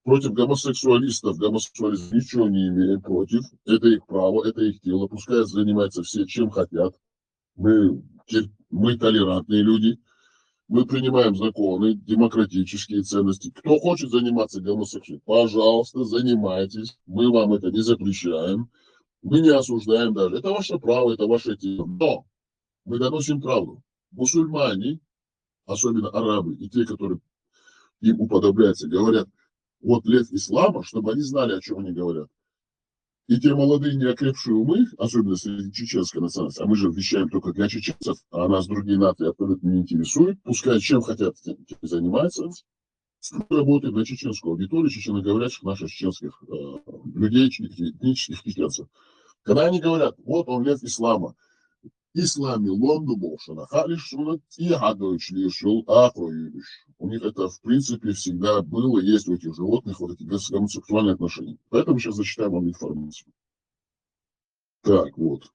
против гомосексуалистов, гомосексуалистов ничего не имеем против. Это их право, это их дело. Пускай занимаются все, чем хотят. Мы толерантные люди. Мы принимаем законы, демократические ценности. Кто хочет заниматься гомосексуализмом, пожалуйста, занимайтесь. Мы вам это не запрещаем. Мы не осуждаем даже. Это ваше право, это ваше дело. Но мы доносим правду. Мусульмане, особенно арабы и те, которые им уподобляются, говорят, вот лев ислама, чтобы они знали, о чем они говорят. И те молодые неокрепшие умы, особенно среди чеченской национальности, а мы же вещаем только для чеченцев, а нас другие нации абсолютно не интересуют, пускай чем хотят, тем занимаются, работают на чеченскую аудиторию, чеченоговорящих наших чеченских людей, этнических чеченцев. Когда они говорят, вот он лев ислама, исламе лонду бошана, халишуна, и гадуч лишил, у них это, в принципе, всегда было, есть у этих животных вот эти гомосексуальные отношения. Поэтому сейчас зачитаем вам информацию. Так, вот.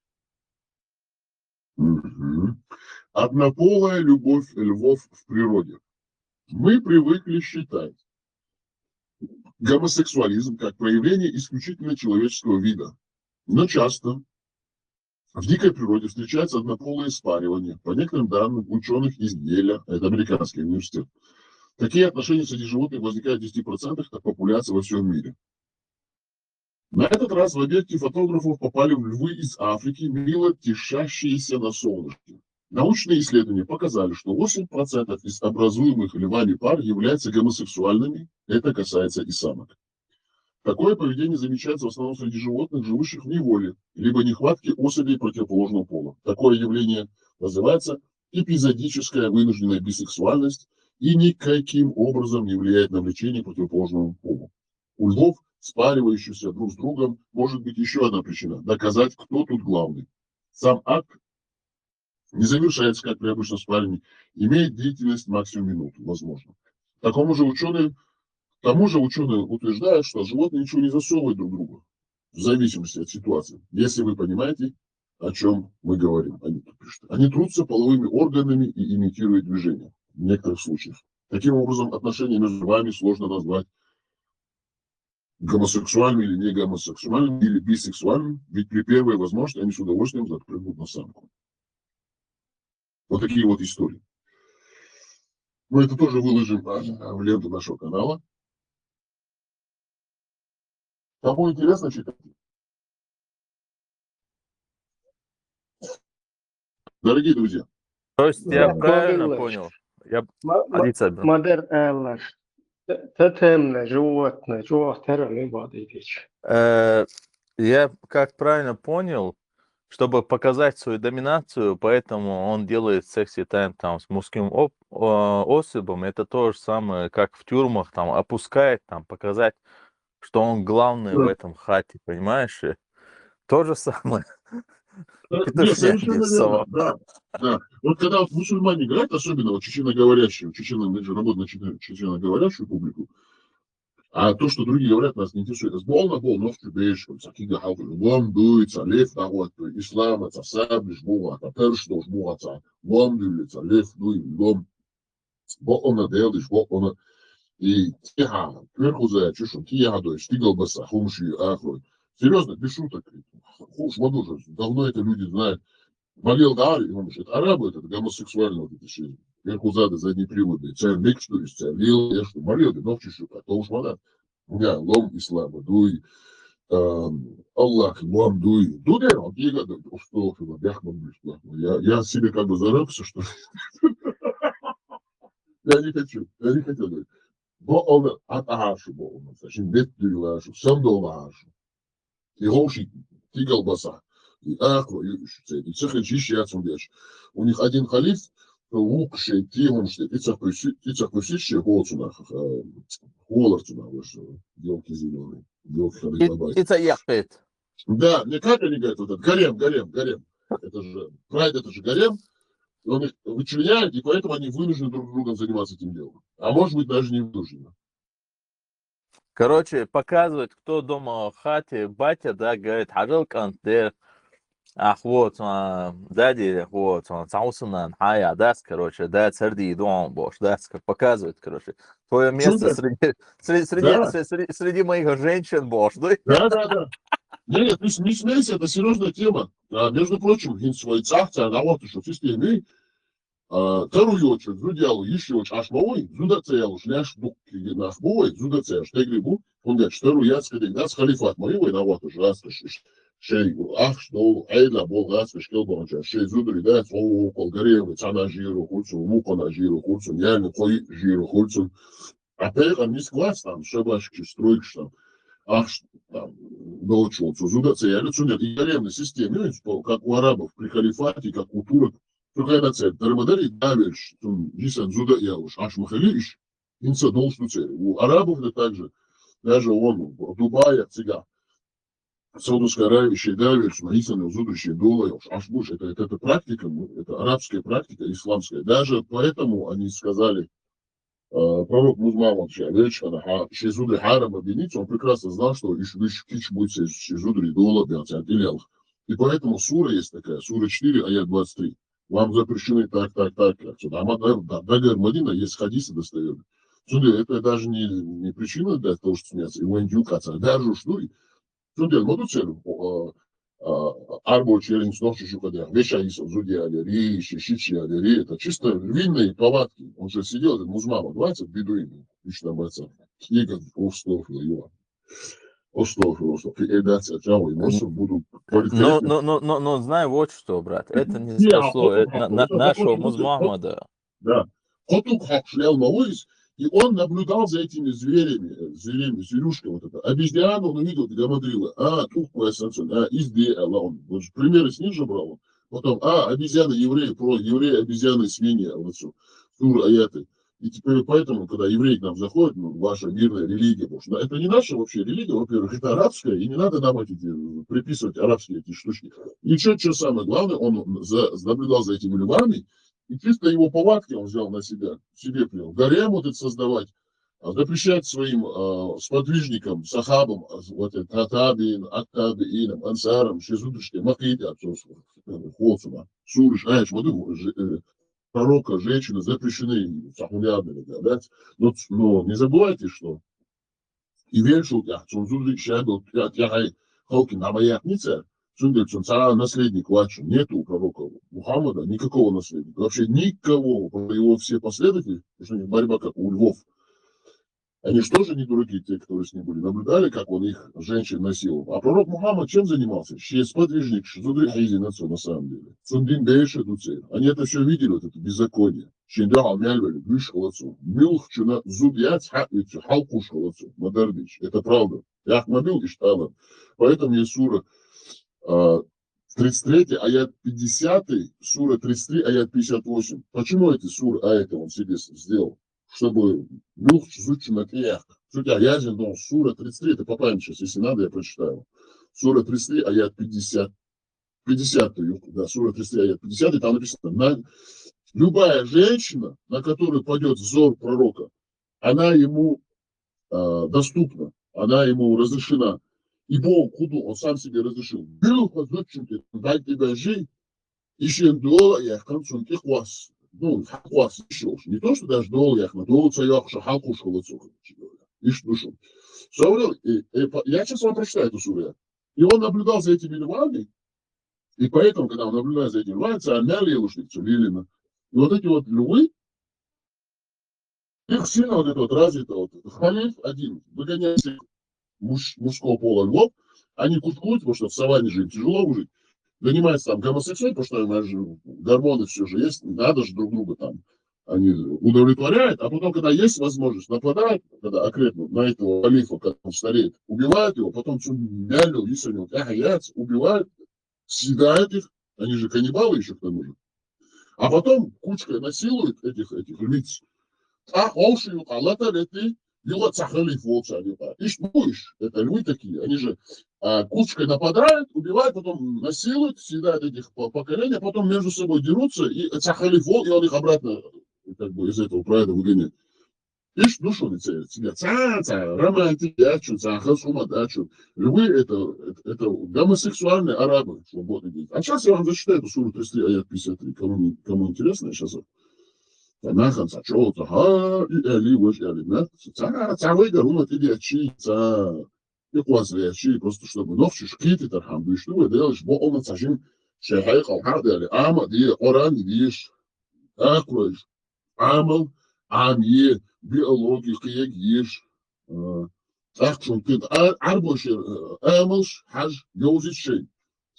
Угу. Однополая любовь львов в природе. Мы привыкли считать гомосексуализм как проявление исключительно человеческого вида. Но часто в дикой природе встречаются однополые спаривания. По некоторым данным ученых из Йеля, это американский университет, такие отношения среди животных возникают в 10% от популяции во всем мире. На этот раз в объектив фотографов попали львы из Африки, мило тешащиеся на солнышке. Научные исследования показали, что 8% из образуемых львами пар являются гомосексуальными. Это касается и самок. Такое поведение замечается в основном среди животных, живущих в неволе, либо нехватке особей противоположного пола. Такое явление называется эпизодическая вынужденная бисексуальность и никаким образом не влияет на влечение противоположному полу. У львов, спаривающихся друг с другом, может быть еще одна причина – доказать, кто тут главный. Сам акт не завершается, как при обычном спаривании, имеет длительность максимум минуту, возможно. К тому же ученые утверждают, что животные ничего не засовывают друг другу, в зависимости от ситуации. Если вы понимаете, о чем мы говорим. Они тут пишут. Они трутся половыми органами и имитируют движение в некоторых случаях. Таким образом, отношения между вами сложно назвать гомосексуальным или не гомосексуальным, или бисексуальным, ведь при первой возможности они с удовольствием запрыгнут на самку. Вот такие вот истории. Мы это тоже выложим в ленту нашего канала. Кому интересно, читайте. Дорогие друзья, То есть я Да. правильно Молодец. понял? Я... ما Адица, бро. مادر الله تتهمنا جواتنا جوات ترى بعض يديك Я как правильно понял, чтобы показать свою доминацию, поэтому он делает секси-тайм там с мужским особом. Это то же самое, как в тюрьмах, там опускает, там показать, что он главный в этом хате, понимаешь? И то же самое. Нет, Петушня совершенно верно. рисовал. Да, да. Вот когда вот мусульмане говорят, особенно вот чеченоговорящие, мы же работаем на чеченоговорящую публику, а то, что другие говорят, нас не интересует. Это болно, в чубеш, всякие халки, лом дуется, лев на вот, ислам, это сабли, жмуга, это першто, жмуга, это лом дуется, лев дуй, лом, бокона делдиш, бокона, и тиха, кверху за чешем, тиха дуй, штигал баса, хумши, ахрой. Серьезно, без шуток. Хуш, мадужа, давно это люди знают. Болел Гарри, это арабы, это гомосексуальные вот эти все. Вверху зада, задние приводы. Царь что ли, царь лил, я что, болел, но в чешу, а то уж мадат. У меня лом ислама, дуй, Аллах, лом дуй. Дуй, он дига, что, бяхман, я себе как бы зарекся, что я не хочу, я не хотел говорить. Но он от Агашу был, значит, бед дюйлашу, сам дол Агашу. И гоши, тигал баса. И ахро, и цехи чищаться дальше. У них один халиф, лук шей, тимон шей, и цехпусище голцунах, голорцунах, елки зеленые, елки хадыгабай. Это яхет. Да, мне как они говорят, вот это, гарем. Это же, прайд, это же гарем. Он их вычленяет, и поэтому они вынуждены друг другом заниматься этим делом. А может быть, даже не вынуждены. Короче, показывает, кто дома в хате, батя, да, говорит, хажал канте, ах, вот, дади, вот, цаусунан, хая, дас, короче, да, царди, дом, бош, дас, показывает, короче, твое место среди моих женщин, бош, да? Да. Нет, не смейся, это серьезная тема. Между прочим, свой цахца, а вот что в системе, вторую очередь, зудялу, еще очередь, аж мовой, зудацеялу, шляш, дуки, наш мовой, зудацеял, штегрибу, он говорит, вторую яцкой, дас халифат моего, и на вот уже раз, шей, ах, что, эйла, бол, раз, шкелбанча, шей, зудри, да, слово, колгаревы, цана жиру, хульцу, мукона жиру, хульцу, реально, кой жиру, хульцу. А переход не склад, там, шабашки, стройки, там, ах, там, научился, зудацеял, цунят, и гаремной системе, как у арабов при халифате, как у турок, только это цель. Дармадари давишь, дисат зуда ялуш, аж махалиш, инца должен цель. У арабов это также, даже он в Дубае, цыган, Саудовская Аравия, еще давишь, наисаны зуду, еще долаешь, аж буш, это практика, это арабская практика, исламская. Даже поэтому они сказали, пророк Мухаммад, вечера, шезуды харам обвиниться, он прекрасно знал, что кич будет шезуды дола, и поэтому сура есть такая, сура 4, аят 23. Вам запрещены так. Дагар Мадина есть хадисы достоверные. Это даже не причина для того, чтобы смеяться. Его индюкация. Даже что и. Судя, моду целью. Арбо челлендж ночью шукадя. Веща из зудя аллерии, шишичи аллерии. Это чисто винные повадки. Он же сидел, этот музмама, 20 бедуинов. Лично бойца. Книга Острофила его. Острофила. Передаться Джаву и Мосу будут... Но знай вот что, брат. Это не спасло нашего Музмахмада. Да. Хотук хак шлял Маоис, и он наблюдал за этими зверюшками. Вот это. Обезьяну он увидел, говорил, тут поясанцун, изде, он. Вот примеры с ним же брал. Потом, обезьяны евреи, про евреи, обезьяны свиньи, вот все. Тур аяты. И теперь поэтому, когда евреи к нам заходят, ваша мирная религия, потому что это не наша вообще религия, во-первых, это арабская, и не надо нам приписывать арабские эти штучки. И что самое главное, он наблюдал за этими львами, и чисто его повадки он взял на себя, себе принял. Гарем вот это создавать, запрещать своим сподвижникам, сахабам, вот это татабин, аттабиинам, ансарам, шезудышке, макиде, холцума, сурыш, аеш, пророка, женщины запрещены, сахулябы, да, но не забывайте, что и вершил, цунзуды, шабил, тяхай, халки, намаятница, цундельцун, цара, наследник, вачу, нету у пророка Мухаммада никакого наследника, вообще никого, его все последователи, потому что у них борьба, как у львов. Они же тоже не дураки, те, которые с ним были. Наблюдали, как он их, женщин, насиловал. А пророк Мухаммад чем занимался? Сподвижник, на самом деле. Сундин Бейша Дуцей. Они это все видели, вот это беззаконие. Чиндахал Мяльвали, Гриш Халацу. Милх Чуна Зубьяц Хаквицу, Халкуш Халацу. Мадардич. Это правда. Яхмабил и Шталан. Поэтому есть сура 33, аят 50, сура 33, аят 58. Почему эти суры аяты он себе сделал? Чтобы я дал сура 33, это по памяти сейчас, если надо, я прочитаю. Сура 33, аят 50. 50, да, сура 33, аят 50, и там написано, любая женщина, на которую падет взор пророка, она ему доступна, она ему разрешена. И Бог, худу, он сам себе разрешил. Дай тебя жить, ищи дуола, я в концу хвас. Ну, хвас еще. Не то, что даже дуол яхна, дуол цаях, шахалку шхолоцуха. Ишь душу. Я сейчас вам прочитаю эту суру. И он наблюдал за этими львами, и поэтому, когда он наблюдает за этими львами, цармяли лушницу, Лилина. И вот эти вот львы, их сильно вот это вот развито, вот, халиф один, выгоняет всех мужского пола львов, они куткуют, потому что в саванне же им тяжело выжить, занимаются там гомосексуальностью, потому что гормоны все же есть, надо же друг друга там, они удовлетворяют, а потом, когда есть возможность, нападают, когда окрепнут на этого халифа, когда он стареет, убивают его, потом мялю, убивают, съедают их, они же каннибалы еще к тому же, а потом кучкой насилуют этих лиц. Это львы такие, они же кучкой нападают, убивают, потом насилуют, съедают этих поколений, а потом между собой дерутся, и цахалифол, и он их обратно как бы из этого проекта выгоняет. Ишь, душу на тебя, романтики, цахасумадачу. Львы это гомосексуальные арабы, свободные дети. А сейчас я вам зачитаю эту суру 33, аят 53. Кому интересно, я сейчас Нахан сачо, и эли вож элимет. Цавы гарумат или ачи, и квазли ачи, просто чтобы новши шкити тархам бишту, и делаешь, бо он цажим шехай халхарды али ама, ди оран, диш, акроиш, амал, амье, биологию, киек еш, ахчун кид, арбошер, амалш, хаж, йозит шей.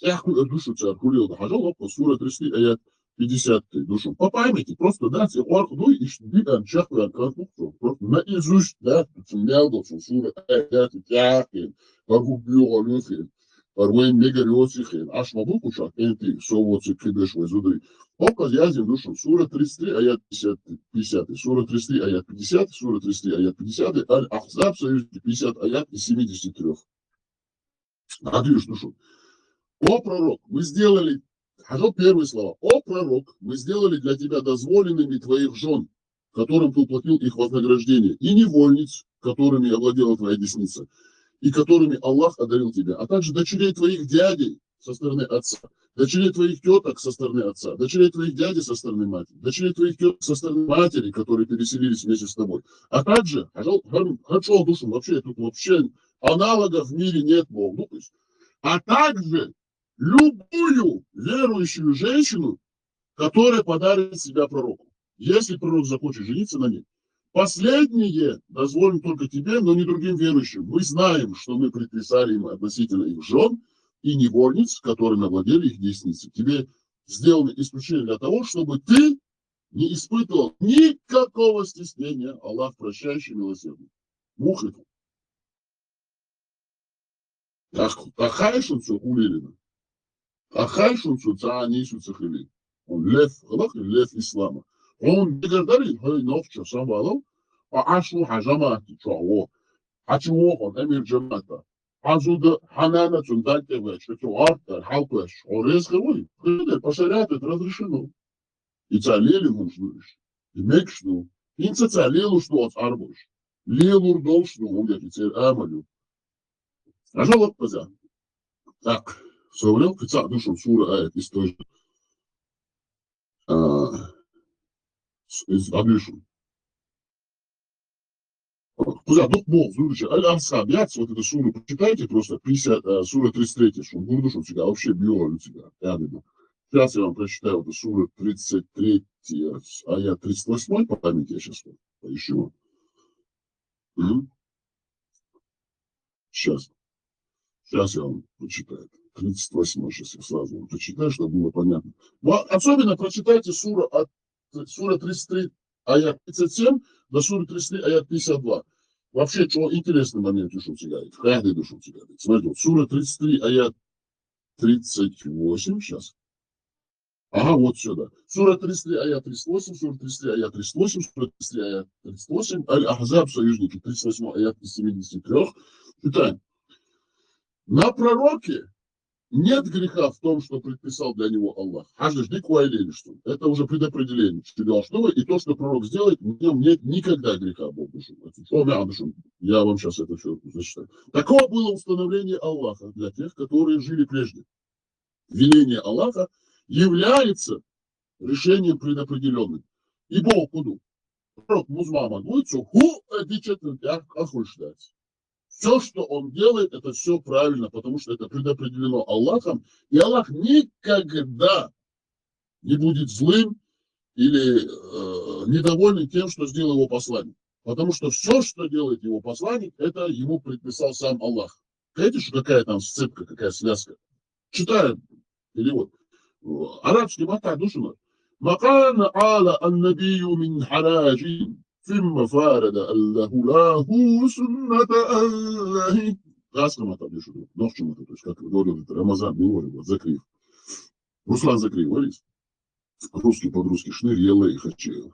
Эху душу царкулил, хажал, сура 33, аят 50 душу. По памяти, просто, да, все ордуй, и шдиган, чахуя, просто наизусть, да, цемлялдо, сура, аят, тяхин, погубил, люфин, порвен, мегариосихин, аж мабукуша, энти, совоцы, кидеш, вазуды. Оказ язим душу, сура 33, аят 50, сура 33, аят 50, сура 33, аят 50, аль-Ахзаб, союз 50, аят из 73. Надюш душу. О, пророк, мы сделали, хожу первые слова. О, пророк, мы сделали для тебя дозволенными твоих жен, которым ты уплатил их вознаграждение, и невольниц, которыми овладела твоя десница, и которыми Аллах одарил тебя, а также дочерей твоих дядей со стороны отца, дочерей твоих теток со стороны отца, дочерей твоих дядей со стороны матери, дочерей твоих теток со стороны матери, которые переселились вместе с тобой. А также, хорошо, душу, вообще, тут вообще аналогов в мире нет, Бог, ну, а также любую верующую женщину, которая подарит себя пророку, если пророк захочет жениться на ней. Последнее дозволено только тебе, но не другим верующим. Мы знаем, что мы предписали им относительно их жен и невольниц, которыми овладели их десницы. Тебе сделано исключение для того, чтобы ты не испытывал никакого стеснения. Аллах прощающий, милосердный. Мухиту. Ахайшунцу улилина. Ахайшунцу цаанису цахили. Он лев, Аллах лев ислама. Он не говорит, хай новча самвалов, а ашу хажамати чао. Ачуо он эмир джамата. Азуда ханана цундайте вэч, это арта, халквэш, орез хэвой. Хыдэ, пошарят, это разрешено. И цалели мужлыш. И мекшну. Инца цалелу, что от арбуш. Лилур должен умереть, теперь амалю. Ажалок поза. Так, соврел, кица душу сура аят из той же, из Аблишу. Кузя, дух бог, слушай, Аль-Ансабиат, вот эту суру почитайте, просто 50, сура 33, что бурдуш у тебя, вообще био у тебя, ядыма. Сейчас я вам прочитаю эту суру 33, аят 38, по памяти я сейчас поищу. Сейчас я вам прочитаю. 38 сейчас я сразу вам прочитаю, чтобы было понятно. Особенно прочитайте сура 33, аят 37, до суры 33, аят 52. Вообще, что интересный момент ушел тебя. Каждый душил тебя. Смотрите, вот, сура 33, аят 38, сейчас. Ага, вот сюда. Сура 33, аят 38, сура 33, аят 38, сура 33, аят 38, Аль-Ахзаб, союзники, 38, аят из 73. Читаем. На пророке нет греха в том, что предписал для него Аллах. Что? Это уже предопределение. И то, что пророк сделает, в нем нет никогда греха. Я вам сейчас это все зачитаю. Такое было установление Аллаха для тех, которые жили прежде. Веление Аллаха является решением предопределенным. И Бог куду. Пророк Музмама говорит, что все, что он делает, это все правильно, потому что это предопределено Аллахом. И Аллах никогда не будет злым или недовольным тем, что сделал его посланник. Потому что все, что делает его посланник, это ему предписал сам Аллах. Видите, что какая там сцепка, какая связка? Читаем перевод. Арабский матах душина. Макана ала аннабию мин хараджин. ثم فارد الله له سنة الله. Раском это пишу, но в чем это, то есть, как говорил, это Рамазан, не говорю, вот, закрив. Руслан закрив, говорит. Русский под-русский, шнырь, елей, хочу.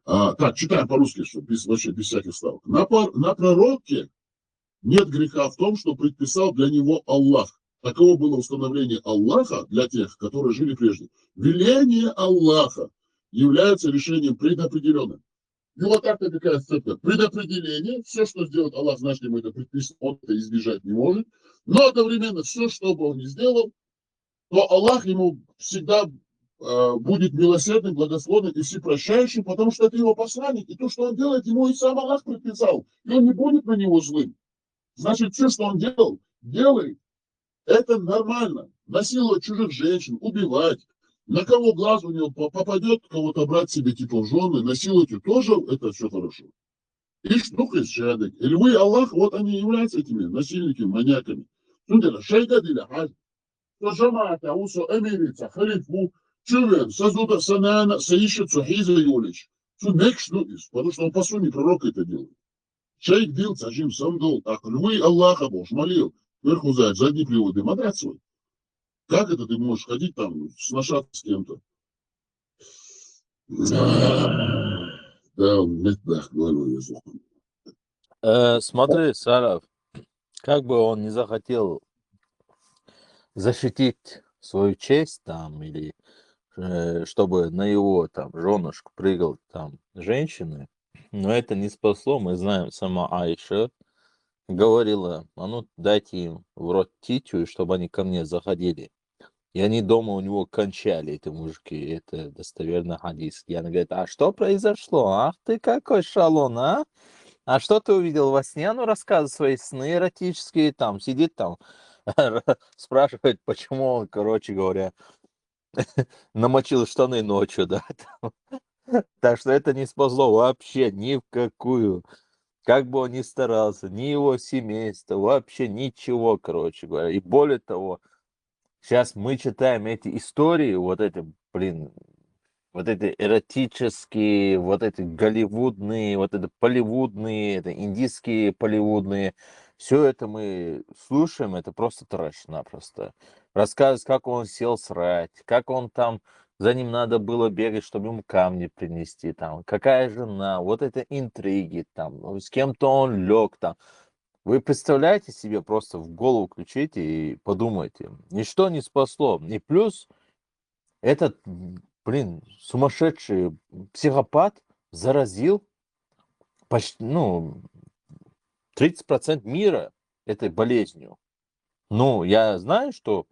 Так, читаем по-русски, что вообще без всяких ставок. На пророке нет греха в том, что предписал для него Аллах. Таково было установление Аллаха для тех, которые жили прежде. Веление Аллаха является решением предопределенным. И вот так-то такая сцепка. Предопределение, все, что сделает Аллах, значит, ему это предписано, он это избежать не может. Но одновременно все, что бы он ни сделал, то Аллах ему всегда будет милосердным, благословным и всепрощающим, потому что это его посланник. И то, что он делает, ему и сам Аллах предписал. И он не будет на него злым. Значит, все, что он делает, это нормально. Насиловать чужих женщин, убивать. На кого глаз у него попадет, кого-то брать себе типа в жены, насиловать тоже, это все хорошо. И штука из шадек. И львы Аллах, вот они являются этими насильниками, маньяками. Сундера, шайда диля хаж. То жамата, усо эмирица, халифу, чувен, сазуда санана, саишет, сухиза юлич. Судмек штукис, потому что он по сути пророк это делает. Шейх дил, цажим самдул, так львы Аллаха Бог молил, вверху зад, задний приводы, мадрат свой. Как это ты можешь ходить там, сношаться с кем-то? Да, нет, да, говорю я. Смотри, Саров, как бы он не захотел защитить свою честь там, или чтобы на его там женушку прыгал там женщины, но это не спасло. Мы знаем, сама Аиша говорила, а ну дайте им в рот титю, чтобы они ко мне заходили. И они дома у него кончали, эти мужики, это достоверно хадис. И она говорит, а что произошло? Ах ты какой шалон, а? А что ты увидел во сне? Ну, рассказывай свои сны эротические, там, сидит там, спрашивает, почему он, короче говоря, намочил штаны ночью, да. Так что это не спасло вообще ни в какую. Как бы он ни старался, ни его семейство, вообще ничего, короче говоря. И более того, сейчас мы читаем эти истории, вот эти, вот эти эротические, вот эти голливудные, вот это болливудные, это индийские болливудные. Все это мы слушаем, это просто трэш-напросто. Рассказывает, как он сел срать, как он там, за ним надо было бегать, чтобы ему камни принести, там, какая жена, вот это интриги, там, с кем-то он лег, там. Вы представляете себе, просто в голову включите и подумайте. Ничто не спасло. И плюс этот, сумасшедший психопат заразил почти, ну, 30% мира этой болезнью. Ну, я знаю, что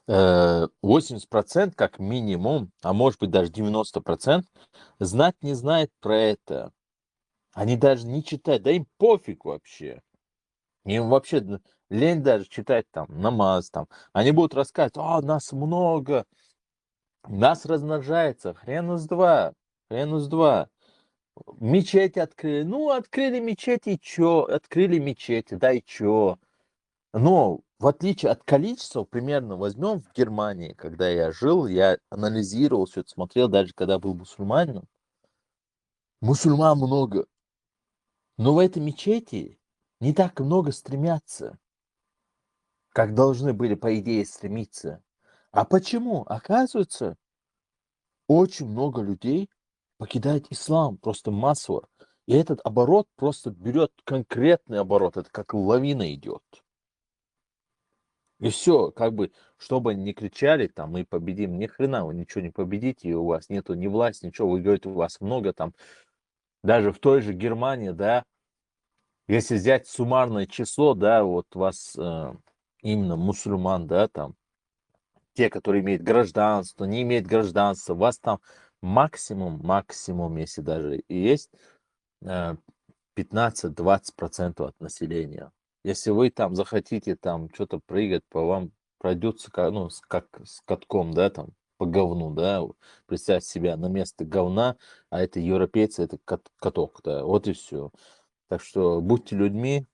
80% как минимум, а может быть даже 90% знать не знает про это. Они даже не читают, да им пофиг вообще. Им вообще лень даже читать там намаз там. Они будут рассказывать, нас много, нас размножается, хрен из два. Мечети открыли. Ну, открыли мечети, и чё? Открыли мечети, да и чё? Но в отличие от количества, примерно возьмем в Германии, когда я жил, я анализировал все это, смотрел, даже когда был мусульманином. Мусульман много. Но в этой мечети не так много стремятся, как должны были, по идее, стремиться. А почему? Оказывается, очень много людей покидает ислам просто массово. И этот оборот просто берет конкретный оборот. Это как лавина идет. И все, как бы, чтобы не кричали, там, мы победим, ни хрена вы ничего не победите, и у вас нету ни власти, ничего, вы говорите, у вас много там, даже в той же Германии, да, если взять суммарное число, да, вот вас именно мусульман, да, там, те, которые имеют гражданство, не имеют гражданства, вас там максимум, если даже и есть, 15-20% от населения. Если вы там захотите там что-то прыгать, по вам пройдется как с катком, да, там, по говну, да, представьте себя на место говна, а это европейцы, это каток, да, вот и все. Так что будьте людьми,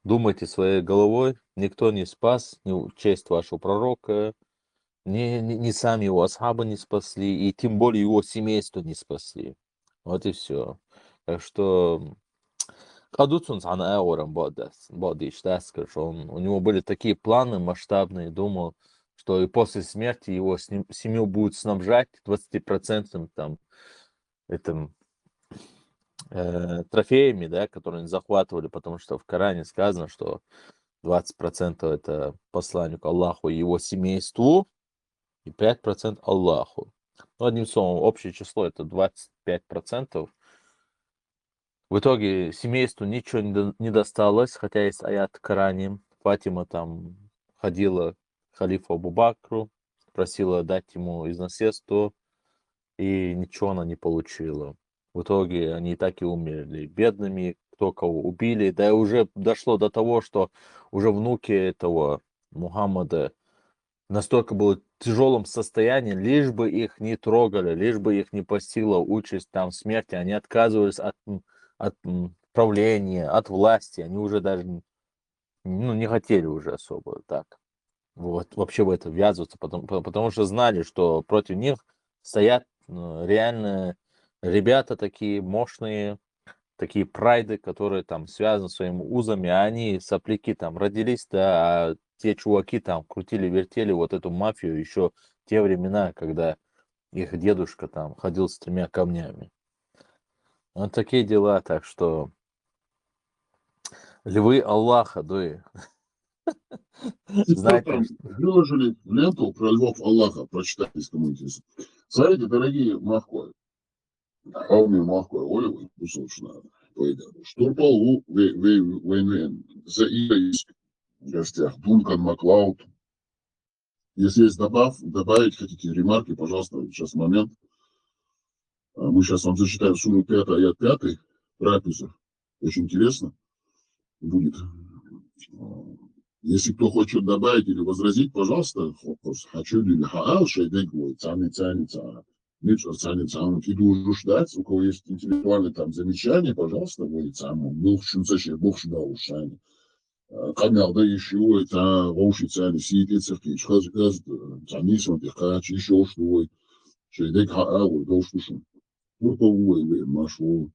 думайте своей головой, никто не спас, ни честь вашего пророка, ни сами его асхабы не спасли, и тем более его семейство не спасли. Вот и все. Так что Кадуцун ана аурам бодиш, да, скажу. У него были такие планы масштабные, думал, что и после смерти его семью будут снабжать 20% там этим трофеями, да, которые они захватывали, потому что в Коране сказано, что 20% это посланнику Аллаху и его семейству, и 5% Аллаху. Ну, одним словом, общее число это 25%. В итоге семейству ничего не досталось, хотя есть аят в Коране. Фатима там ходила к халифу Абу Бакру, просила дать ему из наследства, и ничего она не получила. В итоге они и так и умерли бедными, кто кого убили. Да и уже дошло до того, что уже внуки этого Мухаммада настолько было в тяжелом состоянии, лишь бы их не трогали, лишь бы их не постигла участь там смерти, они отказывались от правления, от власти, они уже даже не хотели уже особо так вот вообще в это ввязываться, потому что знали, что против них стоят реально ребята такие мощные, такие прайды, которые там связаны своими узами, а они сопляки там родились, да, а те чуваки там крутили-вертели вот эту мафию еще в те времена, когда их дедушка там ходил с 3 камнями. Вот такие дела, так что львы Аллаха, да, Сейчас знаете, там выложили ленту про львов Аллаха, прочитайте, если кому интересно. Смотрите, дорогие Махкои, Кауми Махкои, Оливы, услышно, Штурпал Вейнвен, за есть в гостях Дункан Маклауд. Если есть добавить хотите ремарки, пожалуйста, сейчас момент. Мы сейчас вам зачитаем сумму 5, аят 5, трапеза. Очень интересно будет. Если кто хочет добавить или возразить, пожалуйста, хочу или иду ждать, у кого есть интеллектуальные там замечания, пожалуйста, вы там был Бог сюда ушами. Камерда еще это вообще сидит церкви, сейчас замисом пихач еще что шейдек хаал должен Урповой машу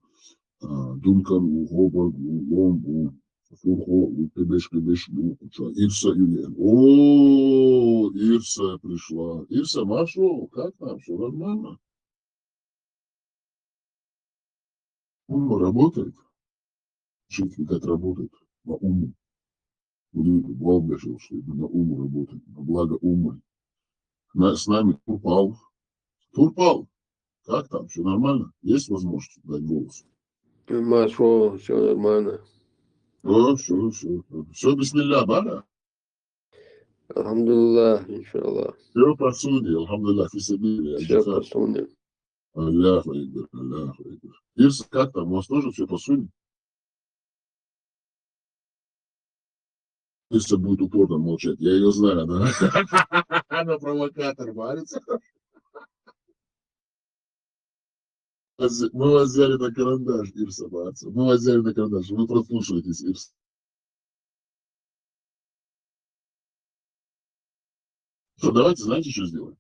Дункан у Гобар у Ломбу Фурхо у Пебеш Ирса Юлиан. О, Ирса пришла. Ирса, Машу, как там? Все нормально? Ум работает. Жизнь как работает. На ум. Главное, что на ум работает. На благо ума. С нами Турпал. Турпал. Как там? Все нормально? Есть возможность дать голос? Машу, все нормально. Все, бисмилля, бара. Алхамдулилlah, иншаллах. Все по суде, алхамдулилlah, фисабили, Все по аджихад. суне. Аллаху акбар, Аллаху акбар. Ирс, как там? У вас тоже все по суде? Ирса будет упорно молчать. Я ее знаю, да? Она провокатор, варится. Мы вас взяли на карандаш, Ирса, братцы. Мы вас взяли на карандаш. Вы прослушаетесь, Ирса. Что, давайте, знаете, что сделаем?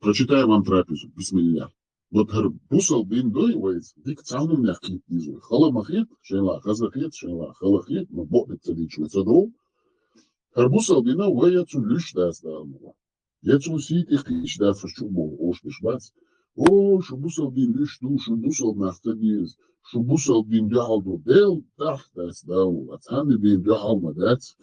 Прочитаю вам трапезу, бисмилля. Вот бусал бин доивается, дик цану мягкий низу. Хала махет, шейла, хазахет, шейла, халахет, но бот цадичу цадру. Бусал бина уэяцу лиш даст даму. Яцу сит их кич даст шубу, ош бишбац. О, шубусал бин лиш ду, шубусал нахтадиз. Шубусал бин дялду дел, тах даст даму. Ацаны бин дял мадац.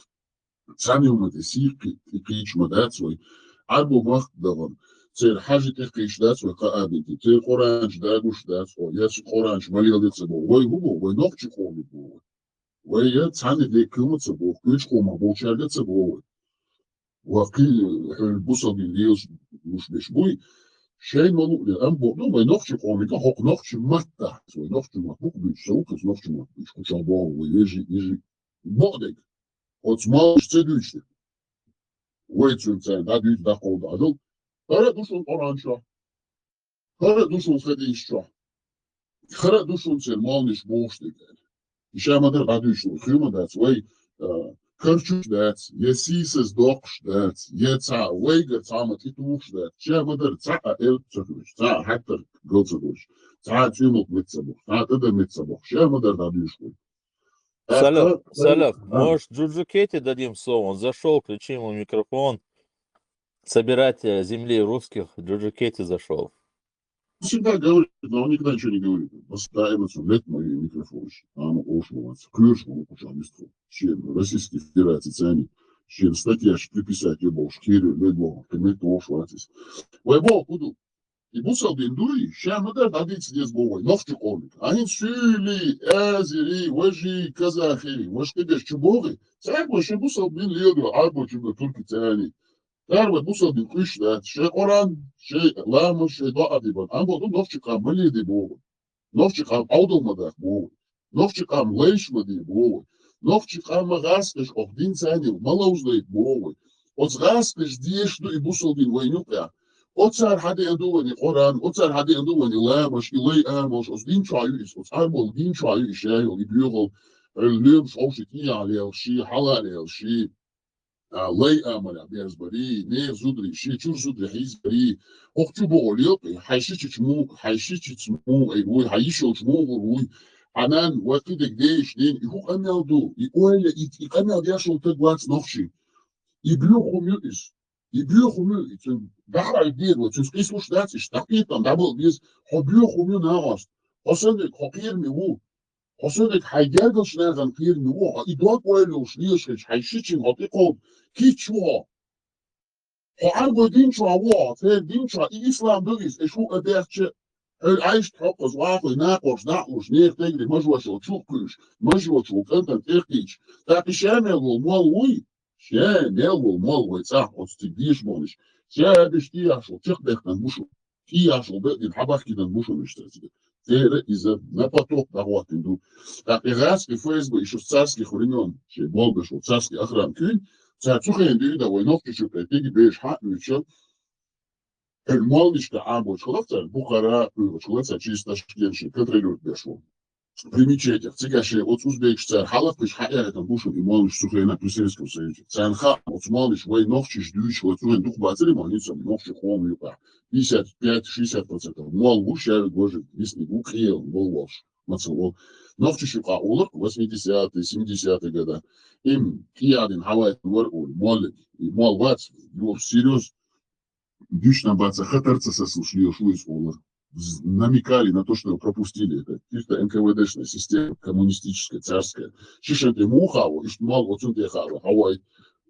Цаны уматисих кич мадац свой. Арбу вахт даван. Цер حاجة تحكيش داس وقابلتي تير قرانش داغوش داس او ياس قرانش ماليل دتسبو وي هو وي نوخشي قومي بو وي يا تساني دي كلمة تسبو كيش قوما بو شار دتسبو وقي البوصل بالليوش مش بشبوي شيء مالو لأن بو وي نوخشي قومي كحق نوخشي متا وي نوخشي مطبوق بيشسوك نوخشي مطبوش كشابو ويجي بودك وتسمعش تدوشتك وي تسنتين دا ديش دا قود عدل خرا دوشون قرانشا خرا دوشون خديشا خرا دوشون سلمانش بوشتك İşe madar radyoşun khuma dat way karchuch dat yesises doksh dat yetsa way gatsama tituch dat şe madar tsa el tsukush tsa hatta gotsukush tsa tsimuk mitsabuch tsa tada mitsabuch şe madar radyoşun. Саляв, может, Джуджу Кети дадим слово? Он зашел, включи ему микрофон. Собиратель земли русских, Джуджу Кети зашел. Всегда говорит, но он никогда ничего не говорит. Постоянно лет мои микрофоны. Ама ошмалась. Крышку кучамисту. Чем Российской Федерации цени. Чем статья приписать ебал шкирю, ледвол, комиту ошватис. Вайбол куду. И бусал биндуи, ща мадер дадит здесь бовой. Новчу комик. Они сюли, азери, вожи, казахи. Вож тебе чубовы. Царь больше бусал бин леду, арбо чубо турки цени. Тарва бусал бин кышда, ше Коран, ше лама, ше доадибан. Амбо ду новчикам малиди бовой. Новчикам аудалмадах бовой. Новчикам лейшмади бовой. Новчикам магаскаш охдин ценил, малауздайт бовой. Оцгаскаш диешду и бусал бин войнюка. Оцар хаде андувани Коран, оцар хаде андувани ламаш, илай амаш, оц дин чаюис, оц арбол дин чаю ишайо, и бюгл, лем шоуши киялел, ши халалел, ши лай амаля безбари, не зудри, ши чур зудри хизбари, охчу болил, хайшичичму, ай вой, хайшичму, вой, анан, вакидек дейш, дин, и хук амялду, и ойля, и камял яшел тегвац новши, и бюху мюис. И бюхумю, и дахай диру, цинский слушатель, штакитан, дабл без хобюхумю нагаст. Хосендик хокирми ву. Хосендик хайгергал шнаган кирми ву. И дот бойлю шлишкич, хайшичин хотиков, кичуа. Хоарго динчуа ву, фер динчуа, и ислам дугис, эшу эберче. Айш тхопоз вахой накош, нахуш, нех тегри, мажуашил чуккуш, мажуашил кантан техтич. Так и шамел мол уй. Ше мелвол мол войца от стигдиш молиш. Ше бештияшл чехбехтан бушу. Тияшл бедин хабахкидан бушу мечтати. Тере из-за на поток дагуатинду. Так иракский ФСБ еще с царских времен, ше болбешл царский охран кюнь, царцухен дюда войновки шукай, теги беш хатнюча. Молничка або чхлавца, Бухара, чхлавца через Ташкентши, контролирует бешло. Примечайте, цыгаши, от узбек царь халавкаш хая там бушен и малыш сухая при Советском Союзе. Царь ха, от малыш вой новчи ждущий, вот он дух бацали, малыш новчи хом юка. 55-60%. Мал вушай гожи, если укрел, был волш. Мацелол. Новчи шука улар 80-е, 70-е года. Им киядин хавайт вор молли, и мал бац, его всерьез дючно баца хатарца сослушали шуис улар. Намекали на то, что пропустили это. Чисто НКВДшная система, коммунистическая, царская. Шишенте мухаву, и шмал вот сунтехаву, хавай.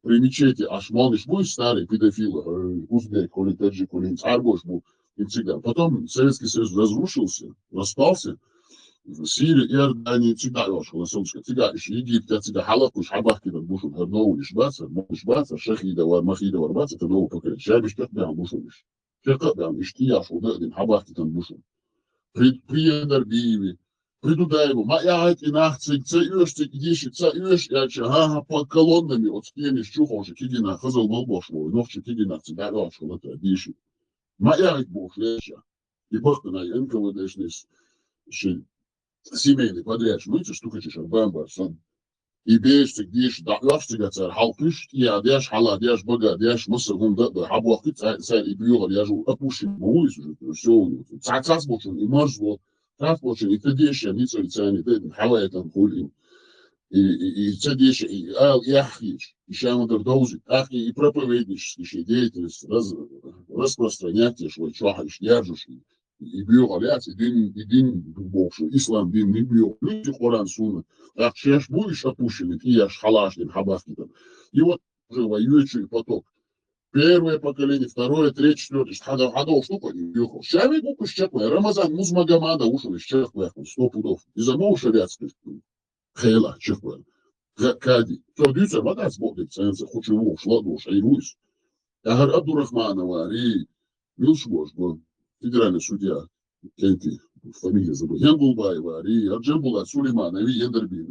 Примечайте, аш малыш мой старый педофил, узбек, коли таджик, коли арбош был. всегда. Потом Советский Союз разрушился, распался. Сирия, Иордания, всегда ошла, солнышко, всегда, Египет, всегда, Халакуш, Хабахки, там, Бушун, Херноу, Ишбаца, Шахида, Махида, Варбаца, это новое поколение. Шабиш, как прям, Бушун, как прям, Иштияш, Удадин, Хабахки, там, Бушун. Приедер Биеви, Придудаеву, Маяет и Нахцик, Цаюшцик, Диши, Цаюш, Яча, Ага, под колоннами, от Скени, Щухоши, Кигина, Хазал, Балбошло, Новчи, Кигина, всегда ошла, это, Диши. Маяет Бог, Леща. И Бахтана, НКВДшный, семейный подрядчик, видите, штука чешер, бамбарсон. И бежите, где да, лавстигаться, халпиш, и одяж, халадяж, богадяж, мусоргунда, да, хабуахи, царь, и бьюгар, я живу, опущен, улиц уже, все у него. Цац бочен, и мажво, цац бочен, и тедеща, ница лицани, теден, хавая там хулин. И тедеща, и яхич, и шамадр доузит, ахи, и проповеднические деятельность, распространять, что чахаешь, держишь, и биогаляц, и дин бокшу, ислам дин не био, люди Коран суна, так чеш будешь опущенный, и я халашдин, хабаски там. И вот уже воюющий поток. Первое поколение, второе, третье, четвертое, хадов штука, и биохал. Шави буку щеквая, Рамазан, Музмагамада ушел из щеквая, 100 пудов. И за мол шаряцкий, хейла, щеквая. Кади. То дюйца, вода сборник, ценца, хочу шла душа, и руис. Агар Абдурахманова, и Милшбош, федеральный судья, Кенти, фамилия забыл, Янгулбаева, Ари, Арджамбула, Сулеймана, Ари, Ендерби,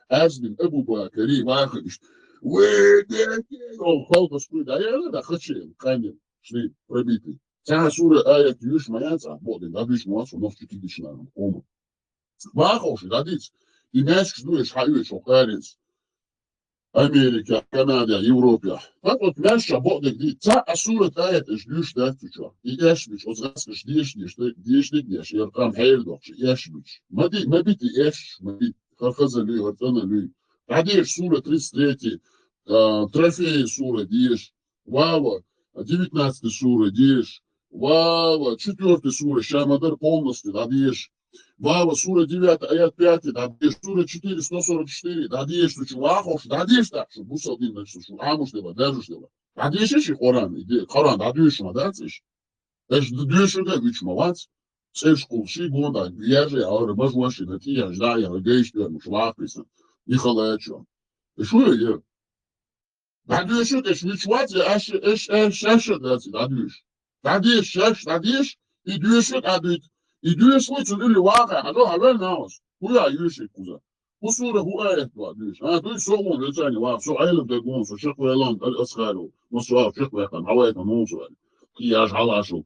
Азбин, Абу Бакари, Вахович, Халка спрыгнул, а я да хочу, камень, шли пробитый. Ця сура аят юш маяца, боды, да бишь муасу, но в чуть дична, ома. Ваховши, да диц, и мяч ждуешь, хаюешь, охарец. Америка, Канада, Европа. Так вот, наша Бога говорит, та асура тает, ждешь, да, ты что? И яшмич, вот раз ждешь, ждешь, я там хейлдох, яшмич. Мабит и яш, мабит, хархазали, вартанали. Адеш, сура 33, трофеи сура, деш, вава, 19 сура, деш, вава, 4 сура, Шамадар полностью, да, деш. Вава, сура 9, аят 5, да деш, сура 4, 144, да деш, что чувахов, да деш так, что бусал дин, значит, что амуш дева, держишь дева. Да деш еще Коран, Коран, да деш, да деш. Эш деш, да деш, мавац. Сеш кулши гонда, бияже, а рыбажуаши, да ти, я жда, я рыгейш, я мушлах, писан. И халачо. И что я? Да деш, эш вичвати, да деш. Да деш, и деш, да деш. И дюш случай или вака, а то авел наус. Хуя юши куза. Усура хуая то дюш. А то все он лица не ва, все айлем да гон, все шек вайлан асхару. Мосуа шек вахан, хавай там мусуа. И аж халашу.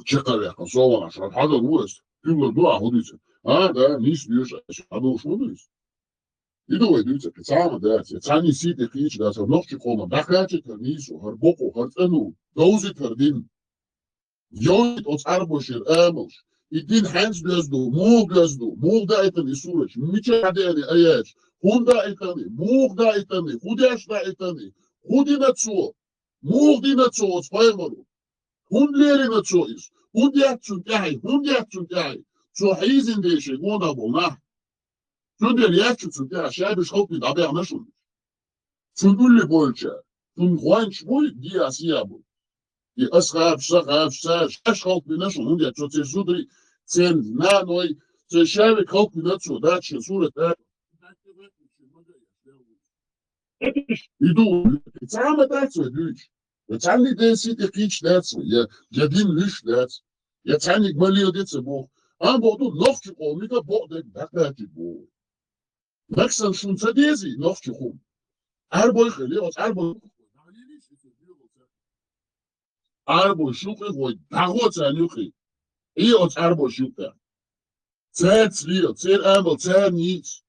Чекавя, консола наша. Хада вуст. Тюла дуа ходится. А да, ниш дюш, а до шмудис. И давай дюца, пицама да, цани сите хич да, со ночи кома. Да хачет нису, харбоку, харцену. Доузит хардин. Йоит от арбошир амлш. И дин ханс блазду, мог да это не сурач, мича дени аяч, хунда это не, мог да это не, худяш да это не, худи на цо, мог ди на цо от спаймару, хун лери на цо из, худяк цунтяй, цо хизин деши, гонда волна, цундер ячу цунтяй, шайбиш хопни да бер нашун, цундулли больча, цун хуанч бой, ди асиябу. И асхаб, шахаб, шаш халпи нашу, ну я что те зудри, цен на ной, те шавик халпи нацу, да, че сура, да. Иду, сама дацу, дюч. Я цанни денси те кич дацу, я дин лиш дац. Я цанни гмали одеце бог. А боду новчу колмика бог дек дакати бог. Наксан шунца дези, новчу хум. Арбой хели, от арбой. Арбо шука гой, дагоца нюхи. И от арбо шука. Цвил, амбл, ниц.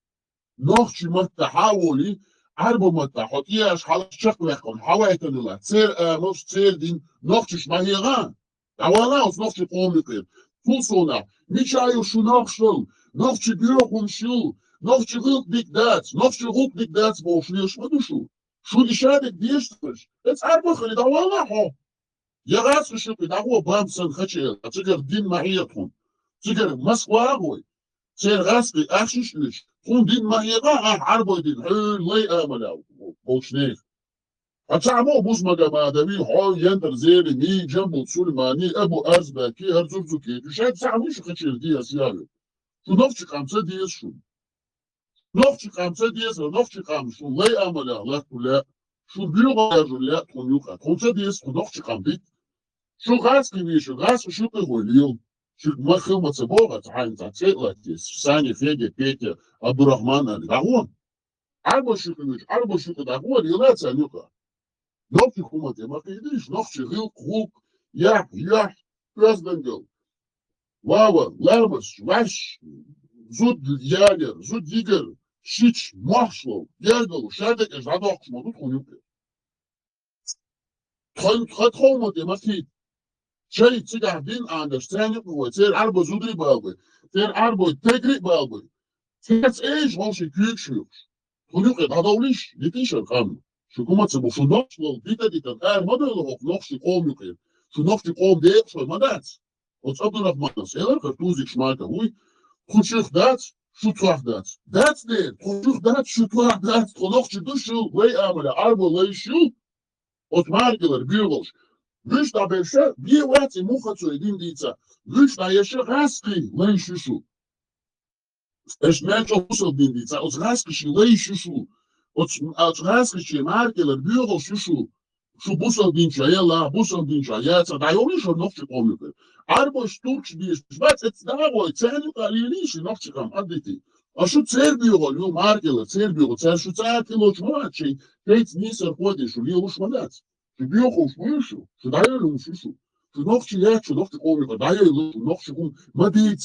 Нохчи маттахаволи, арбо маттахот, и аж халчак векон, хавайтанула. Амбл, дин, нохчиш махиран. Давала, от нохчи комикер. Фулсона, мичаю шунахшл, нохчи бюрохун шул, нохчи рукник дац, бошли шмадушу. Шудишадик действуешь. Это арбо хали, давала, хо. Я раз решил, да го бамсан хачел, а цигар дин маhiятхун. Цигар Москвагой. Цер раз ты ахшишлиш. Хун дин маhiятха, арбой дин. Лей амаляу. Болчнех. أتعمو بوزمجا ما دبي هاي يندر زيري مي جنبو سليماني أبو أرزبكي أرزوزوكي تشاد تعمو شو خشير دياس يالو شو نفسك خمسة دياس شو نفسك خمسة دياس نفسك خمسة شو لا أمل الله كله شو بيوغا يجوليا تونيوكا خمسة دياس شو نفسك خمسة شو غاز كبير شو غاز شو كهوليو شو ما خدمة سبوغة تعين تعتقل تيس ساني فيجي بيتي عبد الرحمن دعوان عربو شو كبير عربو شو كدعوان يلا تانيوكا نفسي حكومة ما كيديش نفسي غير خوك يح president واوا لامس واش زود يالر زود يجر شيش مارشلو يالر شادك اش هذا ما تكون يمكن تخوم ما كيد شيء تيجي بين understand هو تير عربو زودري باغي تير عربو تجري باغي تيس ايش واش كيك شو تقولوا هذا وليش ليش الخام شو كما تبغى شو نفسه ديتا ما ده هو نفسه قوم يقول شو نفسه قوم ده شو ما ده وتصدق في مصر إذا كرتوزك شمالك هوي خشوف دات شو تروح دات دات ده خشوف دات شو تروح دات خلاص شو شو وي أعمل عربو وي شو أتماركلر بيرلش ليش تابعش بيه وقت مخه تريدين ديتا ليش نايش غاسقي وي شو إيش ناجو وصل دين ديتا أتغاسقي شو وي شو أتغاسقي شو ماركلر بيرلش شو بوصل دينشا يلا بوصل دينشا يا تدعيوني شو نفسي قومي عربو شتوكش بيش بس اتدعوا تاني قليليش نفسي كم قدتي اشو تسير بيغو اليوم ماركلة تسير بيغو تسير شو تسير كيلوش ماتشي تيت نيسر قودي شو ليوش مدات شو بيغو شو دعيوني شو نفسي يات شو نفسي قومي دعيوني شو نفسي قومي ما ديت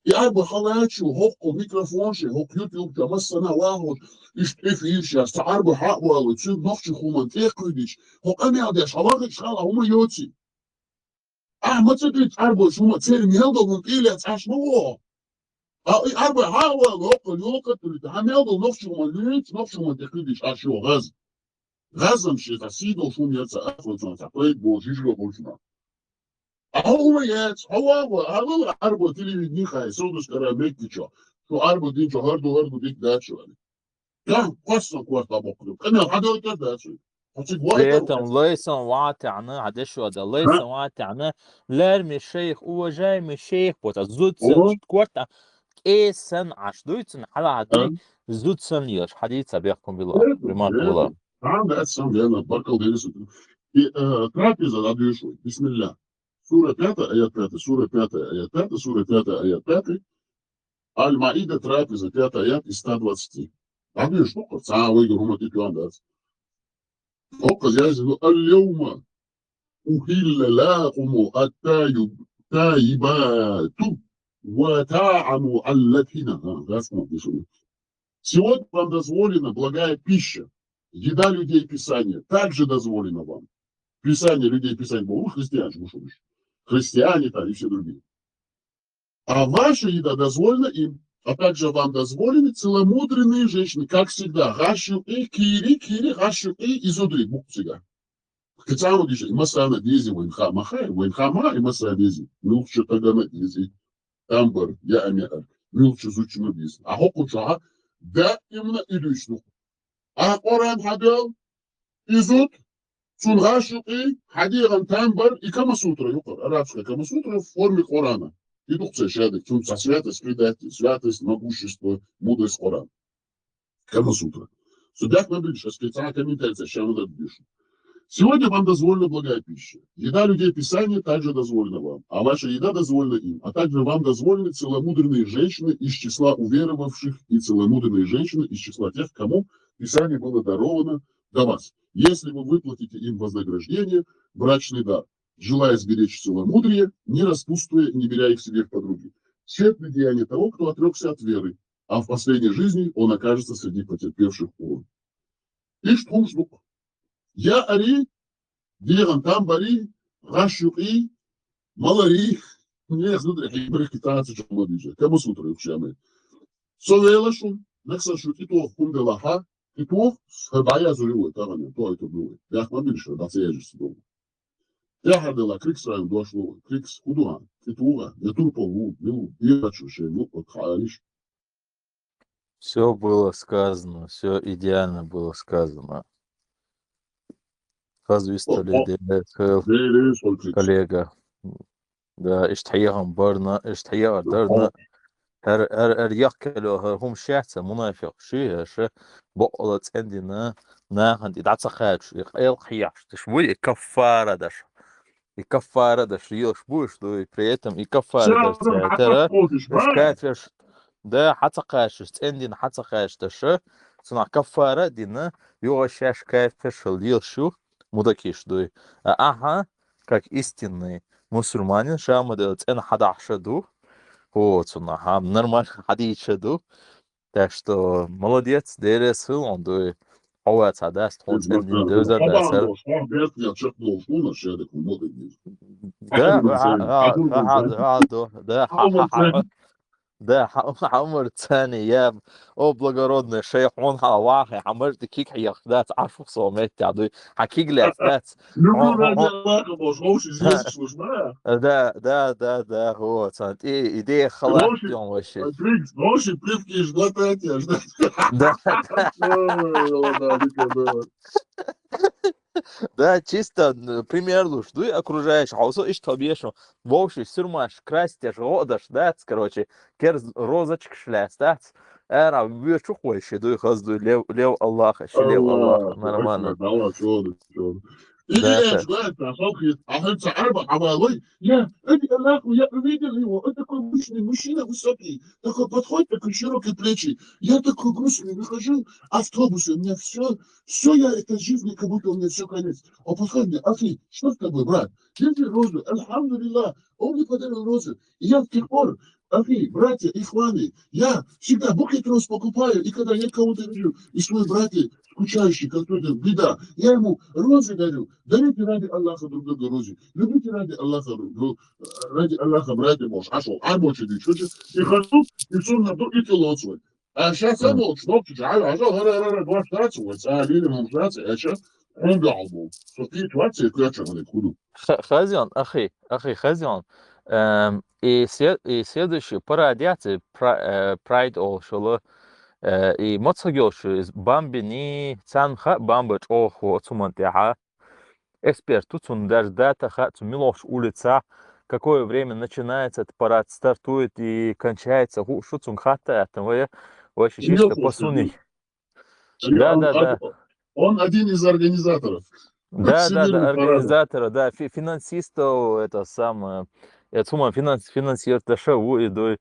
يعربو خلاتشو هوكو ميكروفونشي هوك يوتيوب تمسنا واحد اشتفيش يا استعربو حقوة وتسيب نفسي خومن تيقوديش هوك أمي عديش حواقك شغالة هما يوتي ما تدري تعربو شو ما تصير ميلدو ممكيلة تعش موه عربو حاوة هوك اليوكا تريد هميلدو نفسي ما تيقوديش عشو غاز مشي تسيدو شو ميلتا أخوة تقويد بوجيجو بوجنا هو يات هو عربو تلي نيخا يسودس كراميكتشو شو عربو دينشو هردو ديك داتشو يعني قصة كوارتا بقلب أنا حدا كداتشو При этом Лейсон Ватяна, а что это? Лейсон Ватяна, Лерми шейх, уважаемый шейх, вот зудцен кварта, эсен аш дуйцен, على عدني زودسن يش حديث بيحكم بالله بما الله. عم بقسم لنا بركة ودينس трапеза надо بسم الله سورة 5 آيات 5 سورة 5 آيات 5 سورة 5 آيات 5 المائدة трапеза 5 آيات из 120 надо что ساعة ويجر هم تيجوا عند فوق زيادة اليوم أهل لكم التايبات وتعموا اللتنا. Сегодня вам дозволена благая пища, еда людей Писания. Также дозволено вам. Писание людей Писания было христиане там и все другие. А ваша еда дозволена им. А также вам дозволены целомудренные женщины, как всегда. Гащу и кири, гащу и изудри, букцига. Хотя мы говорим, масана дези, войнха махай, масана дези. Милча тагана дези. Амбар, я амяр. Милча зучина дези. А хокуча, да именно илюшну. А Коран хадел, изуд, цун гащу и хадиран тамбар и камасутра. Арабская камасутра в форме Корана. Индукция шадек, функция святость, предатель, святость, могущество, мудрость Коран. Камасутра. Судьях на ближе, специальная комментация, сейчас мы пишем. Сегодня вам дозволена благая пища. Еда людей Писания также дозволена вам, а ваша еда дозволена им. А также вам дозволены целомудренные женщины из числа уверовавших и целомудренные женщины из числа тех, кому Писание было даровано до вас. Если вы выплатите им вознаграждение, брачный дар, желая сберечь целомудрие, не распутствуя, не беря их себе в подруги. Тщетны деяния того, кто отрекся от веры, а в последней жизни он окажется среди потерпевших урон. Иштхумшлук. Я ари, диран там бари, рашуки, малари, не знаю, какие китайцы чумадижи. Кому сутра учаме. Совелашу, наксашу китов кумделаха, китов схабая зурюет, таване, то это было. Я хмабильше, да цеежишь дома. Я ходила крикс раем дошло, крикс худуа, китуга, я турпову, я хочу ще, от хаалиш. Все было сказано, все идеально было сказано. Хазуистали Değil, solkit. коллега. Да, اشتحيهم برنا اشتحيار درنا هر يقلو هم شاعت منافق شيء بقلت عندنا ناهند إذا تخاش يقياش تشوي كفارة دش и кафара дашь, ешь будешь, то и при этом и кафара дашь. Sen hatta Это ходишь, правильно? шкафеш, да, хацакаеш, эндин хацакаеш дашь, сuna кафара дина, юошаш кафеш лилшу, мудакиш, дуй. Ага, как истинный мусульманин, шама делать эн хадашаду, вот, суна, нормально хадишаду, так что молодец, дерес он, дуй. Ауат садаст, он эндин дözер дасар. Да, да, عمر ثاني يا او благородный шейх он хавахи عمرت كيك ياخدات 10 صومات تعدي حكيك لي ذات да вот идея خلاص يوم вообще да да, чисто пример луж, дуй окружаешь, а усо иш табешо, вовши сюрмаш, крастяш, одаш, дац, короче, кер розочек шляс, дац, эра, вешу хочешь, дуй хаздуй, лев Аллаха, лев Аллаха, нормально. Да, это. Я, увидел его, он такой мужчина высокий, такой подходит, такой широкие плечи. Я такой грустный, выхожу в автобусе, у меня все я этой жизни, как будто у меня все конец. Он подходит мне, Ахи, что с тобой, брат? Держи розу, альхамдулилlah, он мне подарил розу. И я с тех пор, Ахи, братья, ихваны, я всегда букет роз покупаю, и когда я кого-то вижу, и свой братья, скучающий, какой-то беда, я ему розы дарю. Дарите ради Аллаха друг друга розы. Любите ради Аллаха, братья, может. А что, арбочи дичочи, и хожу, и все на то, и телот свой. А сейчас я мол, что, два штатца, вот, лили мамжатся, а сейчас он галбу. София тватся, и кляча на куду. Хазиан, ахи, Хазиан. И следующий по радиации Pride Олшула и Моцагёши из Бамбини Цанха Бамбач Охо Цумантяха. Эксперт тут он даже дата хат Милош улица. Какое время начинается этот парад, стартует и кончается. Что цун хата это вообще чисто посуни. Да. Он один из организаторов. Да, организатора, да, финансистов, это самое, это финансирует шоу, и до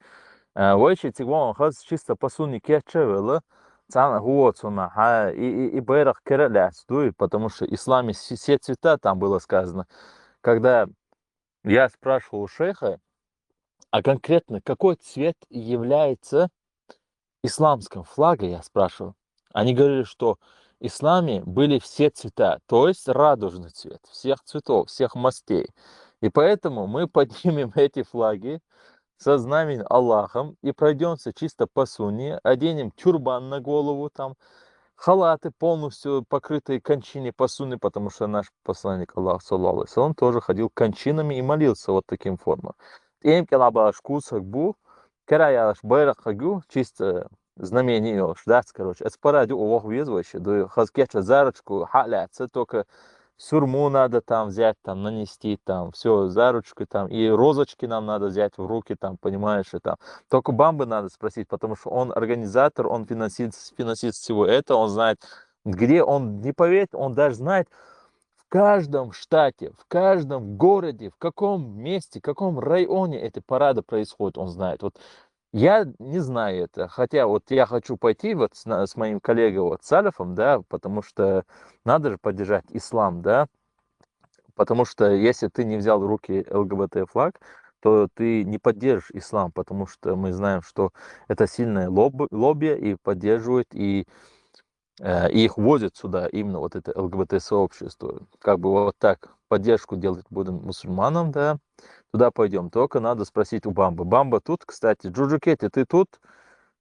вообще тигвон хаз чисто посуни кетчевела, цана гуоцуна, и бэрах кераляс, дуй, потому что исламе все цвета там было сказано. Когда я спрашивал у шейха, а конкретно какой цвет является исламским флагом, я спрашивал, они говорили, что в исламе были все цвета, то есть радужный цвет, всех цветов, всех мастей. И поэтому мы поднимем эти флаги со знаменем Аллахом и пройдемся чисто по сунне, оденем тюрбан на голову, там, халаты полностью покрытые кончине по сунне, потому что наш посланник Аллах, саллаллаху алейхи ва саллям, тоже ходил кончинами и молился вот таким формам. Им келабаш кусак бу, кераяш байрахагу, чисто знамение, ждать, короче. Это парадю увох везвающий, да хазкетча зарочку халяться, только сюрму надо там взять, там нанести, там все, заручку там, и розочки нам надо взять в руки, там, понимаешь, и там. Только Бамбы надо спросить, потому что он организатор, он финансист всего этого, он знает, где он, не поверит, он даже знает, в каждом штате, в каждом городе, в каком месте, в каком районе эти парады происходят, он знает. Вот я не знаю это, хотя вот я хочу пойти вот с моим коллегой вот Салифом, да, потому что надо же поддержать ислам, да, потому что если ты не взял в руки ЛГБТ флаг, то ты не поддержишь ислам, потому что мы знаем, что это сильное лобби и поддерживает, и их возят сюда именно вот это ЛГБТ-сообщество. Как бы вот так поддержку делать будем мусульманам, да, туда пойдем. Только надо спросить у Бамбы. Бамба тут, кстати. Джуджукети, ты тут?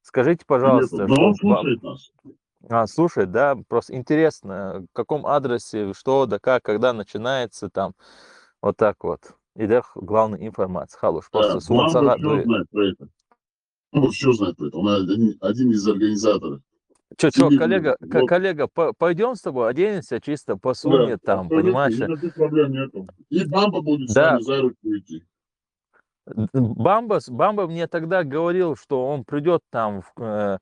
Скажите, пожалуйста. Но он слушает нас. Слушай, да, просто интересно, в каком адресе, что, да как, когда начинается там, вот так вот. И да, главная информация. Халуш, просто Бамба все знает про это. Он все знает про это. Он один из организаторов. Чё, Тебе, коллега, вот, коллега, пойдем с тобой, оденемся чисто по да, сунне там, абсолютно, понимаешь? никаких проблем нету. И Бамба будет с Да, вами за руку идти. Бамба мне тогда говорил, что он придет там в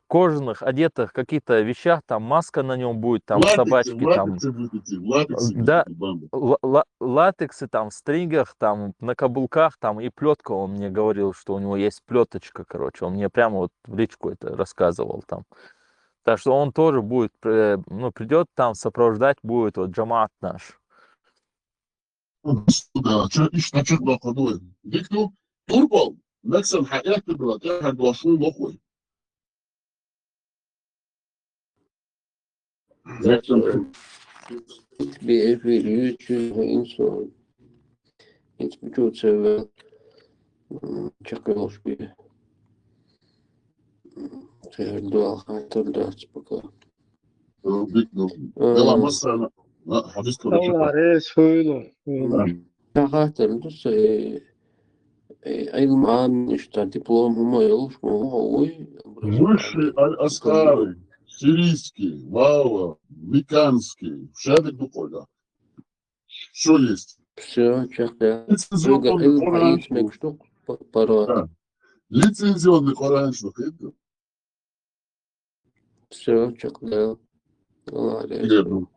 кожаных, одетых каких-то вещах, там маска на нем будет, там собачки, там, латексе будет идти, в латексе будет да, идти Бамба. латексы, там, в стрингах, там, на каблуках, там, и плетка, он мне говорил, что у него есть плеточка, короче, он мне прямо вот в личку это рассказывал там. Так что он тоже будет, ну, придет там, сопровождать будет вот джамаат наш. Да, işte çıkma kodu. Diktu, Turbal, Nexel hayatı bırak, her dolaşın lokuyum. Nexel, bir YouTube insan hiç vücut sever çakılmış bir dual hatırda spaka. Diktu. Dela masana. Hadis kodu çıkma. Allah reis söyle. Hatırda أي معاه من اشترى диплом هما يلوش ما هو Высший Аль-Аскары, сирийский, Вава, Виканский, Шадик Дукольда. Все есть. все чакля Лицензионный إل Коран. عيد مكشوف برات Да. Лицензионный Коранчик. все чакля الله عليه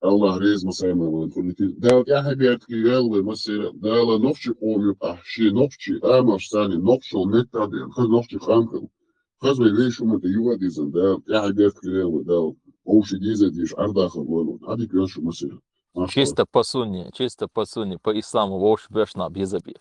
Allah rez masayma wa kuliti. Da ya habiyat ki yalwa masira. Da la nofchi qomi ahshi nofchi amash sani nofsho netta de. Khaz nofchi khamkal. Khaz we leishu mata yuwa dizan da ya habiyat ki yalwa da. Oshi diza dish arda khabwalo. Hadi kiyashu masira. Чисто по сунне, по исламу, вовш бешна, без обиж.